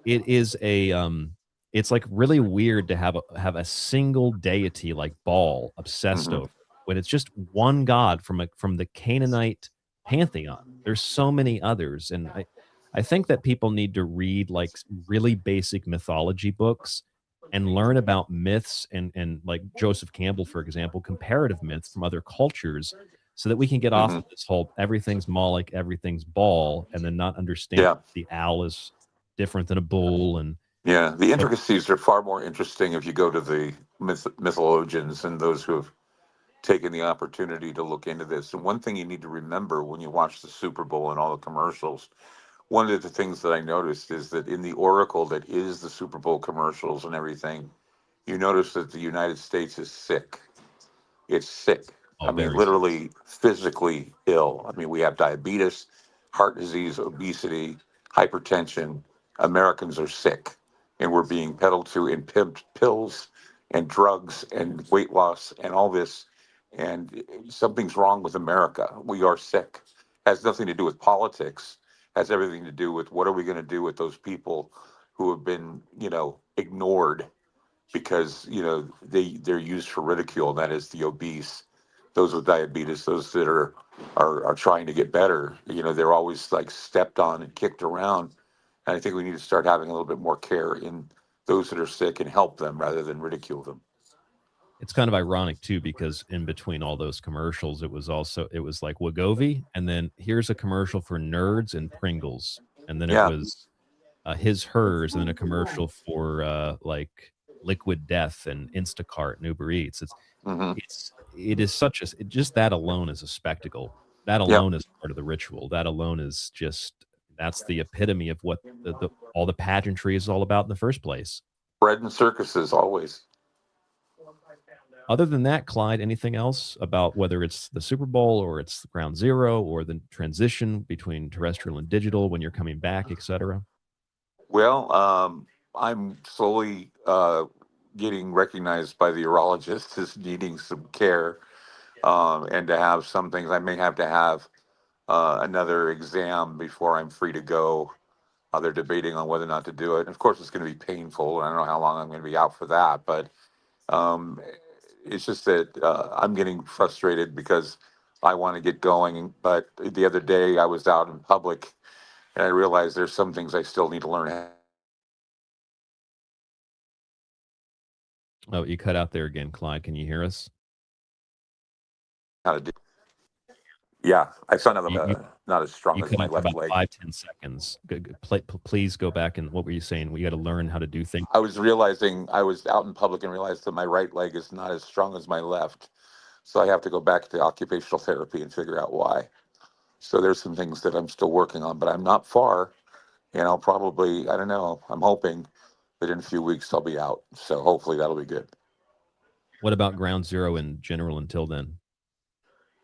it is it's like really weird to have a single deity like Baal obsessed over when it's just one god from the Canaanite pantheon. There's so many others, and I think that people need to read like really basic mythology books and learn about myths and like Joseph Campbell, for example, comparative myths from other cultures, so that we can get off of this whole everything's Moloch, everything's Baal, and then not understand the owl is different than a bull. And the intricacies are far more interesting if you go to the mythologians and those who have taken the opportunity to look into this. And one thing you need to remember when you watch the Super Bowl and all the commercials, one of the things that I noticed is that in the oracle that is the Super Bowl commercials and everything, you notice that the United States is sick. It's sick. I mean, literally physically ill. I mean, we have diabetes, heart disease, obesity, hypertension. Americans are sick, and we're being peddled to in pimped pills and drugs and weight loss and all this. And something's wrong with America. We are sick. Has nothing to do with politics. Has everything to do with what are we going to do with those people who have been, ignored because they're used for ridicule. That is the obese, those with diabetes, those that are trying to get better. They're always like stepped on and kicked around. And I think we need to start having a little bit more care in those that are sick and help them rather than ridicule them. It's kind of ironic too, because in between all those commercials, it was like Wagovi, and then here's a commercial for Nerds and Pringles, and then it was his hers, and then a commercial for like Liquid Death and Instacart and Uber Eats. It is just that alone is a spectacle. That alone is part of the ritual. That alone is just that's the epitome of what all the pageantry is all about in the first place. Bread and circuses always. Other than that, Clyde, anything else about whether it's the Super Bowl or it's Ground Zero or the transition between terrestrial and digital when you're coming back, et cetera? Well, I'm slowly getting recognized by the urologist as needing some care, and to have some things. I may have to have another exam before I'm free to go. They're debating on whether or not to do it. And of course, it's going to be painful. I don't know how long I'm going to be out for that, but um, it's just that I'm getting frustrated because I want to get going. But the other day, I was out in public and I realized there's some things I still need to learn Oh, you cut out there again, Clyde. Can you hear us? how to do. Yeah, I sound not as strong You as cut my out for left about leg. 5-10 seconds. Please go back and what were you saying? We got to learn how to do things. I was realizing I was out in public and realized that my right leg is not as strong as my left. So I have to go back to occupational therapy and figure out why. So there's some things that I'm still working on, but I'm not far. And I'll probably, I don't know, I'm hoping that in a few weeks I'll be out. So hopefully that'll be good. What about Ground Zero in general until then?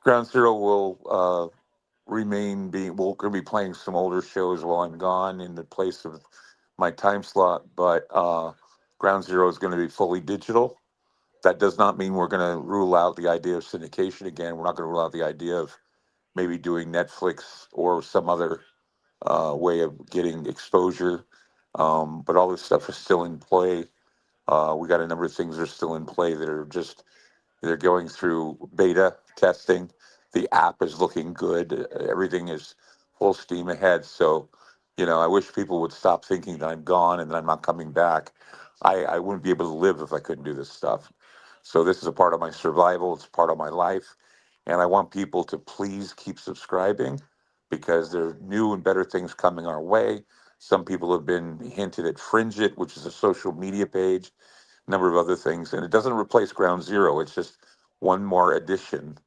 Ground Zero will remain being, we're going to be playing some older shows while I'm gone in the place of my time slot, but Ground Zero is going to be fully digital. That does not mean we're going to rule out the idea of syndication again. We're not going to rule out the idea of maybe doing Netflix or some other way of getting exposure. But all this stuff is still in play. We got a number of things that are still in play that are just, they're going through beta testing. The app is looking good. Everything is full steam ahead. So, I wish people would stop thinking that I'm gone and that I'm not coming back. I wouldn't be able to live if I couldn't do this stuff. So this is a part of my survival. It's a part of my life. And I want people to please keep subscribing because there are new and better things coming our way. Some people have been hinted at Fringe It, which is a social media page, a number of other things. And it doesn't replace Ground Zero. It's just one more addition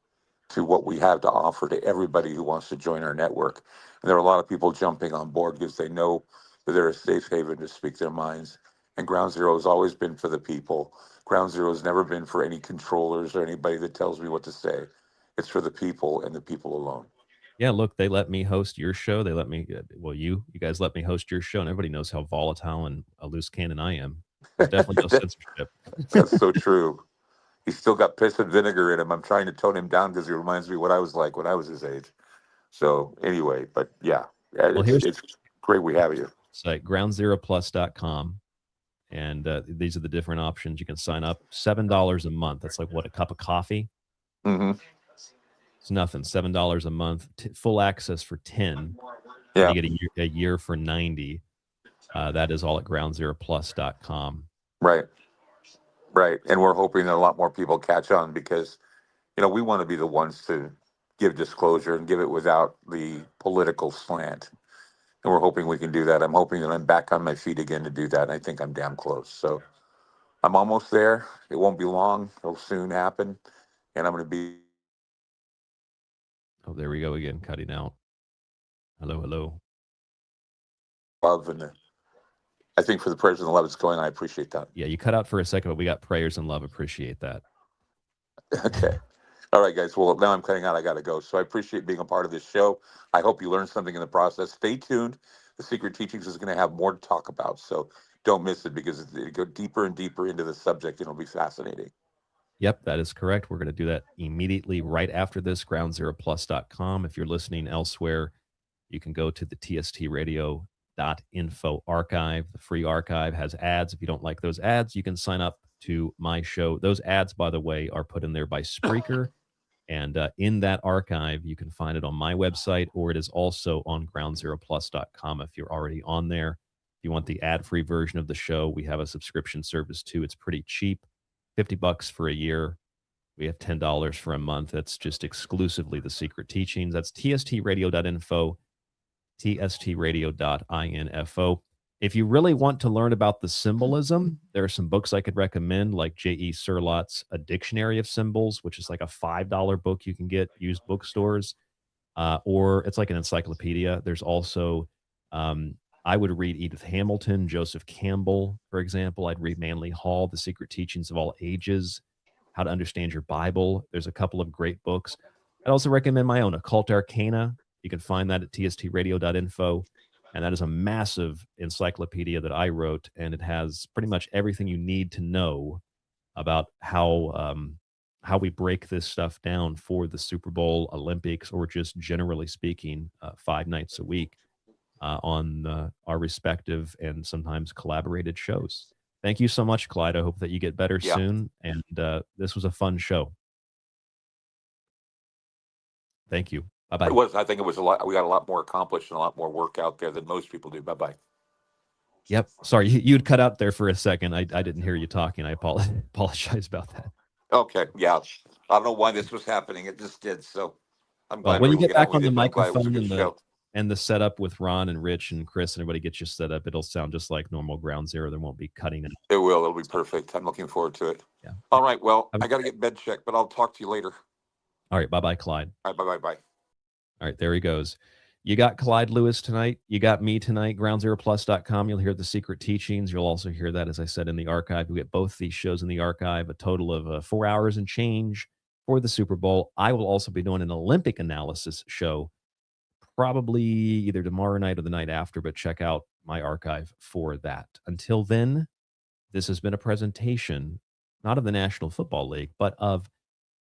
to what we have to offer to everybody who wants to join our network. And there are a lot of people jumping on board because they know that they're a safe haven to speak their minds. And Ground Zero has always been for the people. Ground Zero has never been for any controllers or anybody that tells me what to say. It's for the people and the people alone. Yeah, look, they let me host your show. They let me, well, you guys let me host your show, and everybody knows how volatile and a loose cannon I am. There's definitely no censorship. That's so true. He's still got piss and vinegar in him. I'm trying to tone him down because he reminds me what I was like when I was his age. So anyway, but yeah, Well, here's it's great we have you. site groundzeroplus.com. And these are the different options. You can sign up $7 a month. That's like what, a cup of coffee? Mm-hmm. It's nothing. $7 a month, full access for 10. Yeah. You get a year for 90. That is all at groundzeroplus.com. Right. Right. And we're hoping that a lot more people catch on because, we want to be the ones to give disclosure and give it without the political slant. And we're hoping we can do that. I'm hoping that I'm back on my feet again to do that. And I think I'm damn close. So I'm almost there. It won't be long. It'll soon happen. And I'm going to be. Oh, there we go again, cutting out. Hello. Love and I think for the prayers and the love that's going on, I appreciate that. Yeah, you cut out for a second, but we got prayers and love. Appreciate that. Okay. All right, guys. Well, now I'm cutting out. I got to go. So I appreciate being a part of this show. I hope you learned something in the process. Stay tuned. The Secret Teachings is going to have more to talk about. So don't miss it because it go deeper and deeper into the subject. It'll be fascinating. Yep, that is correct. We're going to do that immediately right after this, groundzeroplus.com. If you're listening elsewhere, you can go to the tstradio.info archive. The free archive has ads. If you don't like those ads, you can sign up to my show. Those ads, by the way, are put in there by Spreaker. And in that archive, you can find it on my website, or it is also on groundzeroplus.com if you're already on there. If you want the ad-free version of the show, we have a subscription service too. It's pretty cheap, $50 for a year. We have $10 for a month. That's just exclusively the Secret Teachings. That's tstradio.info, tstradio.info. If you really want to learn about the symbolism, there are some books I could recommend, like J.E. Surlott's A Dictionary of Symbols, which is like a $5 book you can get used bookstores, or it's like an encyclopedia. There's also I would read Edith Hamilton, Joseph Campbell, for example. I'd read Manly Hall, The Secret Teachings of All Ages, How to Understand Your Bible. There's a couple of great books. I'd also recommend my own, Occult Arcana. You can find that at tstradio.info. And that is a massive encyclopedia that I wrote, and it has pretty much everything you need to know about how we break this stuff down for the Super Bowl, Olympics, or just generally speaking, 5 nights a week on our respective and sometimes collaborated shows. Thank you so much, Clyde. I hope that you get better soon. And this was a fun show. Thank you. Bye-bye. It was. I think it was a lot. We got a lot more accomplished and a lot more work out there than most people do. Bye-bye. Yep. Sorry, you'd cut out there for a second. I didn't hear you talking. I apologize about that. Okay. Yeah. I don't know why this was happening. It just did. So I'm glad when you we get back on the I'm glad it was a microphone good and the show. setup with Ron and Rich and Chris and everybody gets you set up, it'll sound just like normal Ground Zero. There won't be cutting it. It will. It'll be perfect. I'm looking forward to it. Yeah. All right. Well, I got to get bed checked, but I'll talk to you later. All right. Bye-bye, Clyde. All right. Bye. All right, there he goes. You got Clyde Lewis tonight. You got me tonight, groundzeroplus.com. You'll hear the secret teachings. You'll also hear that, as I said, in the archive. You'll get both these shows in the archive, a total of 4 hours and change for the Super Bowl. I will also be doing an Olympic analysis show, probably either tomorrow night or the night after, but check out my archive for that. Until then, this has been a presentation, not of the National Football League, but of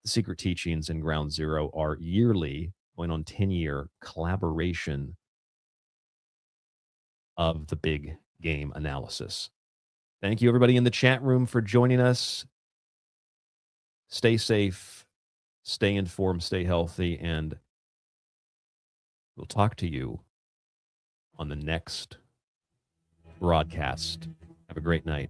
the secret teachings in Ground Zero, our yearly, going on 10-year collaboration of the big game analysis. Thank you, everybody in the chat room, for joining us. Stay safe, stay informed, stay healthy, and we'll talk to you on the next broadcast. Have a great night.